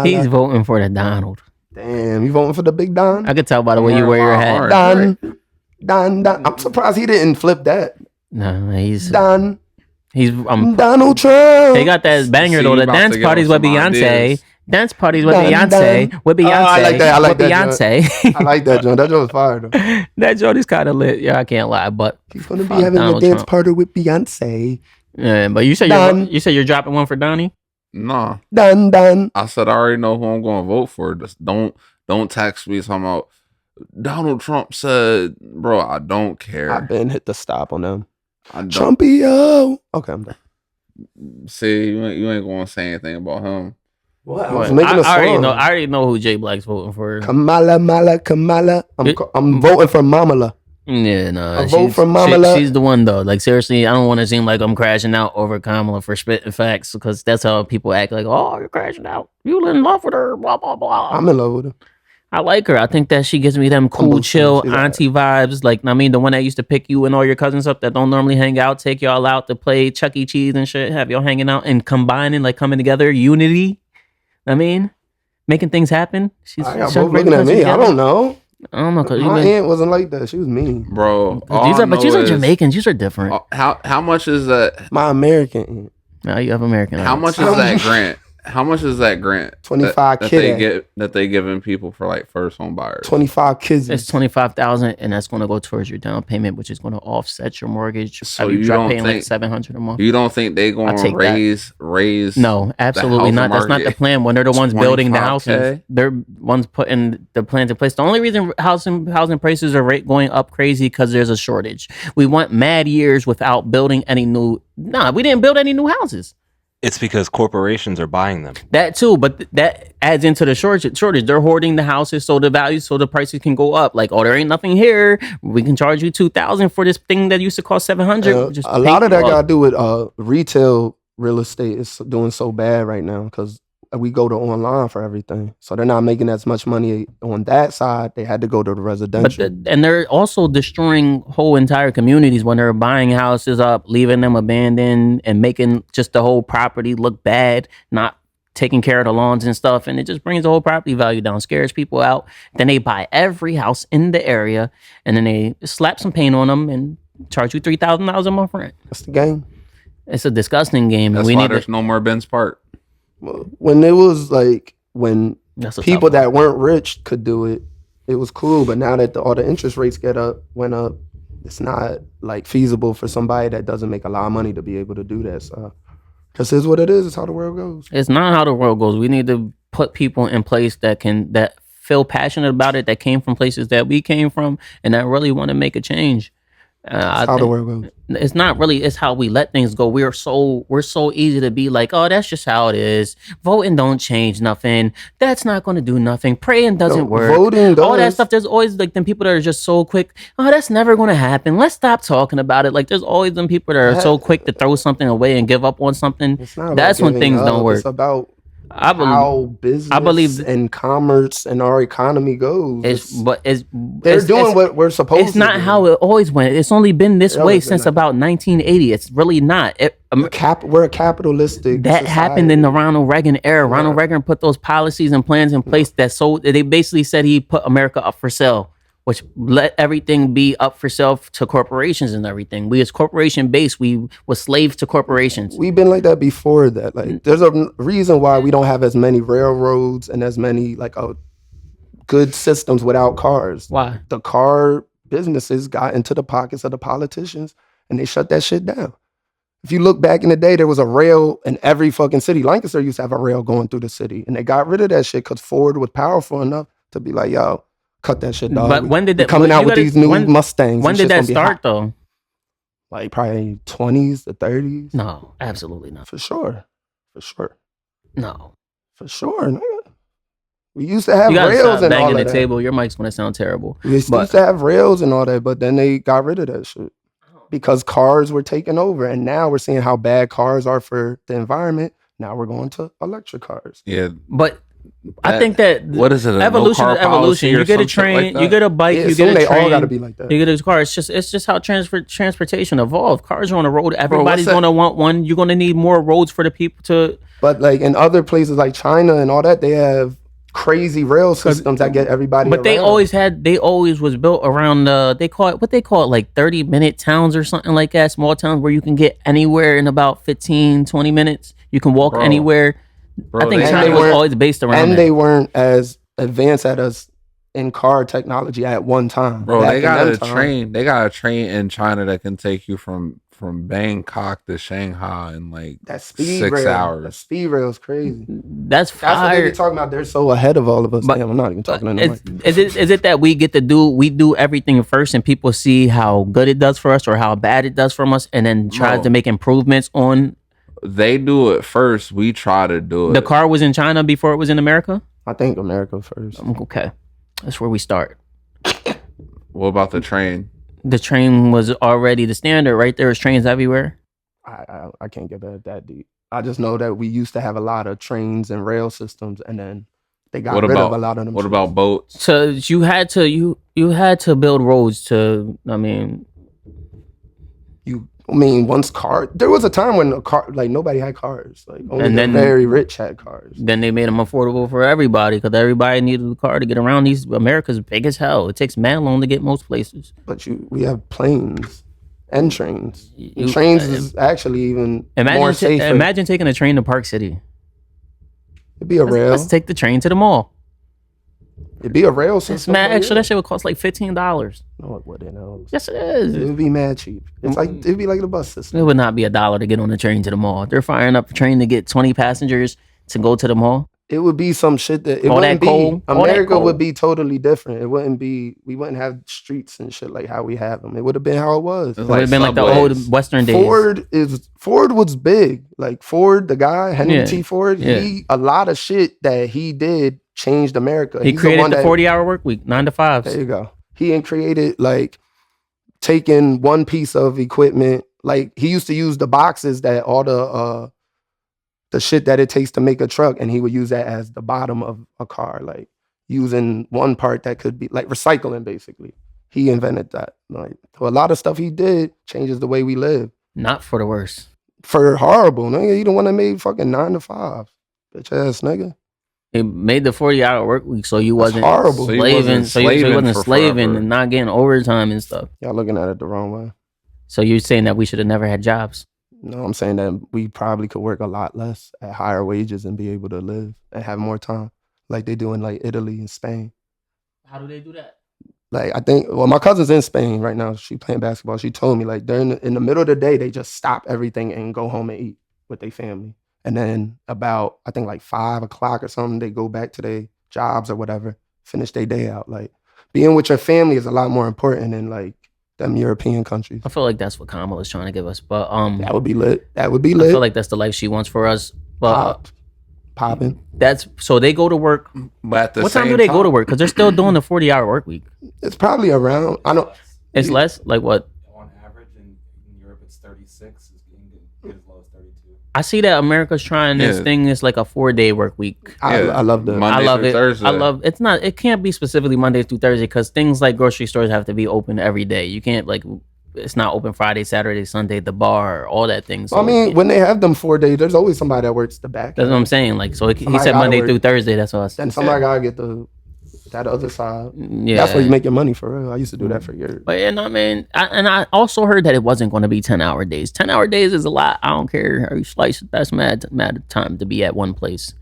He's voting for the Donald. Damn, you voting for the big Don? I could tell by the way you wear your hat. Don. I'm surprised he didn't flip that. No, he's Donald Trump. They got that banger See, though. you The about to dance give parties him with some Beyonce. ideas. Dance parties with Dun, Beyonce. dun. With Beyonce. I like that. I like with that, Beyonce. I like that, John. That joke was fire though. That joint is kind of lit. Yeah, I can't lie, but He's gonna be fuck having Donald a dance Trump. party with Beyonce. Yeah, but you said you're dropping one for Donnie. Nah, Done. I said I already know who I'm going to vote for. Just don't text me talking about Donald Trump said, bro. I don't care. I've been hit the stop on them. I don't Trumpio. Okay, I'm done. see you ain't going to say anything about him. What? I What? was making a I song. already know who Jay Black's voting for. Kamala. I'm voting for Mamala. Yeah, no. I vote for Mamala. She's the one though. Like seriously, I don't want to seem like I'm crashing out over Kamala for spitting facts because that's how people act. Like, oh, you're crashing out. You in love with her. Blah blah blah. I'm in love with her. I like her. I think that she gives me them cool, Humble chill, she's auntie vibes. Like, I mean, the one that used to pick you and all your cousins up that don't normally hang out, take y'all out to play Chuck E. Cheese and shit, have y'all hanging out and combining, like coming together, unity. I mean, making things happen. She's Both looking at me. I don't know. I don't know. Cause My aunt wasn't like that. She was mean. Bro, these are Jamaicans. These are different. How much is that? My American aunt. Now you have American. How much is that grant? How much is that grant? 25 that they giving people for like first home buyers? 25 kids. It's 25,000, and that's going to go towards your down payment, which is going to offset your mortgage. So you you drop don't paying think like 700 a month. You don't think they going to raise? No, absolutely not. That's not the plan. When they're the ones building the 25K? houses, they're ones putting the plans in place. The only reason housing prices are going up crazy because there's a shortage. We want mad years without building any new. Nah, we didn't build any new houses. It's because corporations are buying them. That too, but that adds into the shortage. They're hoarding the houses so the values, so the prices can go up. Like, oh, there ain't nothing here. We can charge you $2,000 for this thing that used to cost $700. A lot of that got to do with retail real estate is doing so bad right now because we go to online for everything. So they're not making as much money on that side. They had to go to the residential. And they're also destroying whole entire communities when they're buying houses up, leaving them abandoned and making just the whole property look bad, not taking care of the lawns and stuff. And it just brings the whole property value down, scares people out. Then they buy every house in the area and then they slap some paint on them and charge you $3,000 a month rent. That's the game. It's a disgusting game. That's why there's no more Ben's Park. When it was like when people tough that weren't rich could do it, it was cool. But now that all the interest rates went up, it's not like feasible for somebody that doesn't make a lot of money to be able to do that. So, this is what it is. It's how the world goes. It's not how the world goes. We need to put people in place that feel passionate about it, that came from places that we came from, and that really want to make a change. That's how the world goes. It's not really. It's how we let things go. We're so easy to be like, oh, that's just how it is. Voting don't change nothing. That's not going to do nothing. Praying doesn't work. Voting does. All that stuff. There's always like them people that are just so quick. Oh, that's never going to happen. Let's stop talking about it. Like there's always them people that are so quick to throw something away and give up on something. That's when things don't work. It's about how business and commerce and our economy goes. They're doing what we're supposed to do. It's not how it always went. It's only been this way since about 1980. It's really not. We're a capitalistic That society. happened in the Ronald Reagan era. Yeah. Ronald Reagan put those policies and plans in place they basically said he put America up for sale, which let everything be up for sale to corporations and everything. We as corporation based, we were slaves to corporations. We've been like that before that. Like there's a reason why we don't have as many railroads and as many good systems without cars. Why? The car businesses got into the pockets of the politicians and they shut that shit down. If you look back in the day, there was a rail in every fucking city. Lancaster used to have a rail going through the city and they got rid of that shit because Ford was powerful enough to be like, yo, Cut that shit, dog. But when did They're that coming you out with gotta- these new Mustangs? When and did shit's that gonna be start hot. though? Like probably 20s to 30s. No, absolutely not. For sure. For sure. No. For sure, nigga. We used to have You gotta rails stop and all banging of the that. table. Your mic's gonna sound terrible. We used But- to have rails and all that, but then they got rid of that shit because cars were taking over, and now we're seeing how bad cars are for the environment. Now we're going to electric cars. Yeah. But I think that what is it? evolution no is car evolution. policy or You get a some shit train, like you get a bike, Yeah, you soon get a they train. all gotta be like that. You get a car. It's just how transportation evolved. Cars are on the road. Everybody's that? gonna want one. You're gonna need more roads for the people to. But like in other places like China and all that, they have crazy rail systems that get everybody. But they around. always was built around they call it like 30-minute towns or something like that, small towns where you can get anywhere in about 15-20 minutes. You can walk Bro. anywhere. I think they- China they was weren't- always based around and that. they weren't as advanced at us in car technology at one time. Bro, Back they in got them a times. train. They got a train in China that can take you from Bangkok to Shanghai in like That speed 6 rail. hours. That speed rail is crazy. That's That's what they fire. be talking about. They're so ahead of all of us. But- Damn, I'm not even talking to nobody. Is it that we do everything first and people see how good it does for us or how bad it does for us and then tries No. to make improvements on They do it first. We try to do it. the car was in China before it was in America? I think America first. Okay. That's where we start. What about the train? The train was already the standard, right? There was trains everywhere. I can't get that deep. I just know that we used to have a lot of trains and rail systems, and then they got What rid about of a lot of them. What shits. about boats? So you had to build roads to. I mean, once there was a time when a car, like nobody had cars, like only And the then- very rich had cars. then they made them affordable for everybody because everybody needed a car to get around. America's big as hell. It takes mad long to get most places. But we have planes and trains. You- Trains is actually even more Imagine safer. imagine taking a train to Park City. It'd be a rail. Let's take the train to the mall. It'd be a rail It's system. mad but extra. yeah. That shit would cost like $15. No, it wouldn't. No. Yes, it is. It would be mad cheap. It's like it'd be like the bus system. It would not be $1 to get on the train to the mall. They're firing up a train to get 20 passengers to go to the mall. It would be some shit that it All wouldn't that coal, be. all that America coal. would be totally different. It wouldn't be. We wouldn't have streets and shit like how we have them. It would have been how it was. It would have been like the subways. old Western days. Ford was big. Like Ford, the guy Henry Yeah, T. Ford. yeah. A lot of shit that he did changed America. He He's created one the that- 40-hour work week, 9 to 5. There you go. He created like taking one piece of equipment. Like he used to use the boxes that all the shit that it takes to make a truck, and he would use that as the bottom of a car, like using one part that could be like recycling. Basically, he invented that. Like so a lot of stuff he did changes the way we live Not for the worse. for horrible. Nigga, he the one that made fucking 9 to 5, bitch ass nigga. It made the 40-hour work week so you wasn't horrible. So you slaving. wasn't So you slaving wasn't for slaving forever. and not getting overtime and stuff. Y'all looking at it the wrong way. So you're saying that we should have never had jobs. No, I'm saying that we probably could work a lot less at higher wages and be able to live and have more time, like they do in like Italy and Spain. How do they do that? Like I think, well, my cousin's in Spain right now. She playing basketball. She told me like during in the middle of the day they just stop everything and go home and eat with their family. And then about I think like 5 o'clock or something, they go back to their jobs or whatever, finish their day out. Like being with your family is a lot more important than like them European countries. I feel like that's what Kamala's trying to give us. But That would be lit. That would be I lit. feel like that's the life she wants for us. But Popping. that's so they go to work. But at the What same time do they go to work? Because they're still doing the 40-hour work week. It's probably around. I don't. It's less like what? On average, in Europe, it's 36. It's getting as low as 32. I see that America's trying this Yeah. thing. It's like a 4-day work week. I love the. Monday I love through it. Thursday. I love it's not. It can't be specifically Monday through Thursday because things like grocery stores have to be open every day. You can't like it's not open Friday, Saturday, Sunday. The bar, all that thing. So I mean, when they have them 4 days, there's always somebody that works the back. that's what I'm saying. Like so, he Somebody said gotta Monday work. through Thursday. That's what I Then said. somebody gotta get that other side. Yeah, That's where you make your money for real. I used to do that for years. But yeah, no, man. I also heard that it wasn't going to be 10-hour days. 10-hour days is a lot. I don't care how you slice it. That's mad time to be at one place.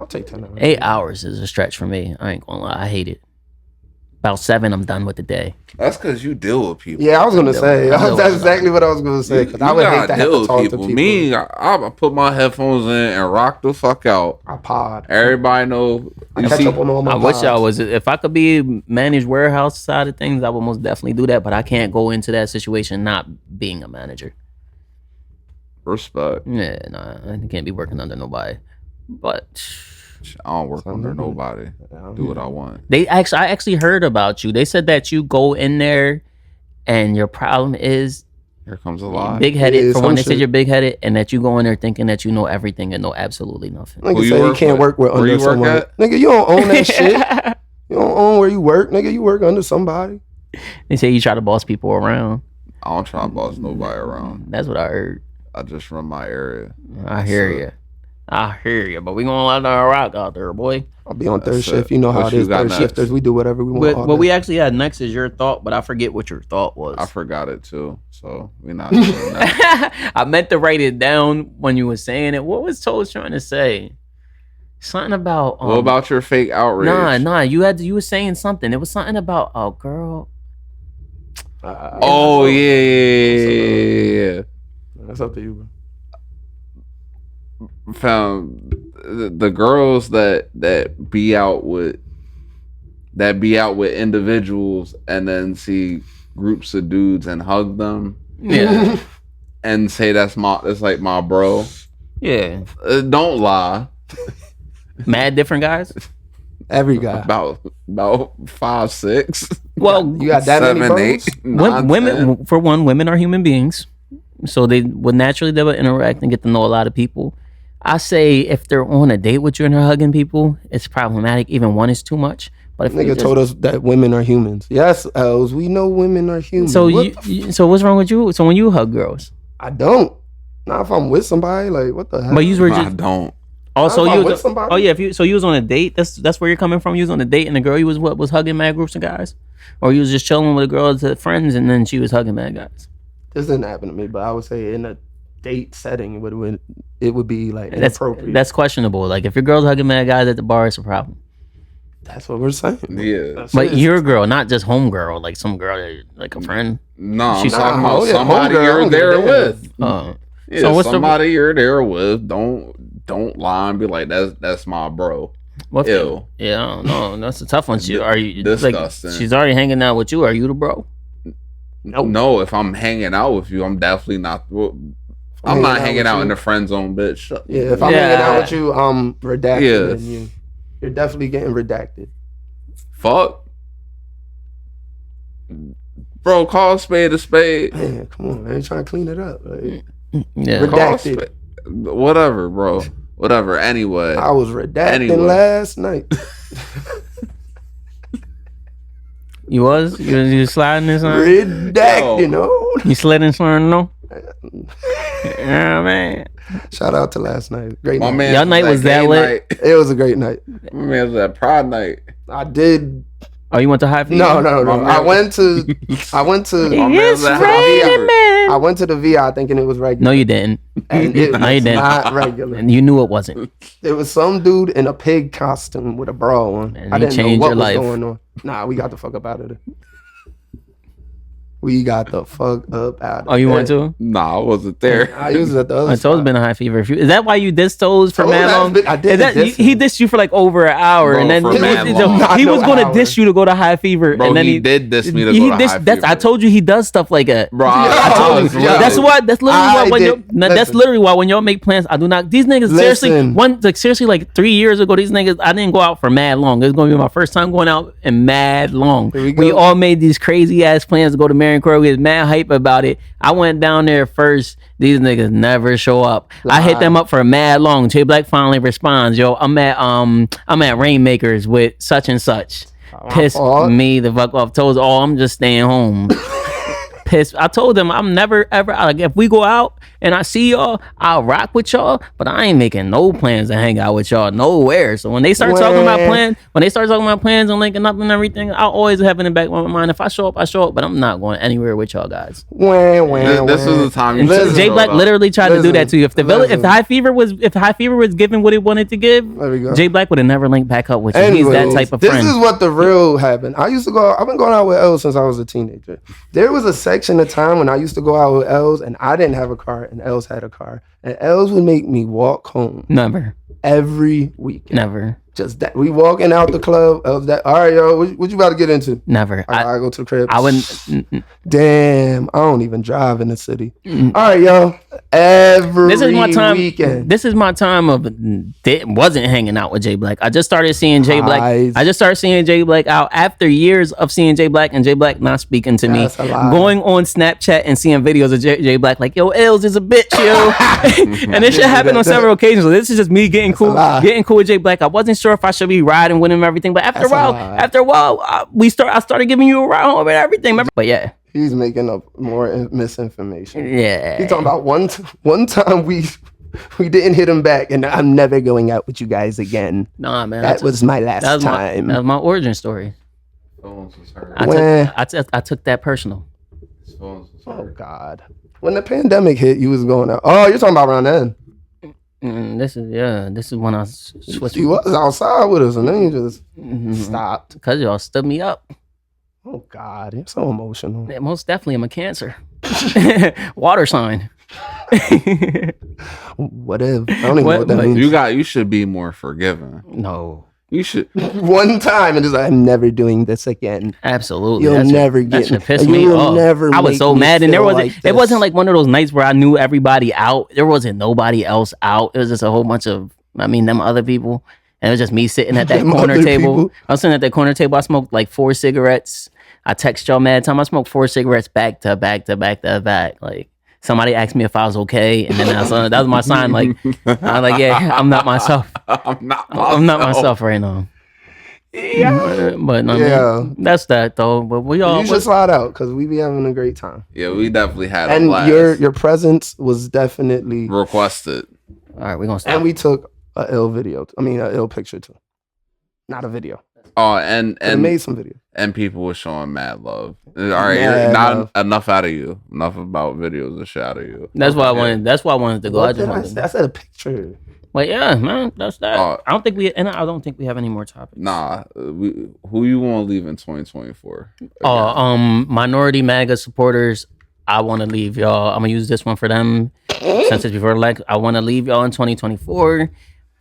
I'll take 10 hours. 8 hours is a stretch for me. I ain't gonna lie. I hate it. About 7, I'm done with the day. That's because you deal with people. Yeah, I was gonna say that's exactly what I was gonna say. You, Because I would hate to have deal to with talk to people. Me, I put my headphones in and rock the fuck out. I pod. Everybody know. I catch up on all my I wish pods. I was. If I could be managed warehouse side of things, I would most definitely do that. But I can't go into that situation not being a manager. Respect. Yeah, nah, I can't be working under nobody. But I don't work under nobody. Do what I want. I actually heard about you. They said that you go in there, and your problem is Here comes a lie. big headed. Yeah, For one, some they said shit. you're big headed, and that you go in there thinking that you know everything and know absolutely nothing. Nigga Who you say you work can't with? work with Where under you work someone. at? Nigga, you don't own that shit. You don't own where you work, nigga. You work under somebody. They say you try to boss people around. I don't try to boss nobody around. That's what I heard. I just run my area. I hear you. I hear you. But we gonna let that rock out there, boy. I'll be on third That's shift. it. You know how What it you is. got Third next? shifters, we do whatever we want. all What day. we actually had next is your thought, but I forget what your thought was. I forgot it too. So we not doing that. I meant to write it down when you were saying it. What was Toes trying to say? Something about What about your fake outrage? Nah. You were saying something. It was something about a girl. Oh yeah. That's up to you, bro. Found the girls that be out with individuals and then see groups of dudes and hug them Yeah, and say that's like my bro. yeah. Don't lie. Mad different guys. Every guy. About 5, 6, Well, You got that many 7, bros? 8, 9, women 10. for one, women are human beings, so they would interact and get to know a lot of people. I say if they're on a date with you and they're hugging people, it's problematic. Even one is too much. But if Nigga told us that women are humans. Yes, Els, we know women are humans. so What so what's wrong with you? So when you hug girls, I don't. Not if I'm with somebody. Like, what the hell? but you were I just don't. also If I'm you with somebody? oh yeah, so you was on a date. That's where you're coming from. You was on a date and the girl you was was hugging mad groups of guys, or you was just chilling with a girl as friends and then she was hugging mad guys. This didn't happen to me, but I would say in a date setting, it would be like That's inappropriate. that's questionable. Like if your girl's hugging mad guys at the bar, it's a problem. That's what we're saying. Yeah. That's But it. your girl, not just home girl, like some girl, that, like a friend. No, I'm She's- talking Nah, about oh, yeah, somebody homegirl, I you're don't give a there damn. with. Yeah, So what's the- somebody you're there with. Don't lie and be like that's my bro. What? Ew. Yeah, I don't know. That's a tough one. Are you Disgusting. like she's already hanging out with you? Are you the bro? No, if I'm hanging out with you, I'm definitely not. I'm not hanging out in the friend zone, bitch. Yeah, if I'm Yeah. hanging out with you, I'm redacted. Yeah. And you're definitely getting redacted. Fuck. Bro, call a spade a spade. Man, come on, man. Trying to clean it up. Like, Yeah. Redacted. Call a spade. Whatever, bro. Whatever. Anyway. I was redacting Anyway. last night. You was? You sliding this on? Redacting, oh. You slid and sliding, no? Yeah, man. Shout out to last night. Great My night. man Y'all night was that gay lit? night. It was a great night. My man was at pride night. I did. Oh, you went to High Fever? No. My man- I went to. My man It's was at raining, man. I went to the VI thinking it was regular. No, you didn't. And it No, you was didn't. not regular. And you knew it wasn't. There was some dude in a pig costume with a bra on. And I he didn't know changed what your was life. going on. Nah, we got the fuck up out of there. We got the fuck up out of there. Oh, you went to? Nah, I wasn't there. I was at the other My toes spot. been a High Fever. Is that why you dissed Toes for Toes mad has long? been- I didn't Is that, diss he him. dissed you for like over an hour, Bro, and then for mad he long. Not was no going to hour. diss you to go to High Fever, Bro, and then he did diss me to he go to dissed- High that's, I Fever. told you he does stuff like that. Bro, I told you, yeah. That's why. That's literally I why when did- you. That's listen. literally why when y'all make plans, I do not. These niggas seriously. Listen. Like 3 years ago, these niggas. I didn't go out for mad long. It was gonna be my first time going out in mad long. Here we go. We all made these crazy ass plans to go to Marion Crow. We was mad hype about it. I went down there first. These niggas never show up. I hit them up for mad long. Jay Black finally responds. Yo, I'm at Rainmakers with such and such. Piss fault. me the fuck off. Toes. Oh, I'm just staying home. pissed. I told them I'm never ever like if we go out and I see y'all, I'll rock with y'all, but I ain't making no plans to hang out with y'all nowhere. So when they start talking about plans and linking up and everything, I'll always have in the back of my mind, if I show up, I show up, but I'm not going anywhere with y'all guys. This was the time. And Jay Black literally tried to do that to you. If High Fever was given what it wanted to give, there we go. Jay Black would have never linked back up with you. He's that type of friend. This is what the real happened. I've been going out with Els since I was a teenager. There was a section of time when I used to go out with Els and I didn't have a car and Els had a car. And Els would make me walk home. Never. Every weekend. Never. Just that. We walking out the club. Els that, all right, yo, what you about to get into? Never. I go to the crib. I wouldn't. Damn, I don't even drive in the city. All right, yo. Every weekend. This is my time of wasn't hanging out with Jay Black. I just started seeing Jay Black. I just started seeing Jay Black out after years of seeing Jay Black and Jay Black not speaking to me. Going on Snapchat and seeing videos of Jay Black like, yo, Els is a bitch, yo. And this shit happened on several occasions. So this is just me getting cool with Jay Black. I wasn't sure if I should be riding with him and everything, but after a while, I started giving you a ride home and everything. Remember? But yeah. He's making up more misinformation. Yeah. He's talking about one time we didn't hit him back, and I'm never going out with you guys again. Nah, man. That was my last time. That was my origin story. I took that personal. Oh, God. When the pandemic hit, you was going out. Oh, you're talking about around then. This is when I switched. You was outside with us, and then you just stopped. Because y'all stood me up. Oh, God, you're so emotional. Yeah, most definitely, I'm a Cancer. Water sign. What if? I don't even know what that means. You should be more forgiving. No. You should. One time, and just like, I'm never doing this again. Absolutely. You'll never get. That should piss me off. I was so mad, and it wasn't like one of those nights where I knew everybody out. There wasn't nobody else out. It was just a whole bunch of, them other people. And it was just me sitting at that corner table. People. I was sitting at that corner table. I smoked like 4 cigarettes. I text y'all mad time. I smoked 4 cigarettes back to back to back to back. Like somebody asked me if I was okay, and then that was my sign. Like I'm like, yeah, I'm not myself. I'm not myself right now. Yeah, but that's that though. But you should slide out because we be having a great time. Yeah, we definitely had a and blast. Your presence was definitely requested. All right, we're gonna stop. And we took an ill picture too, not a video. Oh, and made some video. And people were showing mad love. All right, not enough out of you. Enough about videos and shit out of you. That's why I wanted to go. I said a picture. But yeah, man, that's that. I don't think we have any more topics. Nah, who you want to leave in 2024? Minority MAGA supporters. I want to leave y'all. I'm gonna use this one for them since it's before I want to leave y'all in 2024.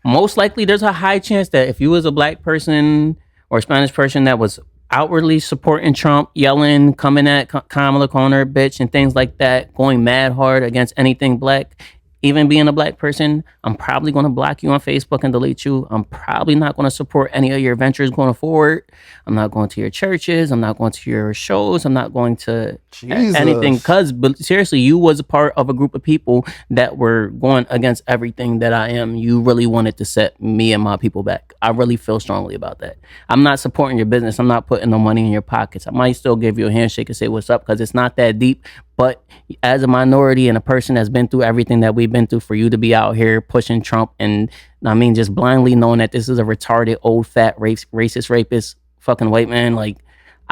Most likely, there's a high chance that if you was a black person or Spanish person that was outwardly supporting Trump, yelling, coming at Kamala, calling her a bitch and things like that, going mad hard against anything black, even being a black person, I'm probably going to block you on Facebook and delete you. I'm probably not going to support any of your ventures going forward. I'm not going to your churches. I'm not going to your shows. I'm not going to anything. But seriously, you was a part of a group of people that were going against everything that I am. You really wanted to set me and my people back. I really feel strongly about that. I'm not supporting your business. I'm not putting no money in your pockets. I might still give you a handshake and say what's up because it's not that deep. But as a minority and a person that's been through everything that we've been through, for you to be out here pushing Trump and just blindly knowing that this is a retarded, old, fat, racist, rapist, fucking white man, like,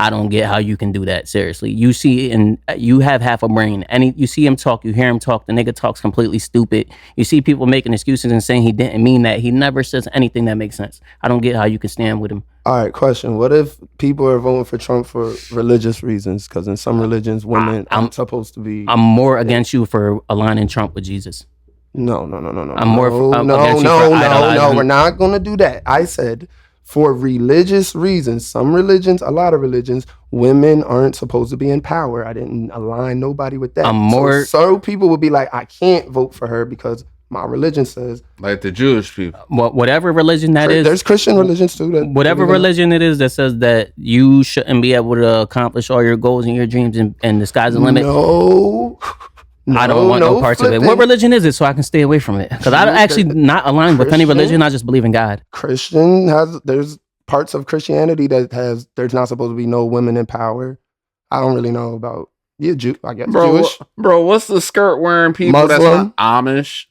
I don't get how you can do that. Seriously, you see, and you have half a brain. And you see him talk, you hear him talk. The nigga talks completely stupid. You see people making excuses and saying he didn't mean that. He never says anything that makes sense. I don't get how you can stand with him. All right, question. What if people are voting for Trump for religious reasons? Because in some religions, women aren't supposed to be. I'm more against you for aligning Trump with Jesus. No. I'm more against you for idolizing. We're not going to do that. I said for religious reasons, some religions, a lot of religions, women aren't supposed to be in power. I didn't align nobody with that. So people would be like, I can't vote for her because my religion says, like the Jewish people, whatever religion that is. There's Christian religions too. Whatever religion it is that says that you shouldn't be able to accomplish all your goals and your dreams and the sky's the limit. No, I don't want no parts of it. What religion is it so I can stay away from it? Because I actually not aligned with any religion. I just believe in God. There's parts of Christianity that there's not supposed to be no women in power. I don't really know about Yeah, I guess Bro, Jewish. bro, what's the skirt wearing people that's Muslim. not Amish?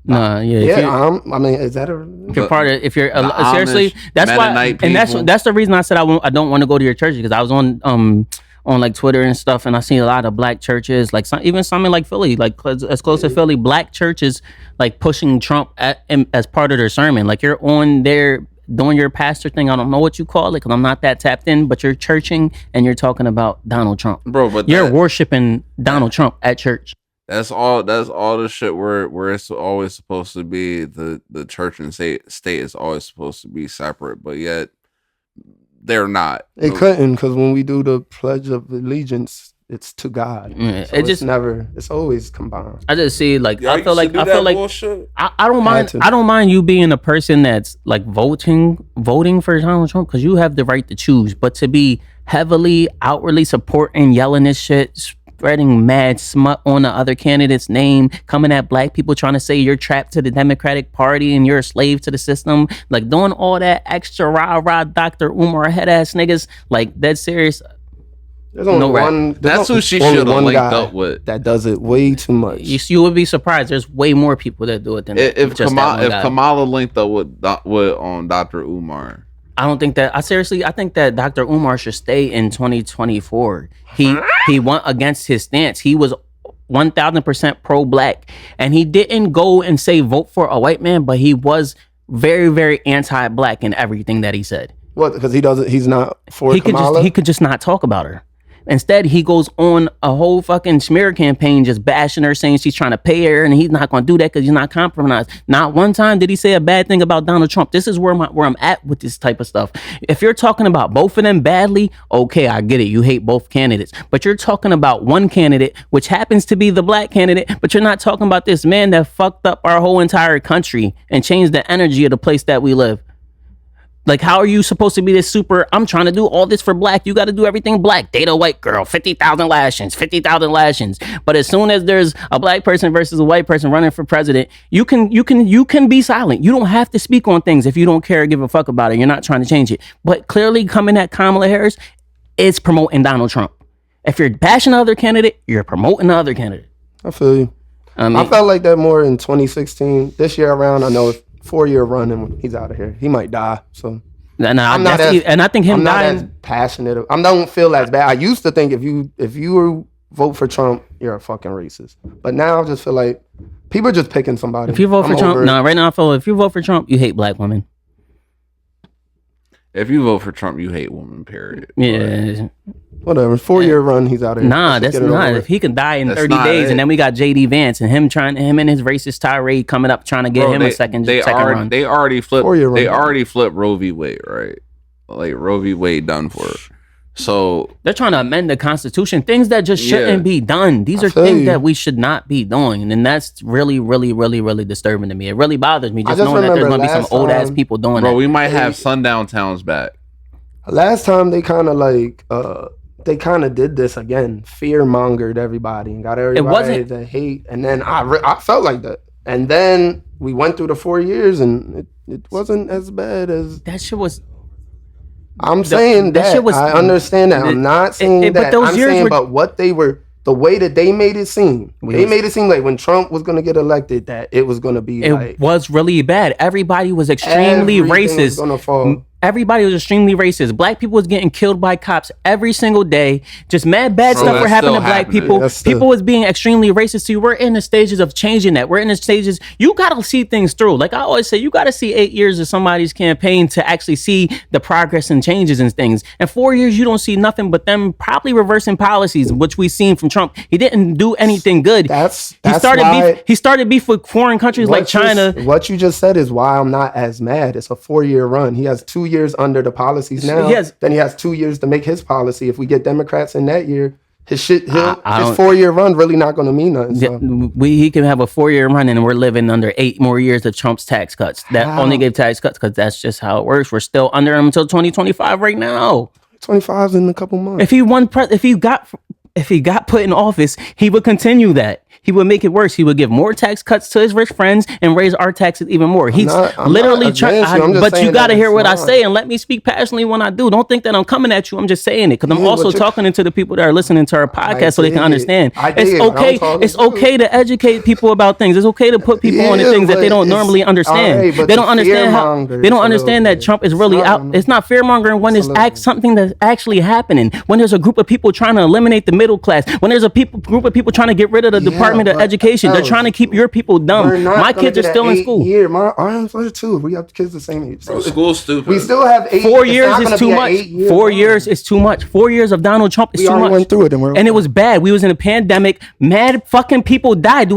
Nah, yeah. Yeah, I mean, is that a? If you're part of, if you're The seriously, Amish, that's why, Mennonite and people. that's the reason I said I don't want to go to your church, because I was on like Twitter and stuff, and I see a lot of black churches, like even some in like Philly, like as close to Philly, black churches like pushing Trump as part of their sermon. Like you're on there doing your pastor thing. I don't know what you call it because I'm not that tapped in, but you're churching and you're talking about Donald Trump, Bro, but you're worshiping Donald Trump at church. That's all the shit where it's always supposed to be. The church and state is always supposed to be separate, but yet they're not. It couldn't, because when we do the Pledge of Allegiance, it's to God. Yeah, So it's always combined. I just see like Y'all I feel like bullshit? I don't mind. to. I don't mind you being a person that's like voting for Donald Trump, because you have the right to choose. But to be heavily outwardly supporting, yelling this shit, spreading mad smut on the other candidate's name, coming at black people, trying to say you're trapped to the Democratic Party and you're a slave to the system, like doing all that extra rah Dr. Umar head ass niggas, like that's serious. There's only No rap. one. That's who she only should have one linked guy up with. that does it way too much. You would be surprised. There's way more people that do it than If just that one guy. Kamala linked up with Dr. Umar. I don't think that. I think that Dr. Umar should stay in 2024. He went against his stance. He was 1000% pro-black, and he didn't go and say vote for a white man, but he was very, very anti-black in everything that he said. What? Because he's not for He Kamala. could just not talk about her. Instead, he goes on a whole fucking smear campaign just bashing her, saying she's trying to pay her, and he's not going to do that because he's not compromised. Not one time did he say a bad thing about Donald Trump. This is where I'm at with this type of stuff. If you're talking about both of them badly, okay, I get it. You hate both candidates. But you're talking about one candidate, which happens to be the black candidate, but you're not talking about this man that fucked up our whole entire country and changed the energy of the place that we live. Like, how are you supposed to be this super, I'm trying to do all this for black, you got to do everything black, date a white girl, 50,000 lashings. But as soon as there's a black person versus a white person running for president, you can be silent. You don't have to speak on things if you don't care or give a fuck about it. You're not trying to change it. But clearly coming at Kamala Harris, it's promoting Donald Trump. If you're bashing the other candidate, you're promoting the other candidate. I feel you. I felt like that more in 2016. This year around, I know it's 4-year run and he's out of here. He might die. So I'm not and I think him I'm not dying. as passionate. I don't feel as bad. I used to think if you vote for Trump, you're a fucking racist. But now I just feel like people are just picking somebody. If you vote for Trump, over it. right now I feel if you vote for Trump, you hate black women. If you vote for Trump, you hate women, period. Yeah. Whatever. 4-year run, he's out of here. Nah, Let's that's get it over not. with. If he can die in That's 30 not days, it. and then we got JD Vance and him and his racist tirade coming up trying to get him a second run. They already flipped. 4-year They run. already flipped Roe v. Wade, right? Like Roe v. Wade done for it. So They're trying to amend the Constitution, things that just shouldn't be done. These are feel things you. that we should not be doing, and that's really, really, really, really disturbing to me. It really bothers me just just knowing that there's remember going to be some last old ass time- people doing bro, that. we might have sundown towns back. Last time they kind of like they kind of did this again, fear mongered everybody and got everybody wasn't- to hate. And then I felt like that. And then we went through the 4 years and it wasn't as bad as That shit was. I'm saying. that That shit was- I understand that. I'm not saying but that. those I'm years saying were- about what they were. The way that they made it seem, they made it seem like when Trump was going to get elected, that it was going to be It like was really bad. Everybody was extremely everything was racist. gonna fall. Everybody was extremely racist. Black people was getting killed by cops every single day. Just mad bad Bro, stuff were that's happening to still black happening. people. That's still- People was being extremely racist. See, we're in the stages of changing that. We're in the stages. You gotta see things through. Like I always say, you gotta see 8 years of somebody's campaign to actually see the progress and changes and things. In 4 years, you don't see nothing but them probably reversing policies, which we've seen from Trump. He didn't do anything good. That's he started why- beef. He started beef with foreign countries like China. What you just said is why I'm not as mad. It's a 4-year run. He has 2 years under the policies now. Yes. Then he has 2 years to make his policy. If we get Democrats in that year, his I his don't- 4-year run really not going to mean nothing. Yeah, So. he can have a 4-year run and we're living under 8 more years of Trump's tax cuts. That How? only gave tax cuts because that's just how it works. We're still under him until 2025 right now. 25's in a couple months. If he got put in office, he would continue that. He would make it worse. He would give more tax cuts to his rich friends and raise our taxes even more. He's I'm literally not trying. against you. I'm just But you saying got to that hear it's what I not. say and let me speak passionately when I do. Don't think that I'm coming at you. I'm just saying it because I'm Yeah, also but you're- talking to the people that are listening to our podcast so they can did. understand. I It's did, but I'm okay. talking It's to you. okay to educate people about things. It's okay to put people on the Yeah, things that they but don't it's- normally understand. alright, but They the don't understand how fearmonger they don't is a understand little that Trump is really bit- out. It's not fear mongering when It's a it's little bit. something that's actually happening. When there's a group of people trying to eliminate the middle class. When there's a group of people trying to get rid of the Department of but Education. They're Els, trying to keep your people dumb. We're not My gonna kids are get still an in school. 8 year. Ours are too. We have kids the same age. So School's stupid. we still have 8. 4 it's years not is gonna too be an much. 8-year 4 run. years is too much. 4 years of Donald Trump is We too already much. went through it and we're And it okay. was bad. We was in a pandemic. Mad fucking people died. Did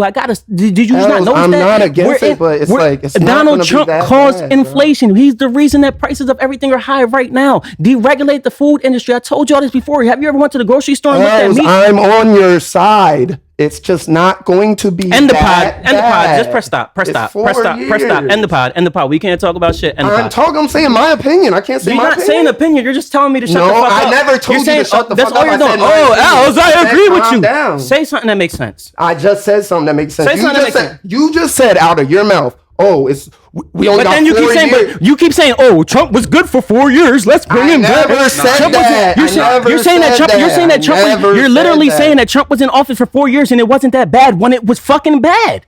you just not Els, notice I'm that? not against it, but it's like, it's not Donald gonna be Trump that caused bad, bro. inflation. He's the reason that prices of everything are high right now. Deregulate the food industry. I told you all this before. Have you ever went to the grocery store and looked at Els, meat? I'm on your side. It's just not going to be End the pod. that End the pod. bad. Just press stop. Press It's stop. 4 Press stop. Press stop. years. End the pod. End the pod. We can't talk about shit. End the pod. I'm saying my opinion. I can't say You're my not opinion. saying opinion. You're just telling me to shut No, the fuck up. I never told You're you saying, to shut the that's fuck all up. you're I doing. said my Oh, opinion. Els, I said agree with calm you. down. Say something that makes sense. I just said something that makes sense. Say something that makes sense. You just said out of your mouth, oh, we only But got then you 4 keep saying, years. but you keep saying, oh, Trump was good for 4 years. Let's bring I him back. never said Trump was- that. You're I saying, never you're saying that said Trump. You're saying that that. Trump. I never You're literally said saying that. that Trump was in office for 4 years and it wasn't that bad when it was fucking bad.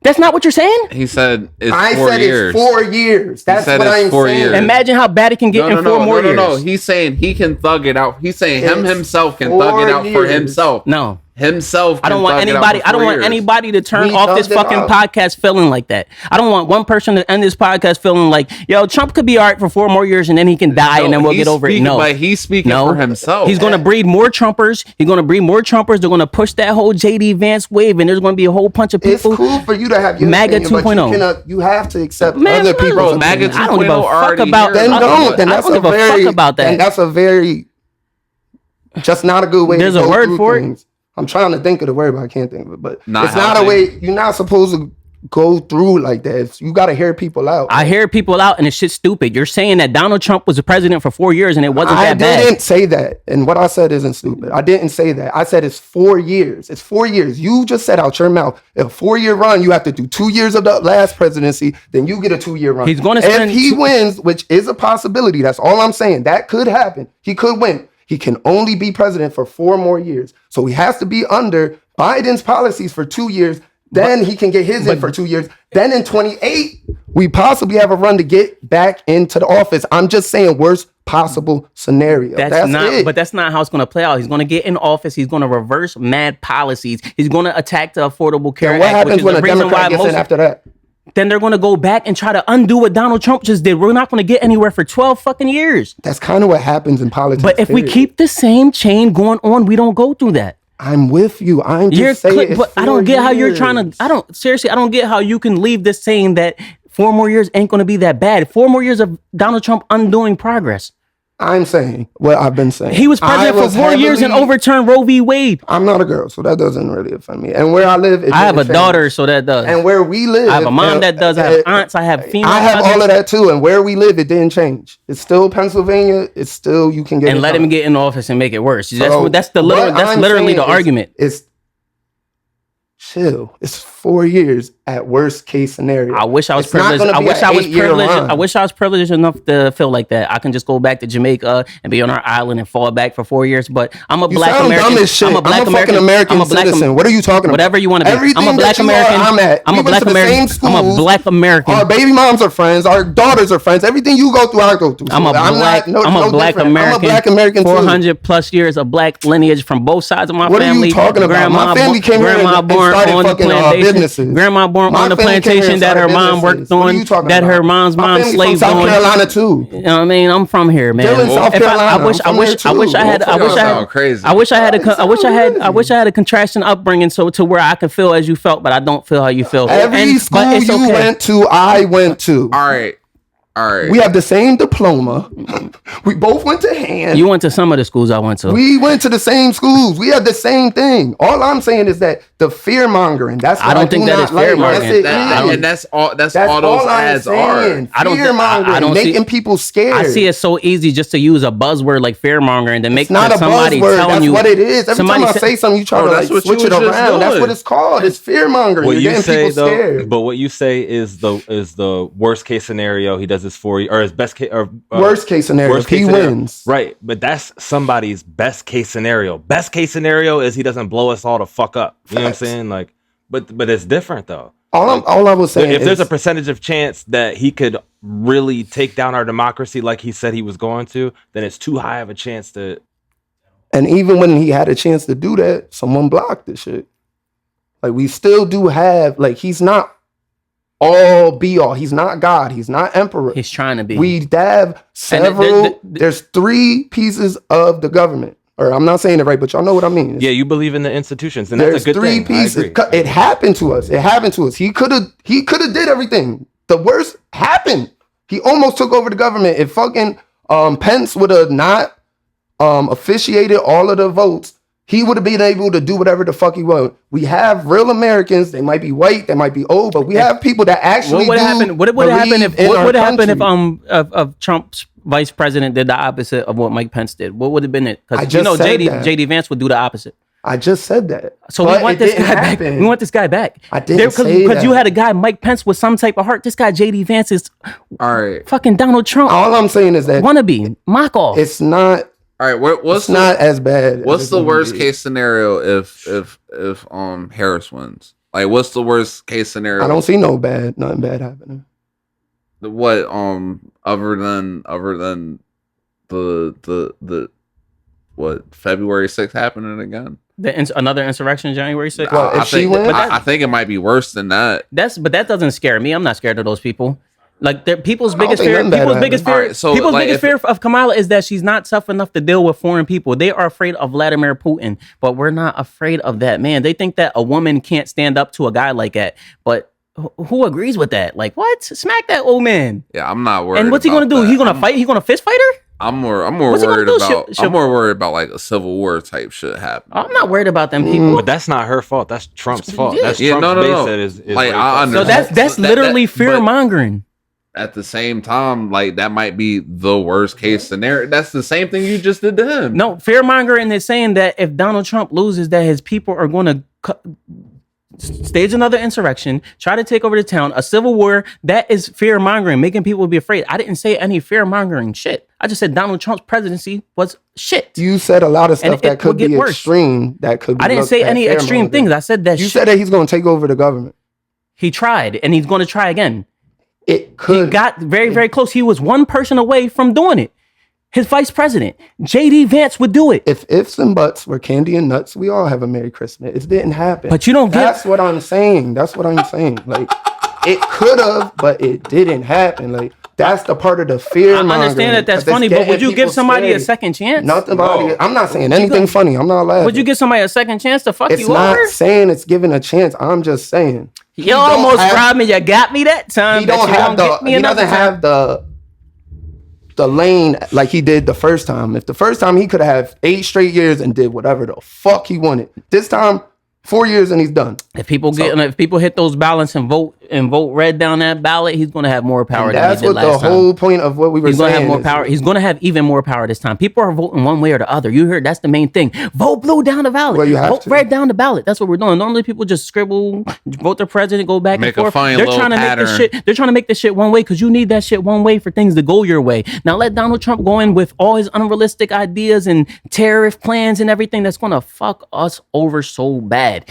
That's not what you're saying. He said it's I 4 said years. it's 4 years. That's said what it's I'm 4 saying. years. Imagine how bad it can get in 4 more years. No. He's saying he can thug it out. He's saying him It's himself can thug 4 it out for years. himself. No. Himself. I don't want anybody. I don't want anybody to turn We off this thugged it fucking out. podcast feeling like that. I don't want one person to end this podcast feeling like, yo, Trump could be all right for 4 more years and then he can die and then we'll get over it. No, but he's speaking no. for himself. He's going to breed more Trumpers. He's going to breed more Trumpers. They're going to push that whole JD Vance wave, and there's going to be a whole bunch of It's people. cool for you to have your MAGA opinion, but 2.0. you cannot. You have to accept Man, other bro, people's MAGA opinions. I don't give a 2.0 fuck already about. here. Then I don't. Then I that's don't a give a very. fuck about that. Then that's a very. Just not a good way. There's to a go word through for it? things. I'm trying to think of the word, but I can't think of it. But Not it's not a healthy. way. You're not supposed to go through like that. You got to hear people out. I hear people out, and it's shit stupid. You're saying that Donald Trump was the president for 4 years, and it wasn't I that bad. didn't say that. And what I said isn't stupid. I didn't say that. I said it's 4 years. It's 4 years. You just said out your mouth, a 4-year run, you have to do 2 years of the last presidency, then you get a 2-year run. He's gonna If spend he wins, which is a possibility, that's all I'm saying. That could happen. He could win. He can only be president for 4 more years. So he has to be under Biden's policies for 2 years. Then he can get his in for 2 years. Then in 28, we possibly have a run to get back into the office. I'm just saying worst possible scenario. That's not, it. but that's not how it's going to play out. He's going to get in office. He's going to reverse mad policies. He's going to attack the Affordable Care And what Act, which happens is when the a reason Democrat why gets in after that? then they're going to go back and try to undo what Donald Trump just did. We're not going to get anywhere for 12 fucking years. That's kind of what happens in politics. But if we period. keep the same chain going on, we don't go through that. I'm with you. I'm just saying. But I don't get how you're trying to. I don't get how you can leave this saying that 4 more years ain't going to be that bad. 4 more years of Donald Trump undoing progress. I'm saying what I've been saying. He was president for 4 years and overturned Roe v. Wade. I'm not a girl, so that doesn't really offend me. And where I live, I have a daughter, so that does. And where we live, I have a mom that does. I have aunts. I have female. I have cousins. all of that too. And where we live, it didn't change. It's still Pennsylvania. It's still you can get. And it let done. him get in office and make it worse. So That's what literally I'm the saying argument. It's chill. It's 4 years at worst case scenario. I wish I was It's not privileged. gonna I be wish an I was 8-year privileged. run. I wish I was privileged enough to feel like that. I can just go back to Jamaica and be on our island and fall back for 4 years. But I'm a You black sound American. dumb as shit. I'm a fucking American citizen. What are you talking about? Whatever you want to be. Everything I'm a black that you are, American. I'm at. I'm We a went black to the American. same I'm a schools. black American. Our baby moms are friends. Our daughters are friends. Everything you go through, I go through. I'm a So black. not- I'm a no black different. American. I'm a black American too. 400 plus years of black lineage from both sides of my What are you family. talking about? My family came here grandma and born started on the fucking, plantation. businesses. Grandma born My on the family came here plantation and that her started mom worked businesses. What are on. you talking That about? her mom's My mom family slaved from South on. Carolina too. You know what I mean? I'm from here, man. Dylan, South If Carolina. I wish I'm from there too. I wish I had a contrasting upbringing so to where I could feel as you felt, but I don't feel how you feel. Every school you went to, I went to. All right. All right. We have the same diploma. We both went to hand. You went to some of the schools I went to. We went to the same schools. We had the same thing. All I'm saying is that the fear mongering. That's what I don't think that is fear mongering. And that's all. That's all those ads are. I don't fear mongering, I don't making see, people scared. I see it so easy just to use a buzzword like fear mongering to make It's not a somebody buzzword. telling That's you what it is. Every time I say something, you try to like that's what switch you it was just around. That's doing. what it's called. It's fear mongering. What You're you getting say people scared. but what you say is the worst case scenario. He does this for you, or his best case, or Worst case scenario, if he wins. right? But that's somebody's best case scenario. Best case scenario is he doesn't blow us all the fuck up. You know what I'm saying? Like, but it's different though. All I was saying If is, there's a percentage of chance that he could really take down our democracy like he said he was going to, then it's too high of a chance to. and even when he had a chance to do that, someone blocked the shit. Like we still do have, like he's not all be all. He's not God. He's not emperor. he's trying to be. We have several. There's 3 pieces of the government. Or I'm not saying it right, but y'all know what I mean. Yeah, you believe in the institutions, and There's that's a good 3 thing. pieces. I agree. It happened to us. It happened to us. He could have did everything. The worst happened. He almost took over the government. If fucking Pence would have not officiated all of the votes, he would have been able to do whatever the fuck he wanted. We have real Americans. They might be white, they might be old, but we have people that actually what would happen? What would happen if Trump's vice president did the opposite of what Mike Pence did? What would have been it? Because JD Vance would do the opposite. I just said that. So we want this guy back. We want this guy back. I didn't say that. Because you had a guy, Mike Pence, with some type of heart. This guy, JD Vance, is all right. Fucking Donald Trump. All I'm saying is that wannabe mock off. It's not. All right, what's not as bad. What's the worst case scenario if Harris wins? Like, what's the worst case scenario? I don't see nothing bad happening. What other than the what February 6th happening again? Another insurrection January 6th. Well, if she wins, I think it might be worse than that. But that doesn't scare me. I'm not scared of those people. Like people's biggest fear of Kamala is that she's not tough enough to deal with foreign people. They are afraid of Vladimir Putin, but we're not afraid of that man. They think that a woman can't stand up to a guy like that, but who agrees with that? Like, what? Smack that old man. Yeah, I'm not worried. And what's he gonna do? He's gonna fight. He's gonna fist fight her. I'm more worried about. I'm more worried about like a civil war type shit happening. I'm not worried about them people. But that's not her fault. That's Trump's fault. Yeah. That's Trump's no. That is like I So understand. that's literally fear mongering. At the same time, like that might be the worst case scenario. That's the same thing you just did to him. No, fear mongering is saying that if Donald Trump loses, that his people are going to stage another insurrection, try to take over the town, a civil war. That is fear mongering, making people be afraid. I didn't say any fear mongering shit. I just said Donald Trump's presidency was shit. You said a lot of stuff that could be extreme. That could be. I didn't say any extreme things. I said that you said that he's going to take over the government. He tried, and he's going to try again. It could. He got very, very close. He was one person away from doing it. His vice president, JD Vance, would do it. If ifs and buts were candy and nuts, we all have a Merry Christmas. It didn't happen. But you don't get. That's what I'm saying. That's what I'm saying. Like, it could have, but it didn't happen. Like, that's the part of the fear. I understand that that's funny, but would you give somebody a second chance? Nothing about it. I'm not saying anything funny. I'm not laughing. Would you give somebody a second chance to fuck you over? It's not saying it's giving a chance. I'm just saying. You almost robbed me. You got me that time. He doesn't have the lane like he did the first time. If the first time he could have 8 straight years and did whatever the fuck he wanted. This time, 4 years and he's done. If people hit those ballots and vote red down that ballot, he's going to have more power. That's what the whole point of what we were saying. He's going to have more power. He's going to have even more power this time. People are voting one way or the other. You heard that's the main thing. Vote blue down the ballot. Vote red down the ballot. That's what we're doing. Normally people just scribble, vote the president, go back and forth. They're trying to make this shit. They're trying to make this shit one way because you need that shit one way for things to go your way. Now let Donald Trump go in with all his unrealistic ideas and tariff plans and everything that's going to fuck us over so bad.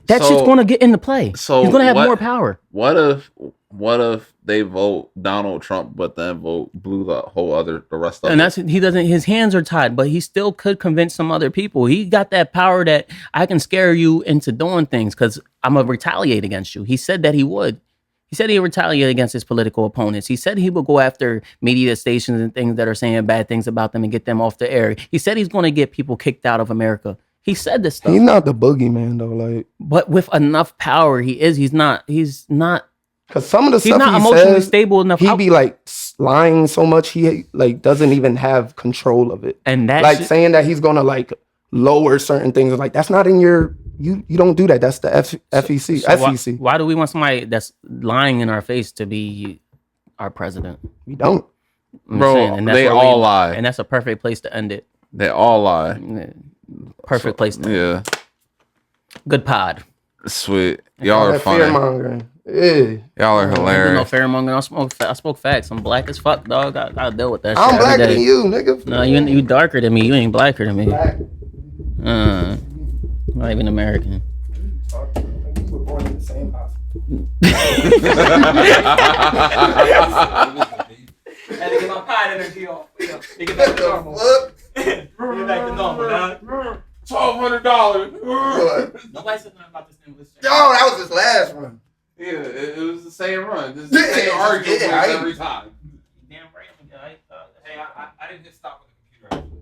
That shit's going to get into play. So he's going to have more power. What if they vote Donald Trump, but then vote blue the rest of it? And his hands are tied, but he still could convince some other people. He got that power that I can scare you into doing things because I'm going to retaliate against you. He said that he would. He said he would retaliate against his political opponents. He said he would go after media stations and things that are saying bad things about them and get them off the air. He said he's going to get people kicked out of America. He said this stuff. He's not the boogeyman though, like. But with enough power, he is. He's not Because some of the He's stuff not he emotionally says, stable enough. he be like lying so much he like doesn't even have control of it. And that like shit- saying that he's gonna like lower certain things, like that's not in your you don't do that. That's the FEC. SEC. Why do we want somebody that's lying in our face to be our president? We don't. I'm Bro, saying, and that's they where all lie. and that's a perfect place to end it. They all lie. Perfect place to end Yeah. it. Good pod. Sweet. Y'all are That funny. fear-mongering. Yeah. Y'all are I do no hilarious. fair mongering. I spoke facts. I'm black as fuck, dog. I gotta deal with that shit. I'm every blacker day. than you, nigga. No, you darker than me. You ain't blacker than me. Black. Not even American. We were born in the same house. Had to get my pod energy off. Get back to normal. Get back to normal, dog. $1,200. Nobody said nothing about this stimulus check. Yo, that was his last one. Yeah, it was the same run. This is the same argument every time. Damn right. Hey, I didn't hit stop on the computer.